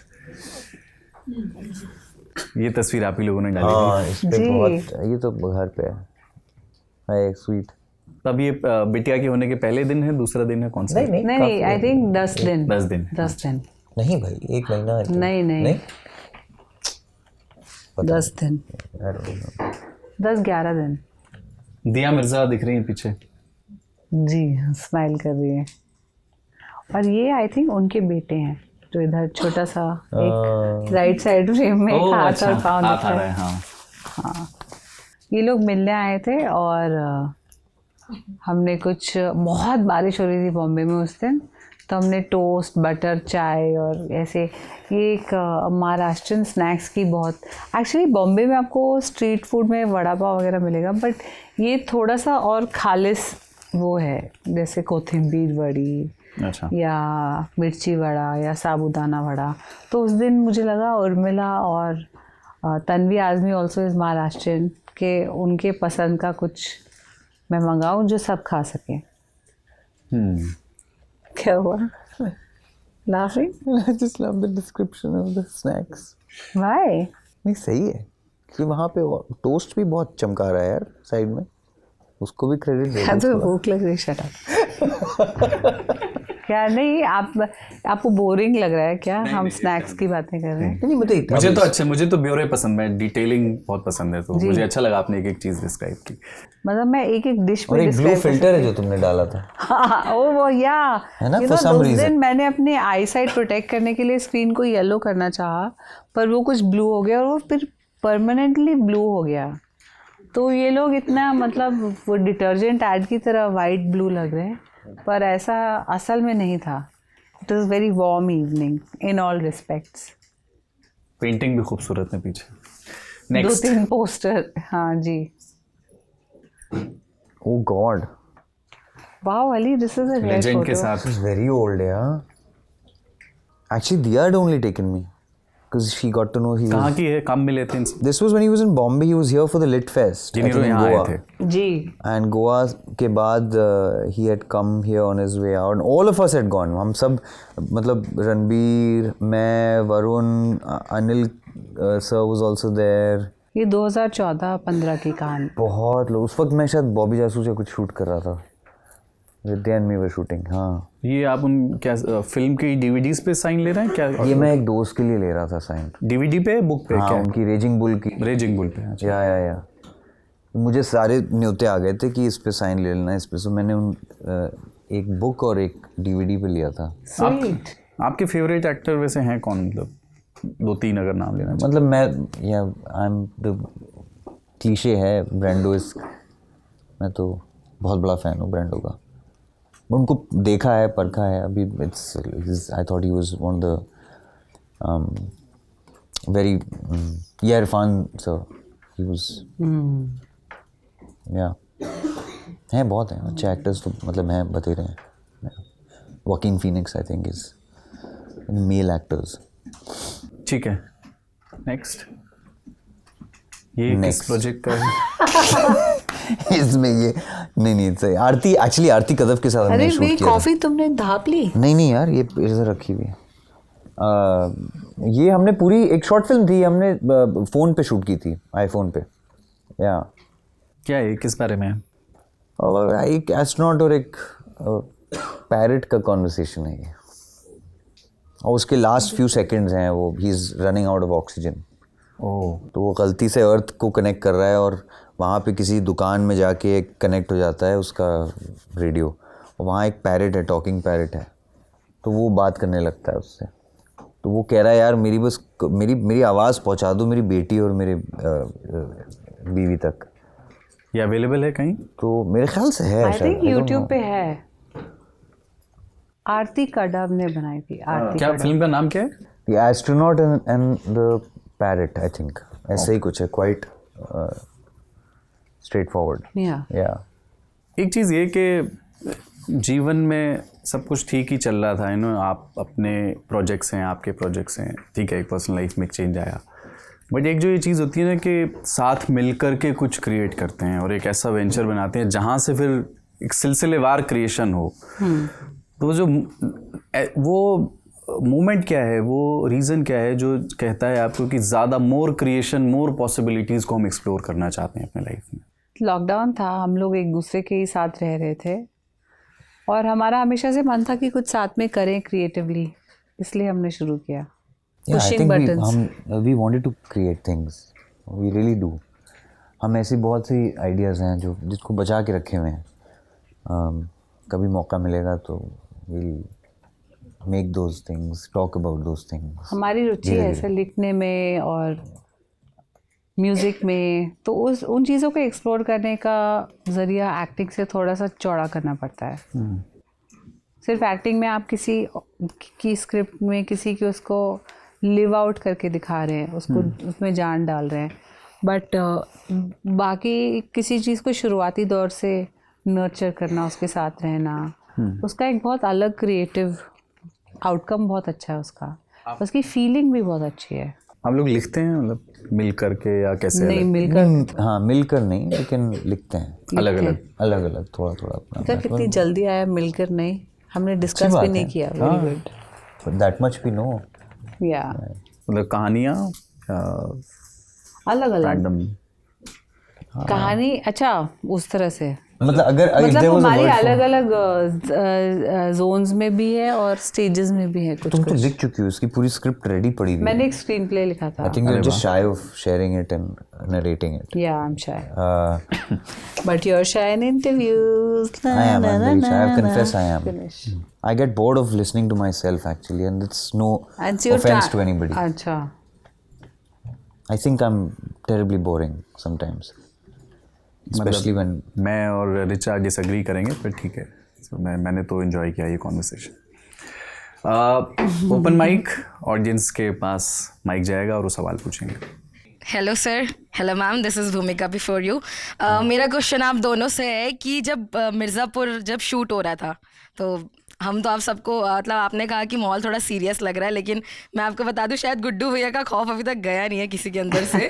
ये तस्वीर आप ही लोगों ने डाली हाँ, इस पे बहुत, ये तो घर पे है स्वीट. तब ये बिटिया के होने के पहले दिन है, दूसरा दिन है, कौन सा? नहीं, आई थिंक 10 दिन. 10 दिन. 10 दिन नहीं भाई, 1 महीना. नहीं पता 10 दिन, I don't know. 10-11 दिन। दिया मिर्जा दिख रही हैं पीछे। जी, स्माइल कर रही है। और ये आई थिंक उनके बेटे हैं, जो इधर छोटा सा एक राइट साइड फ्रेम में एक हाथ और पाँव दिख रहा है। हाँ, ये लोग मिलने आए थे और हमने कुछ, बहुत बारिश हो रही थी बॉम्बे में उस दिन, तो हमने टोस्ट, बटर, चाय और ऐसे, ये एक महाराष्ट्रन स्नैक्स की बहुत, एक्चुअली बॉम्बे में आपको स्ट्रीट फूड में वड़ा पाव वगैरह मिलेगा, बट ये थोड़ा सा और खालिस वो है, जैसे कोथिंबीर वड़ी, अच्छा, या मिर्ची वड़ा या साबूदाना वड़ा। तो उस दिन मुझे लगा उर्मिला और तन्वी आज़मी ऑल्सो इज़ महाराष्ट्रियन, के उनके पसंद का कुछ मैं मंगाऊं जो सब खा सकें। क्या हुआ? Laughing? I just love the description of the snacks. Why? नहीं सही है कि वहाँ पे टोस्ट भी बहुत चमका रहा है यार साइड में, उसको भी क्रेडिट दे क्या तो भूख लग रही, शट अप। क्या नहीं, आपको बोरिंग लग रहा है क्या? हम स्नैक्स की बातें कर रहे हैं। नहीं मुझे तो अच्छा, मुझे तो ब्योरे पसंद है, डिटेलिंग बहुत पसंद है, तो मुझे अच्छा लगा आपने एक चीज़ डिस्क्राइब की। मतलब मैं एक डिश और एक ब्लू फिल्टर है जो तुमने डाला था। हाँ, वो या है ना, you for know, some उस reason. दिन मैंने अपने आई साइट प्रोटेक्ट करने के लिए स्क्रीन को येलो करना चाहा, पर वो कुछ ब्लू हो गया और वो फिर परमानेंटली ब्लू हो गया। तो ये लोग इतना, मतलब वो डिटर्जेंट ऐड की तरह वाइट ब्लू लग रहे हैं, पर ऐसा असल में नहीं था। It was very warm evening in all respects. Painting भी खूबसूरत है पीछे। Next 2-3 poster. हाँ जी। Oh God. Wow, Ali, this is a rare legend के photo. साथ। This is very old, yeah. Actually, Diya had only taken me because she got to know he कहाँ was. की है, काम मिले थे इनसे? This was when he was in Bombay. He was here for the Lit Fest. I जिन्हें think in यहाँ आए Goa. थे। जी। And Goa के बाद he had come here on his way out. And all of us had gone. हम सब, मतलब रणबीर, मैं, Varun, Anil sir was also there. ये 2014-15 की कहानी। बहुत लोग, उस वक्त मैं शायद बॉबी जासूस या कुछ शूट कर रहा था। विद्या एंड मी वर शूटिंग। हाँ, ये आप उन क्या फिल्म की डीवीडीज पे साइन ले रहे हैं क्या? ये मैं एक दोस्त के लिए ले रहा था साइन। डीवीडी पे, बुक पे? हाँ, क्या उनकी रेजिंग बुल की। रेजिंग बुल पे? अच्छा। या मुझे सारे न्योते आ गए थे कि इस पे साइन ले लेना, इस पे। सो मैंने उन एक बुक और एक डीवीडी पे लिया था। आपके फेवरेट एक्टर वैसे हैं कौन, मतलब 2-3 अगर नाम लेना चाहिए? मतलब मैं, या आई एम द क्लीशे है, ब्रांडो इज, मैं तो बहुत बड़ा फ़ैन हूँ ब्रांडो का। उनको देखा है, परखा है अभी। It's I thought he was one the very, या इरफान सर, ही वाज, या हैं, बहुत हैं अच्छे एक्टर्स तो, मतलब हैं बतेरे हैं। Joaquin Phoenix I think is male actors. ठीक है, नेक्स्ट। ये किस प्रोजेक्ट का है? इसमें ये नहीं सही, आरती, एक्चुअली आरती कदफ के साथ हमने शूट किया। कॉफी तुमने ढाप ली? नहीं यार, ये इधर रखी हुई है। ये हमने पूरी एक शॉर्ट फिल्म थी, हमने फ़ोन पे शूट की थी, आईफोन पे। या क्या है, किस बारे में है? एक एस्ट्रोनॉट और एक पैरेट का कॉन्वर्सेशन है ये, और उसके लास्ट फ्यू सेकंड्स हैं, वो he is running out of oxygen. Oh, तो वो गलती से अर्थ को कनेक्ट कर रहा है और वहाँ पे किसी दुकान में जाके कनेक्ट हो जाता है उसका रेडियो, और वहाँ एक पैरेट है, टॉकिंग पैरेट है, तो वो बात करने लगता है उससे। तो वो कह रहा है, यार मेरी बस मेरी आवाज़ पहुँचा दो मेरी बेटी और मेरे बीवी तक। ये अवेलेबल है कहीं? तो मेरे ख्याल से है, आई थिंक यूट्यूब पे है। आरती कड़ब ने बनाई थी। आरती क्या फिल्म का नाम क्या है? The astronaut and the parrot, I think. ऐसे ही कुछ है, quite straightforward. Yeah. एक चीज़ ये कि जीवन में सब कुछ ठीक ही चल रहा था, आप अपने प्रोजेक्ट्स हैं, आपके प्रोजेक्ट्स हैं, ठीक है, एक पर्सनल लाइफ में एक चेंज आया, बट एक जो ये चीज़ होती है ना कि साथ मिल कर के कुछ क्रिएट करते हैं और एक ऐसा वेंचर बनाते हैं जहाँ से फिर एक सिलसिलेवार क्रिएशन हो, तो जो वो मोमेंट क्या है, वो रीज़न क्या है जो कहता है आपको कि ज़्यादा मोर क्रिएशन, मोर पॉसिबिलिटीज़ को हम एक्सप्लोर करना चाहते हैं अपने लाइफ में? लॉकडाउन था, हम लोग एक दूसरे के ही साथ रह रहे थे और हमारा हमेशा से मन था कि कुछ साथ में करें क्रिएटिवली, इसलिए हमने शुरू किया। Yeah, I Pushing think buttons. we wanted to create things. We really do. हम ऐसी बहुत सी आइडियाज़ हैं जो जिसको बचा के रखे हुए हैं. कभी मौका मिलेगा तो will make those things, talk about those things. हमारी रुचि है ऐसे लिखने में और म्यूज़िक में, तो उन चीज़ों को एक्सप्लोर करने का ज़रिया एक्टिंग से थोड़ा सा चौड़ा करना पड़ता है. सिर्फ एक्टिंग में आप किसी की स्क्रिप्ट में किसी की उसको लिव आउट करके दिखा रहे हैं, उसको उसमें जान डाल रहे हैं, बट बाकी किसी चीज़ को शुरुआती दौर से नर्चर करना, उसके साथ रहना, उसका एक बहुत अलग क्रिएटिव आउटकम बहुत अच्छा है उसका. उसकी फीलिंग भी बहुत अच्छी है. आप लोग लिखते हैं मतलब मिल करके या कैसे? नहीं मिलकर, हाँ मिलकर नहीं, लेकिन लिखते हैं अलग अलग अलग थोड़ा थोड़ा अपना. तो कितनी जल्दी आया मिलकर, नहीं हमने डिस्कस भी नहीं किया. Very good. That much we know. या मतलब कहानियाँ अलग अलग रैंडम कहानी. अच्छा उस तरह से मतलब अगर मतलब there was a हमारी word for- अलग अलग जोन्स में भी है और स्टेजेस में भी है कुछ तुम तो कुछ. लिख चुकी हो, इसकी पूरी स्क्रिप्ट रेडी पड़ी हुई है. मैंने एक स्क्रीन प्ले लिखा था. I think you are just shy of sharing it and narrating it. Yeah I am shy but you are shy in interviews. I'm very shy. I confess I am. Finish. I get bored of listening to myself actually, and it's no And so you're offense to anybody. अच्छा. I think I'm terribly boring sometimes, especially when मैं और Richa disagree करेंगे पर ठीक है. So, मैंने तो enjoy किया ये कॉन्वर्सेशन. ओपन माइक, ऑडियंस के पास माइक जाएगा और वो सवाल पूछेंगे. Hello sir, hello ma'am, this is भूमिका बिफोर यू. मेरा क्वेश्चन आप दोनों से है कि जब मिर्ज़ापुर जब शूट हो रहा था तो हम तो आप सबको मतलब आपने कहा कि माहौल थोड़ा सीरियस लग रहा है, लेकिन मैं आपको बता दूं शायद गुड्डू भैया का खौफ अभी तक गया नहीं है किसी के अंदर से.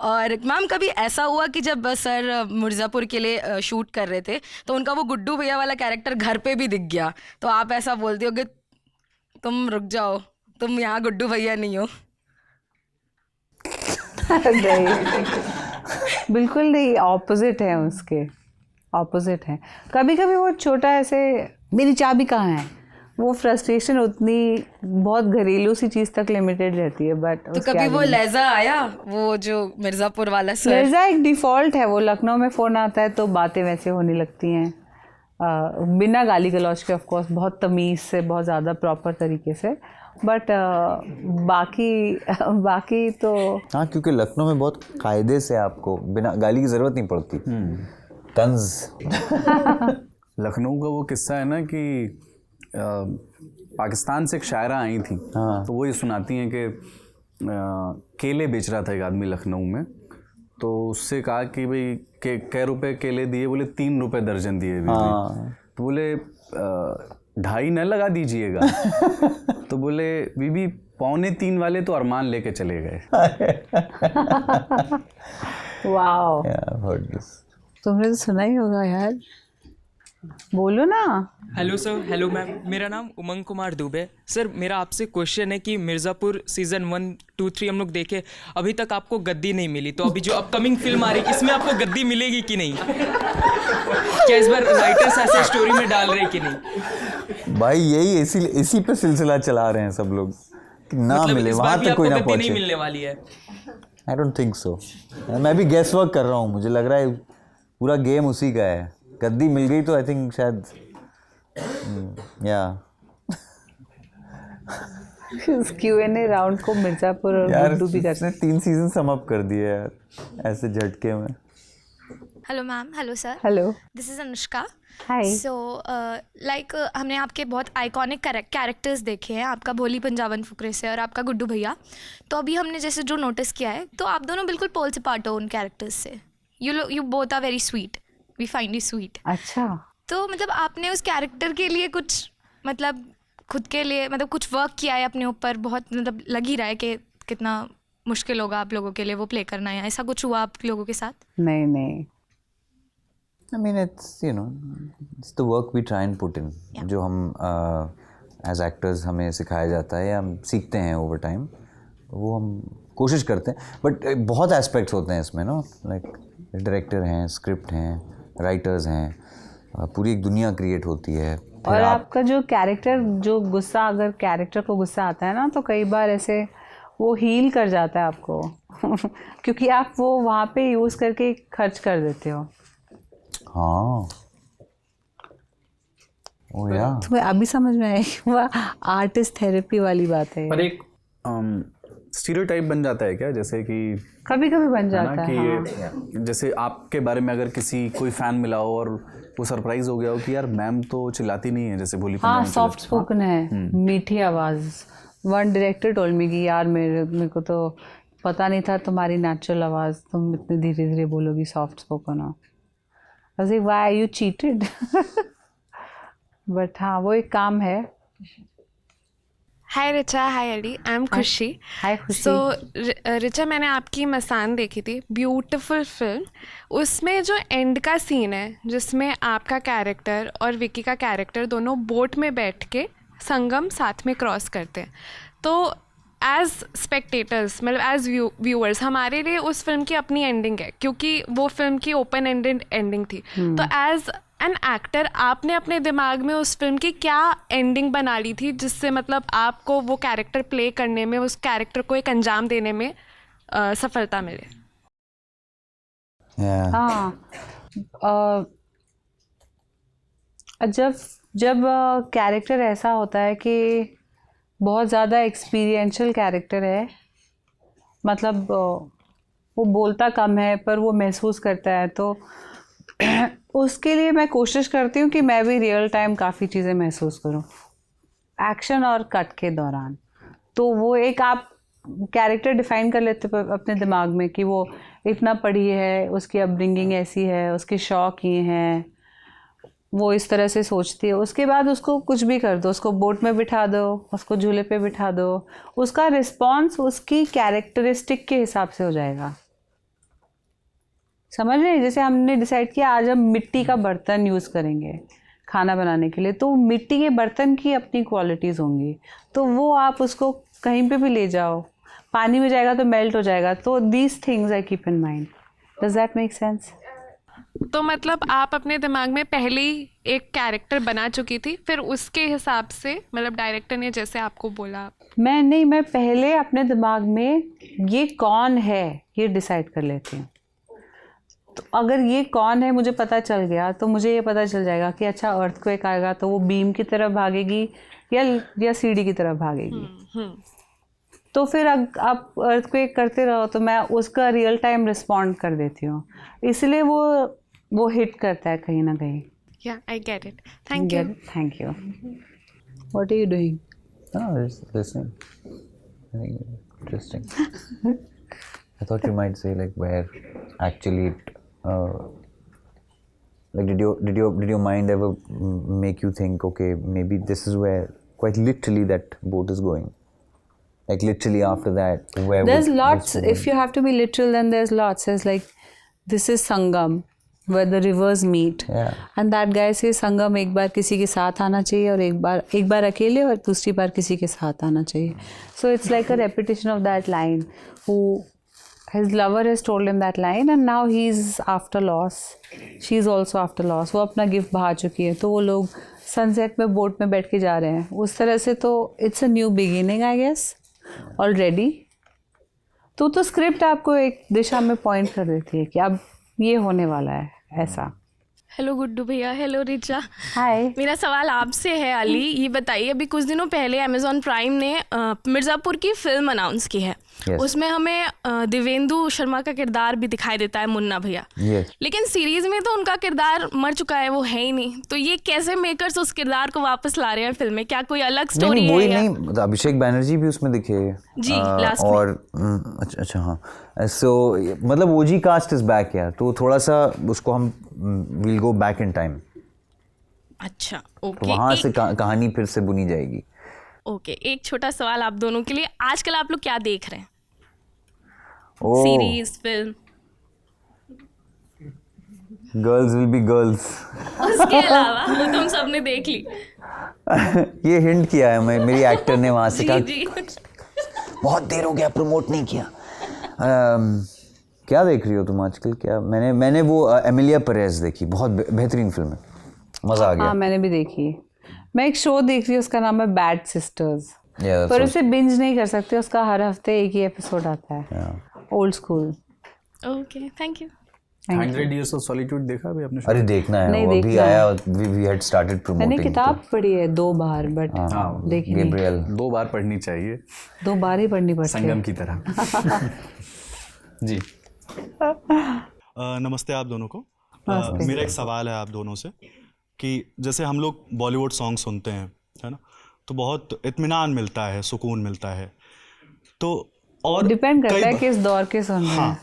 और मैम कभी ऐसा हुआ कि जब सर मिर्ज़ापुर के लिए शूट कर रहे थे तो उनका वो गुड्डू भैया वाला कैरेक्टर घर पे भी दिख गया, तो आप ऐसा बोलते हो कि तुम रुक जाओ, तुम यहाँ गुड्डू भैया नहीं हो? नहीं बिल्कुल नहीं, ऑपोजिट है उसके, ऑपोजिट है. कभी कभी वो छोटा ऐसे मेरी चाबी कहाँ है, वो फ्रस्ट्रेशन उतनी बहुत घरेलू सी चीज़ तक लिमिटेड रहती है. बट तो कभी वो लहजा आया, वो जो मिर्ज़ापुर वाला सर? लहजा एक डिफ़ॉल्ट है, वो लखनऊ में फ़ोन आता है तो बातें वैसे होने लगती हैं, बिना गाली गलौज के. ऑफ कोर्स बहुत तमीज़ से, बहुत ज़्यादा प्रॉपर तरीके से. बट बाकी तो हाँ, क्योंकि लखनऊ में बहुत कायदे से आपको बिना गाली की ज़रूरत नहीं पड़ती. तंज. लखनऊ का वो किस्सा है ना कि पाकिस्तान से एक शायरा आई थी. हाँ. तो वो ये सुनाती हैं कि केले बेच रहा था एक आदमी लखनऊ में, तो उससे कहा कि भाई कै रुपए केले दिए? बोले 3 रुपए दर्जन दिए. हाँ. तो बोले 2.5 न लगा दीजिएगा. तो बोले बीबी 2.25 वाले तो अरमान लेके चले गए. वाओ, तुमने तो सुना ही होगा यार, बोलो ना. हेलो सर, हेलो मैम, मेरा नाम उमंग कुमार दुबे. सर मेरा आपसे क्वेश्चन है कि मिर्ज़ापुर सीज़न 1, 2, 3 हम लोग देखे, अभी तक आपको गद्दी नहीं मिली, तो अभी जो अपकमिंग फिल्म आ रही है इसमें आपको गद्दी मिलेगी कि नहीं? क्या इस बार राइटर्स ऐसे स्टोरी में डाल रहे कि नहीं? भाई यही इसी पे सिलसिला चला रहे हैं सब लोग कि ना मतलब मिले, इस वहाँ बार भी तक कोई आपको ना गद्दी नहीं पहुँचे. मिलने वाली है. I don't think so. मैं भी गेस वर्क कर रहा हूँ, मुझे लग रहा है पूरा गेम उसी का है. गद्दी मिल गई तो आई थिंक शायद या इस Q&A राउंड को मिर्ज़ापुर और यार गुड्डू भी कर इसने 3 सीजन सम अप कर दिए यार ऐसे झटके में. Hello ma'am. Hello sir. Hello, this is Anushka. Hi. So like हमने आपके बहुत आइकॉनिक कैरेक्टर्स देखे हैं, आपका भोली पंजाबन फुकरे से और आपका गुड्डू भैया. तो अभी हमने जैसे जो नोटिस किया है, तो आप दोनों बिल्कुल पोल से पार्ट हो उन कैरेक्टर्स से. You both are very sweet, we find you sweet. अच्छा, तो मतलब आपने उस कैरेक्टर के लिए कुछ मतलब खुद के लिए मतलब कुछ वर्क किया है अपने ऊपर? बहुत मतलब लग ही रहा है कि कितना मुश्किल होगा आप लोगों के लिए वो प्ले करना, है ऐसा कुछ हुआ आप लोगों के साथ? नहीं. I mean it's the work we try and put in. जो हम as actors हमें सिखाया जाता है या हम सीखते हैं over time, वो हम कोशिश करते हैं. बट बहुत एस्पेक्ट्स होते हैं इसमें ना, लाइक डायरेक्टर हैं, स्क्रिप्ट हैं, राइटर्स हैं, पूरी एक दुनिया क्रिएट होती है. और आपका जो कैरेक्टर, जो गुस्सा, अगर कैरेक्टर को गुस्सा आता है ना, तो कई बार ऐसे वो हील कर जाता है आपको. क्योंकि आप वो वहाँ पे यूज़ करके खर्च कर देते हो। हाँ ओ या तुम्हें अभी समझ में आया कि वो आर्टिस्ट थेरेपी वाली बात है। पर एक स्टीरियोटाइप बन जाता है क्या, जैसे कि कभी कभी बन है जाता ना है, कि हाँ। जैसे आपके बारे में अगर किसी कोई फैन मिला हो और वो सरप्राइज हो गया हो कि यार मैम तो चिल्लाती नहीं है जैसे भोली हाँ, पंजाबी सॉफ्ट स्पोकन है, मीठी आवाज़। वन डायरेक्टर टोल्ड मी कि यार मेरे को तो पता नहीं था तुम्हारी नेचुरल आवाज़, तुम इतने धीरे धीरे बोलोगी, सॉफ्ट स्पोकन हो। I why are you cheated? But हाँ, वो एक काम है। Hi Richa, hi Ali, I am Khushi. Hi खुशी। सो रिचा, मैंने आपकी मसान देखी थी, ब्यूटीफुल फिल्म। उसमें जो एंड का सीन है जिसमें आपका कैरेक्टर और विकी का कैरेक्टर दोनों बोट में बैठ के संगम साथ में क्रॉस करते हैं, तो एज स्पेक्टेटर्स, मतलब एज व्यूअर्स, हमारे लिए उस फिल्म की अपनी एंडिंग है क्योंकि वो फिल्म की ओपन एंडेड एंडिंग थी। तो एज एन एक्टर आपने अपने दिमाग में उस फिल्म की क्या एंडिंग बना ली थी जिससे मतलब आपको वो कैरेक्टर प्ले करने में, उस कैरेक्टर को एक अंजाम देने में सफलता मिले? हाँ, जब कैरेक्टर ऐसा होता है कि बहुत ज़्यादा एक्सपीरियंशियल कैरेक्टर है, मतलब वो बोलता कम है पर वो महसूस करता है, तो उसके लिए मैं कोशिश करती हूँ कि मैं भी रियल टाइम काफ़ी चीज़ें महसूस करूँ एक्शन और कट के दौरान। तो वो एक आप कैरेक्टर डिफाइन कर लेते अपने दिमाग में कि वो इतना पढ़ी है, उसकी अपब्रिंगिंग ऐसी है, उसके शौक ये हैं, वो इस तरह से सोचती है। उसके बाद उसको कुछ भी कर दो, उसको बोट में बिठा दो, उसको झूले पे बिठा दो, उसका रिस्पॉन्स उसकी कैरेक्टरिस्टिक के हिसाब से हो जाएगा। समझ रहे हैं? जैसे हमने डिसाइड किया आज हम मिट्टी का बर्तन यूज़ करेंगे खाना बनाने के लिए, तो मिट्टी के बर्तन की अपनी क्वालिटीज़ होंगी, तो वो आप उसको कहीं पे भी ले जाओ, पानी में जाएगा तो मेल्ट हो जाएगा। तो these things I keep in mind. Does that make sense? तो मतलब आप अपने दिमाग में पहले ही एक कैरेक्टर बना चुकी थी, फिर उसके हिसाब से मतलब डायरेक्टर ने जैसे आपको बोला? मैं पहले अपने दिमाग में ये कौन है ये डिसाइड कर लेती हूँ। तो अगर ये कौन है मुझे पता चल गया तो मुझे ये पता चल जाएगा कि अच्छा अर्थक्वेक आएगा तो वो बीम की तरफ भागेगी या सीढ़ी की तरफ भागेगी। तो फिर आप अर्थक्वेक करते रहो तो मैं उसका रियल टाइम रिस्पॉन्ड कर देती हूँ, इसलिए वो हिट करता है कहीं ना कहीं। या I get it, thank you. Thank you. What are you doing? just listening. I think interesting. I thought you might say like where actually it, like did your mind ever make you think okay maybe this is where quite literally that boat is going, like literally after that where there's lots, if you have to be literal then there's lots. There's like this is Sangam where the rivers meet, yeah. And that guy says Sangam एक बार किसी के साथ आना चाहिए और एक बार अकेले और दूसरी बार किसी के साथ आना चाहिए. So it's like a repetition of that line. Who his lover has told him that line and now he's after loss, she's also after loss. वो अपना गिफ्ट बहा चुकी है तो वो लोग सनसेट में बोट में बैठ के जा रहे हैं उस तरह से. तो it's a new beginning I guess already. तो स्क्रिप्ट आपको एक दिशा में पॉइंट कर देती है कि अब ये होने वाला है ऐसा. हेलो गुड्डू भैया. हेलो रिचा. हाय. मेरा सवाल आपसे है अली, ये बताइए अभी कुछ दिनों पहले अमेज़ॉन प्राइम ने मिर्ज़ापुर की फिल्म अनाउंस की है. Yes. उसमें हमें देवेंदु शर्मा का किरदार भी दिखाई देता है, मुन्ना भैया. Yes. लेकिन सीरीज़ में तो उनका किरदार मर चुका है, वो है ही नहीं. तो ये कैसे मेकर्स उस किरदार को वापस ला रहे हैं फिल्म में? क्या कोई अलग स्टोरी है? नहीं, अभिषेक बैनर्जी भी उसमें दिखे जी लास्ट में. और अच्छा हाँ. सो मतलब ओजी कास्ट इज बैक यार, तो थोड़ा सा उसको हम will go back in time. अच्छा तो ओके. वहाँ से कहानी फिर से बुनी जाएगी. ओके, एक छोटा सवाल आप दोनों के लिए. आजकल आप लोग क्या देख रहे हैं? Oh, series, film? Girls will be girls. उसके अलावा वो तुम सबने देख ली. ये हिंट किया है मेरी एक्टर ने वहाँ से. कहा जी. बहुत देर हो गया प्रमोट नहीं किया. क्या देख रही हो तुम आजकल? क्या मैंने वो एमिलिया परेज देखी, बहुत बेहतरीन फिल्म है, मज़ा आ गया. हाँ मैंने भी देखी. मैं एक शो देख रही हूँ उसका नाम है बैड सिस्टर्स. पर उसे बिंज नहीं कर सकते, उसका हर हफ्ते एक ही एपिसोड आता है. Old school. Okay, thank you. 100 Years of Solitude देखा अभी आपने? अरे देखना है, नहीं, वो अभी देखना आया, वी हैड स्टार्टेड प्रमोटिंग। मैंने किताब पढ़ी है 2 बार, बट देखी नहीं। गैब्रियल 2 बार पढ़नी चाहिए, 2 बार ही पढ़नी पड़ती है। संगम की तरह। जी। नमस्ते आप दोनों को। मेरा एक सवाल है आप दोनों से कि जैसे हम लोग बॉलीवुड सॉन्ग सुनते हैं, है ना, तो बहुत इत्मीनान मिलता है, सुकून मिलता है, तो और डिपेंड करता है किस दौर के सुन रहे हैं। हाँ,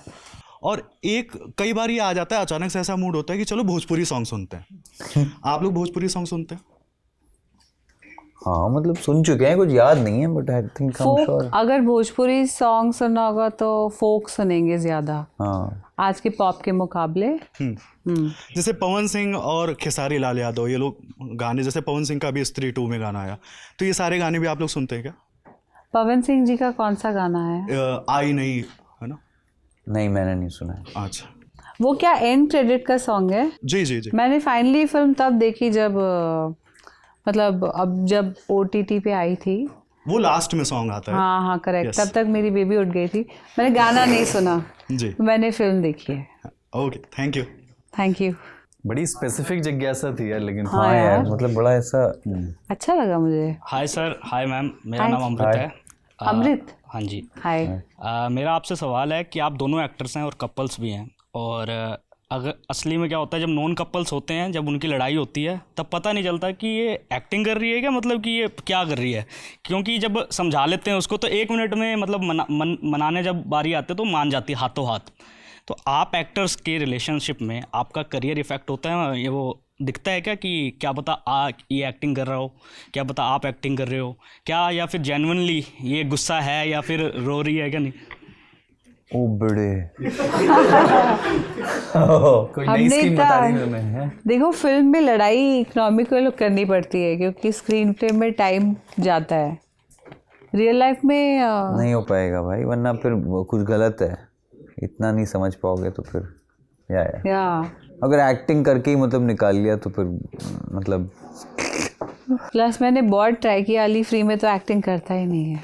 और कई बार ये आ जाता है, अचानक से ऐसा मूड होता है कि चलो भोजपुरी सॉन्ग सुनते हैं। आप लोग भोजपुरी सॉन्ग सुनते हैं? हाँ, मतलब सुन चुके हैं, कुछ याद नहीं है, but I think I am sure. अगर भोजपुरी सॉन्ग सुनना होगा तो फोक सुनेंगे ज़्यादा, हाँ, आज के पॉप के मुकाबले। जैसे पवन सिंह और खेसारी लाल यादव, ये लोग गाने, जैसे पवन सिंह का भी स्त्री 2 में गाना आया, तो ये सारे गाने भी आप लोग सुनते हैं क्या? पवन सिंह जी का कौन सा गाना है? आई नहीं, है ना? नहीं, मैंने नहीं सुना है। अच्छा, वो क्या एंड क्रेडिट का सॉन्ग है? जी जी जी। मैंने फाइनली फिल्म तब देखी जब मतलब अब जब OTT पे आई थी, वो लास्ट में सॉन्ग आता है। हाँ हाँ करेक्ट। Yes. तब तक मेरी बेबी उठ गई थी, मैंने गाना नहीं सुना जी। मैंने फिल्म देखी है। Okay, thank you. Thank you. बड़ी स्पेसिफिक जिज्ञासा थी यार, लेकिन हाँ यार, मतलब बड़ा ऐसा अच्छा लगा मुझे। हाय सर, हाय मैम, मेरा Hi. नाम अमृत है। अमृत? हाँ जी। हाय। मेरा आपसे सवाल है कि आप दोनों एक्टर्स हैं और कपल्स भी हैं, और अगर असली में क्या होता है जब नॉन कपल्स होते हैं, जब उनकी लड़ाई होती है, तब पता नहीं चलता कि ये एक्टिंग कर रही है क्या, मतलब कि ये क्या कर रही है, क्योंकि जब समझा लेते हैं उसको तो 1 मिनट में मतलब मनाने जब बारी आते तो मान जाती है हाथों हाथ। तो आप एक्टर्स के रिलेशनशिप में आपका करियर इफेक्ट होता है, ये वो दिखता है क्या कि क्या पता ये एक्टिंग कर रहा हो, क्या पता आप एक्टिंग कर रहे हो क्या, या फिर जेन्युइनली ये गुस्सा है या फिर रो रही है क्या? नहीं, ओ बड़े कोई नई स्कीम बता दी मैंने। देखो, फिल्म में लड़ाई इकोनॉमिकल करनी पड़ती है क्योंकि स्क्रीन प्ले में टाइम जाता है। रियल लाइफ में नहीं हो पाएगा भाई, वरना फिर कुछ गलत है, इतना नहीं समझ पाओगे तो फिर या अगर एक्टिंग करके ही मतलब निकाल लिया तो फिर मतलब। प्लस मैंने बहुत ट्राई किया, अली फ्री में तो एक्टिंग करता ही नहीं है।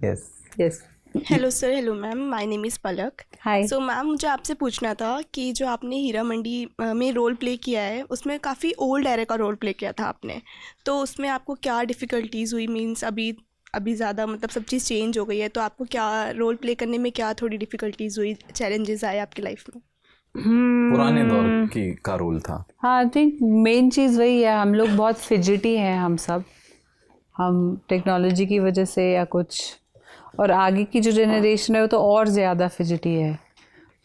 Yes yes. Hello sir, hello ma'am, my name is Palak. Hi. So ma'am, मुझे आपसे पूछना था कि जो आपने हीरा मंडी में रोल प्ले किया है, उसमें काफ़ी ओल्ड एरा का रोल प्ले किया था आपने, तो उसमें आपको क्या डिफ़िकल्टीज़ हुई? मीन्स अभी ज़्यादा मतलब सब चीज़ चेंज हो गई है, तो आपको क्या रोल प्ले करने में क्या थोड़ी डिफ़िकल्टीज़ हुई, चैलेंजेस आए आपकी लाइफ में? पुराने दौर की का रोल था। हाँ, आई थिंक मेन चीज़ वही है, हम लोग बहुत फिजिटी हैं, हम टेक्नोलॉजी की वजह से या कुछ, और आगे की जो जनरेशन है वो तो और ज़्यादा फिजिटी है,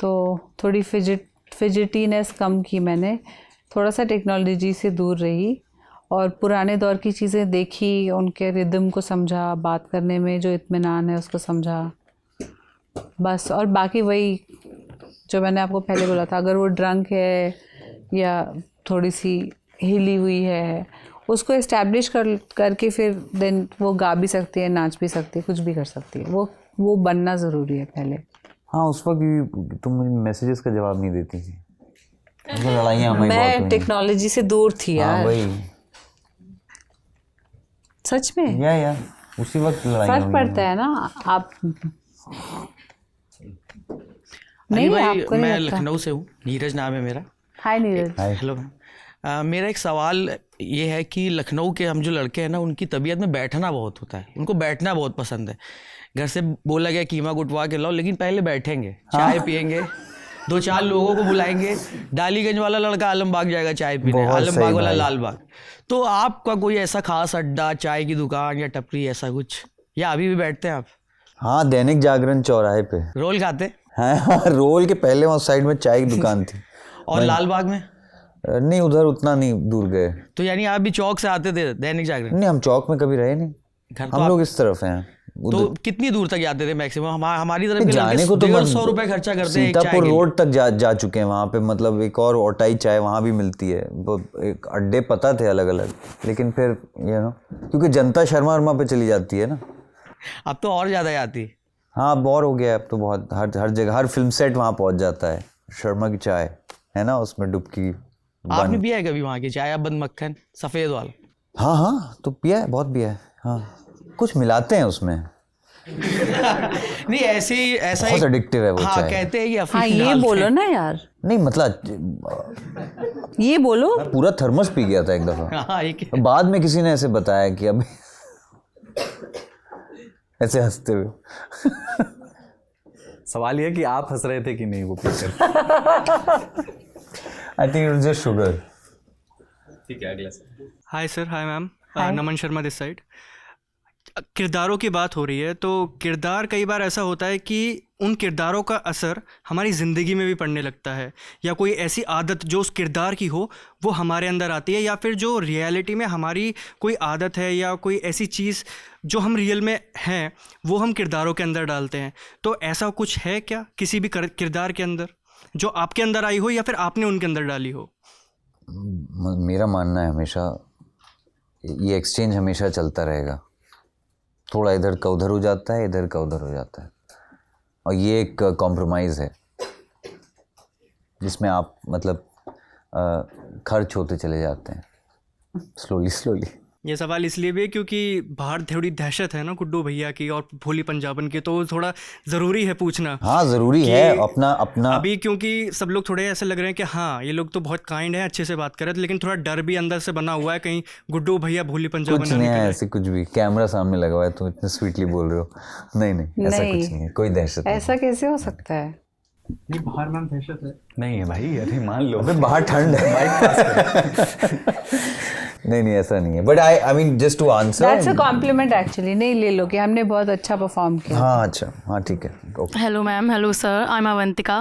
तो थोड़ी फिजिटीनेस कम की मैंने, थोड़ा सा टेक्नोलॉजी से दूर रही और पुराने दौर की चीज़ें देखी, उनके रिदम को समझा, बात करने में जो इत्मीनान है उसको समझा, बस। और बाकी वही जो मैंने आपको पहले बोला था, अगर वो ड्रंक है या थोड़ी सी हिली हुई है, उसको इस्टेब्लिश करके फिर देन वो गा भी सकती है, नाच भी सकती है, कुछ भी कर सकती है, वो बनना ज़रूरी है पहले। हाँ, उस वक्त तुम मुझे मैसेजेस का जवाब नहीं देती थी, मतलब लड़ाइयाँ हमारी बहुत मैं हुई। टेक्नोलॉजी से दूर थी यार। हाँ वही, सच में या उसी वक्त लड़ाइयाँ फर्क हुई पड़ता है ना। आप नहीं, आपको नहीं मैं लगता? लखनऊ से हूँ, नीरज नाम है मेरा। हाय नीरज। Hello ma'am. मेरा एक सवाल ये है कि लखनऊ के हम जो लड़के हैं ना, उनकी तबीयत में बैठना बहुत होता है, उनको बैठना बहुत पसंद है। घर से बोला गया कीमा गुटवा के लाओ, लेकिन पहले बैठेंगे, चाय पियेंगे, 2-4 लोगों को बुलाएंगे, डालीगंज वाला लड़का आलमबाग जाएगा चाय पीने, आलमबाग वाला लालबाग। तो आपका कोई ऐसा खास अड्डा, चाय की दुकान या टपरी, ऐसा कुछ, या अभी भी बैठते हैं आप? हाँ, दैनिक जागरण चौराहे पे रोल खाते? हाँ, रोल के पहले वहाँ साइड में चाय की दुकान थी। और लालबाग में? नहीं, उधर उतना नहीं दूर गए। तो यानी आप भी चौक से आते थे दैनिक जागरण? नहीं, हम चौक में कभी रहे नहीं, हम लोग इस तरफ हैं। तो कितनी दूर तक जाते थे मैक्सिमम? हमारी तरफ के जाने को तो 150 रुपए खर्चा करते हैं सीतापुर रोड तक जा चुके हैं वहाँ पे, मतलब एक और ओटाई चाय वहाँ भी मिलती है, वो एक अड्डे पता थे अलग अलग, लेकिन फिर क्योंकि जनता शर्मा वर्मा पे चली जाती है ना, अब तो और ज़्यादा जाती है। हाँ, बोर हो गया अब तो बहुत, हर जगह, हर फिल्म सेट वहाँ पहुँच जाता है। शर्मा की चाय है ना, उसमें डुबकी। आपने पिया है कभी वहाँ की चाय? बंद मक्खन सफ़ेद वाला? हाँ, तो पिया है, बहुत पिया है। हाँ, कुछ मिलाते हैं उसमें, नहीं ऐसे ही ऐसा बहुत addictive है वो हाँ चाय। कहते हैं कि हाँ अफीम ये डालते बोलो हैं। ना यार, नहीं मतलब ये बोलो। मैं पूरा थर्मस पी गया था एक दफा। हाँ एक बाद में किसी ने ऐसे बताया कि अभी ऐसे हंसते हुए। सवाल ये है कि आप हंस रहे थे कि नहीं वो पीकर। I think it was just sugar. ठीक है, अगला hi sir, hi ma'am, Hi. Naman Sharma this side. किरदारों की बात हो रही है तो किरदार कई बार ऐसा होता है कि उन किरदारों का असर हमारी ज़िंदगी में भी पड़ने लगता है, या कोई ऐसी आदत जो उस किरदार की हो वो हमारे अंदर आती है, या फिर जो रियलिटी में हमारी कोई आदत है या कोई ऐसी चीज़ जो हम रियल में हैं वो हम किरदारों के अंदर डालते हैं। तो ऐसा कुछ है क्या किसी भी किरदार के अंदर जो आपके अंदर आई हो या फिर आपने उनके अंदर डाली हो? मेरा मानना है हमेशा ये एक्सचेंज हमेशा चलता रहेगा। थोड़ा इधर का उधर हो जाता है, इधर का उधर हो जाता है, और ये एक कॉम्प्रोमाइज़ है जिसमें आप मतलब खर्च होते चले जाते हैं स्लोली। ये सवाल इसलिए भी है क्योंकि बाहर थोड़ी दहशत है ना गुड्डू भैया की और भोली पंजाबन की, तो थोड़ा ज़रूरी है पूछना। हाँ ज़रूरी है अपना अभी क्योंकि सब लोग थोड़े ऐसे लग रहे हैं कि हाँ ये लोग तो बहुत काइंड है, अच्छे से बात कर रहे थे, लेकिन थोड़ा डर भी अंदर से बना हुआ है कहीं गुड्डू भैया भोली पंजाबन कुछ नहीं है ऐसे, कुछ भी कैमरा सामने लगा हुआ है, तुम इतने स्वीटली बोल रहे हो। नहीं ऐसा कुछ नहीं है, कोई दहशत नहीं। ऐसा कैसे हो सकता है? नहीं, बाहर मैम दहशत है। नहीं है भाई, अरे मान लो बाहर ठंड है। नहीं ऐसा नहीं है, but I mean just to answer, that's a compliment actually. नहीं ले लो कि हमने बहुत अच्छा परफॉर्म किया। हाँ अच्छा, हाँ ठीक है। Hello ma'am, hello sir, I'm Avantika.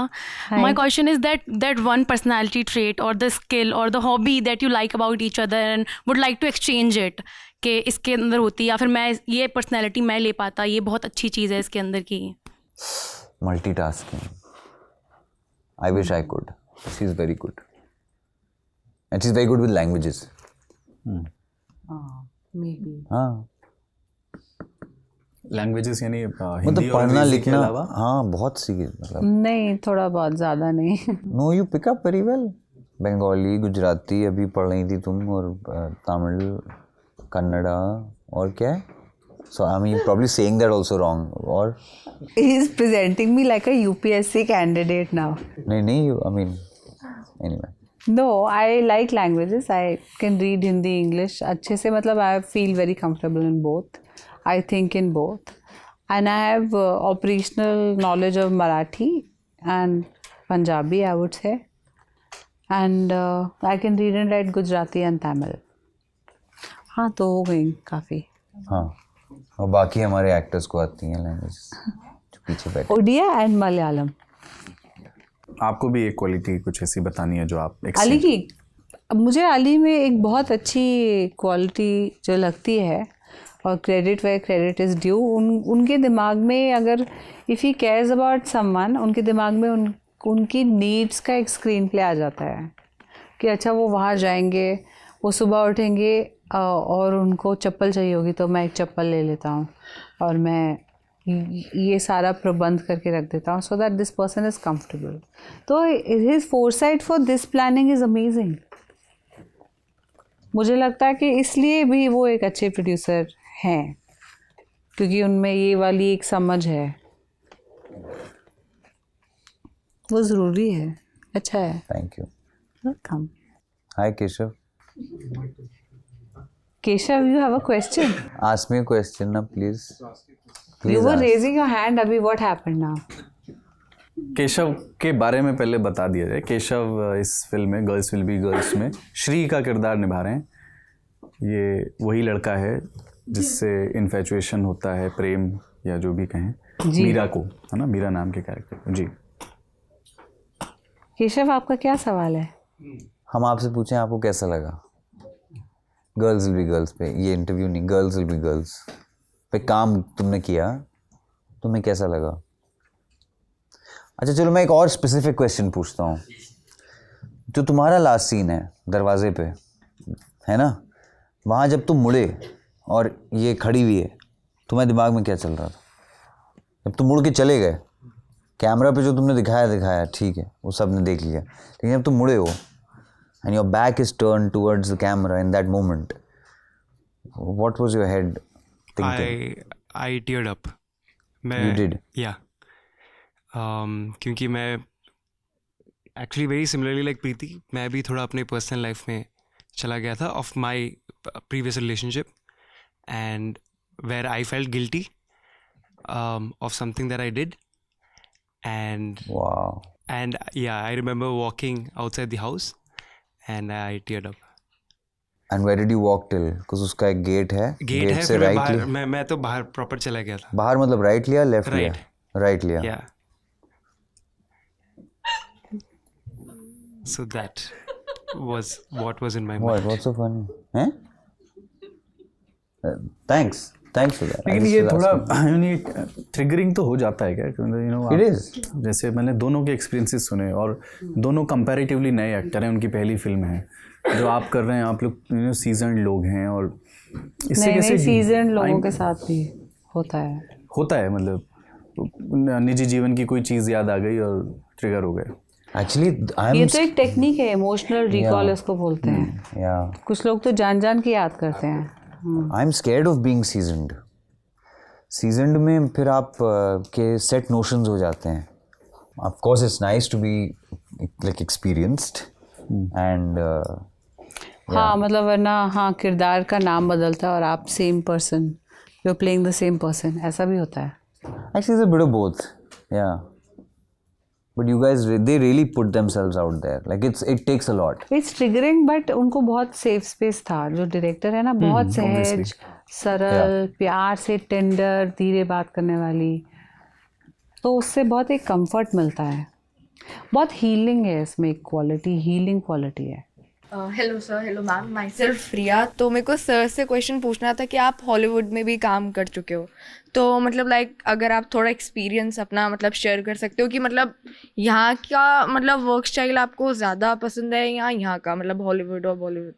Hi. My question is that one personality trait or the skill or the hobby that you like about each other and would like to exchange it, कि इसके अंदर होती या फिर मैं ये personality मैं ले पाता, ये बहुत अच्छी चीज़ है इसके अंदर की। Multitasking. I wish I could. She's very good. And she's very good with languages. Maybe. हाँ लैंग्वेजेस यानी मतलब हिंदी और पढ़ना अंग्रेजी के लिखना, अलावा? हाँ बहुत सी मतलब। नहीं थोड़ा बहुत, ज़्यादा नहीं। No you pick up very well. Bengali, Gujarati अभी पढ़ रही थी तुम, और तमिल, कन्नड़ा, और क्या है? So I mean probably saying that also wrong. Or He's presenting me like a UPSC candidate now. नहीं I mean anyway. No, I like languages. I can read Hindi, English अच्छे से, मतलब I feel very comfortable in both. I think in both. And I have operational knowledge of Marathi and Punjabi, I would say. And I can read and write Gujarati and Tamil. हाँ तो हो गई काफ़ी। हाँ, और बाकी हमारे actors को आती हैं लैंग्वेजेस जो पीछे बैठे। ओडिया एंड मलयालम। आपको भी एक क्वालिटी कुछ ऐसी बतानी है जो आप अली की, मुझे अली में एक बहुत अच्छी क्वालिटी जो लगती है, और credit where credit is due, उनके दिमाग में अगर if he cares about someone, उनके दिमाग में उनकी नीड्स का एक स्क्रीन प्ले आ जाता है कि अच्छा वो वहाँ जाएंगे, वो सुबह उठेंगे और उनको चप्पल चाहिए होगी तो मैं एक चप्पल ले लेता हूँ और मैं ये सारा प्रबंध करके रख देता हूँ, so that this person is comfortable. तो his foresight for this planning is amazing. मुझे लगता है कि इसलिए भी वो एक अच्छे प्रोड्यूसर हैं, क्योंकि उनमें ये वाली एक समझ है, वो ज़रूरी है। अच्छा है। Thank you. Welcome. Hi Keshav. Keshav, you have a question? Ask me a question now, please. You were raising your hand. अभी what happened now? केशव के बारे में पहले बता दिया जाए। केशव इस फिल्म में गर्ल्स विल बी गर्ल्स में श्री का किरदार निभा रहे हैं। ये वही लड़का है जिससे इन्फैचुएशन होता है, प्रेम या जो भी कहें, मीरा को, है ना, मीरा नाम के कैरेक्टर को। जी केशव, आपका क्या सवाल है? हम आपसे पूछें आपको कैसा लगा गर्ल्स विल बी गर्ल्स पे? ये इंटरव्यू नहीं, गर्ल्स विल बी गर्ल्स पे काम तुमने किया, तुम्हें कैसा लगा? अच्छा चलो मैं एक और स्पेसिफिक क्वेश्चन पूछता हूँ। जो तुम्हारा लास्ट सीन है दरवाजे पे, है ना, वहाँ जब तुम मुड़े और ये खड़ी हुई है, तुम्हारे दिमाग में क्या चल रहा था? जब तुम मुड़ के चले गए, कैमरा पे जो तुमने दिखाया ठीक है, वो सब ने देख लिया, लेकिन जब तुम मुड़े हो and your back is turned towards the camera in that moment, what was your head thinking? I teared up. You did? या क्योंकि मैं एक्चुअली वेरी सिमिलरली लाइक प्रीति, मैं भी थोड़ा अपने पर्सनल लाइफ में चला गया था of my previous relationship, and where I felt guilty of something that I did, and yeah, I remember walking outside the house and I teared up. And where did you walk till? Because उसका एक gate है, gate है, से फिर right लिया। मैं तो बाहर प्रॉपर चला गया था। बाहर मतलब राइट लिया, लेफ्ट लिया? राइट लिया। Yeah. So that was what was in my mind. What's so funny? हैं? Thanks for that. लेकिन ये थोड़ा ट्रिगरिंग तो हो जाता है क्या, यू नो? It is. जैसे मैंने दोनों के एक्सपीरियंसेस सुने और दोनों कंपैरेटिवली नए एक्टर हैं, उनकी पहली फिल्म है। जो आप कर रहे हैं, आप लोग यू नो सीजन्ड लोग हैं, और इससे कैसे सीजन्ड लोगों के साथ भी होता है मतलब निजी जीवन की कोई चीज़ याद आ गई और ट्रिगर हो गए। Actually, ये तो एक टेक्निक है, इमोशनल रिकॉल इसको बोलते हैं। कुछ लोग तो जान के याद करते हैं। I am scared of being seasoned. Seasoned में फिर आप के सेट नोशंस हो जाते हैं। Of course it's nice to be like experienced and हाँ, मतलब वरना किरदार का नाम बदलता है और आप same person, you are playing the same person, ऐसा भी होता है। Actually, it's a bit of both, yeah. But you guys, they really put themselves out there. Like it takes a lot. It's triggering, but उनको बहुत safe space था। जो director है ना, बहुत सहज, सरल, प्यार से, टेंडर, धीरे बात करने वाली, तो उससे बहुत एक कंफर्ट मिलता है। बहुत हीलिंग है इसमें, एक क्वालिटी, हीलिंग क्वालिटी है। Hello sir, hello ma'am, myself Priya. तो मेरे को सर से क्वेश्चन पूछना था कि आप हॉलीवुड में भी काम कर चुके हो, तो मतलब लाइक अगर आप थोड़ा एक्सपीरियंस अपना मतलब शेयर कर सकते हो कि मतलब यहाँ का मतलब वर्क स्टाइल आपको ज़्यादा पसंद है या यहाँ का, मतलब हॉलीवुड और बॉलीवुड?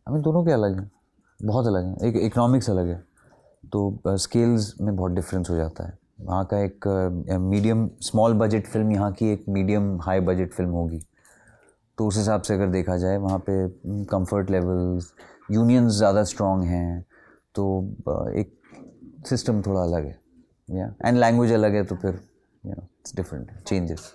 हमें दोनों के अलग हैं, बहुत अलग हैं। एक इकोनॉमिक्स अलग है, तो स्केल्स में बहुत डिफरेंस हो जाता है। वहाँ का एक मीडियम स्मॉल बजट फिल्म, यहाँ की एक मीडियम हाई बजट फिल्म होगी, तो उस हिसाब से अगर देखा जाए वहाँ पे कंफर्ट लेवल्स, यूनियंस ज़्यादा स्ट्रॉन्ग हैं, तो एक सिस्टम थोड़ा अलग है, या एंड लैंग्वेज अलग है, तो फिर you know it's different changes.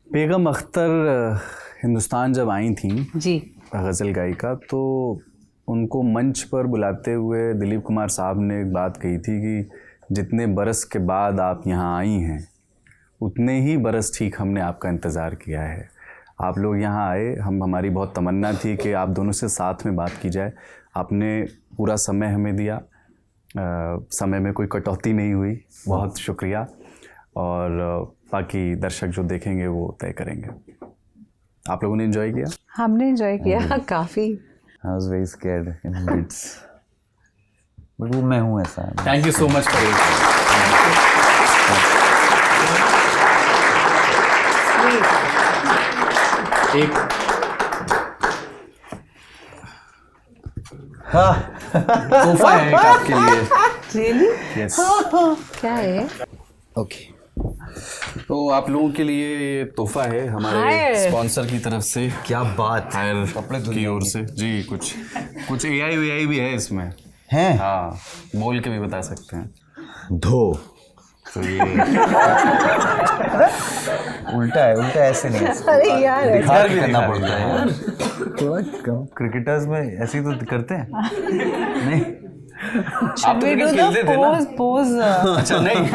Begum Akhtar Hindustan जब आई थी जी, गज़ल गायिका, तो उनको मंच पर बुलाते हुए दिलीप कुमार साहब ने एक बात कही थी कि जितने बरस के बाद आप यहाँ आई हैं, उतने ही बरस ठीक हमने आपका इंतज़ार किया है। आप लोग यहाँ आए, हमारी बहुत तमन्ना थी कि आप दोनों से साथ में बात की जाए। आपने पूरा समय हमें दिया, समय में कोई कटौती नहीं हुई, बहुत शुक्रिया। और बाकी दर्शक जो देखेंगे वो तय करेंगे। आप लोगों ने एंजॉय किया? हमने एंजॉय किया काफ़ी। I was very scared in bits, but वो मैं हूँ ऐसा। Thank you so much for एक तोहफा है आपके लिए। Really? Yes. क्या है? ओके, तो आप लोगों के लिए ये तोहफा है हमारे स्पॉन्सर की तरफ से। क्या बात, हायर की ओर से जी। कुछ AI भी है इसमें, हैं? हाँ, बोल के भी बता सकते हैं। धो तो ये उल्टा ऐसे नहीं है। अरे यार, दिखा भी करना पड़ता है यार, थोड़ा कम। क्रिकेटर्स में ऐसे ही तो करते हैं। नहीं, आप तो क्रिकेट खेलते थे ना? पोज अच्छा, नहीं।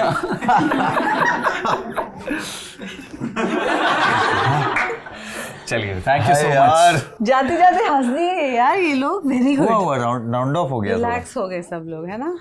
चलिए, थैंक यू सो मच। जाते जाते हंस दिए यार ये लोग। वेरी गुड, राउंड ऑफ हो गया, रिलैक्स हो गए सब लोग, है ना।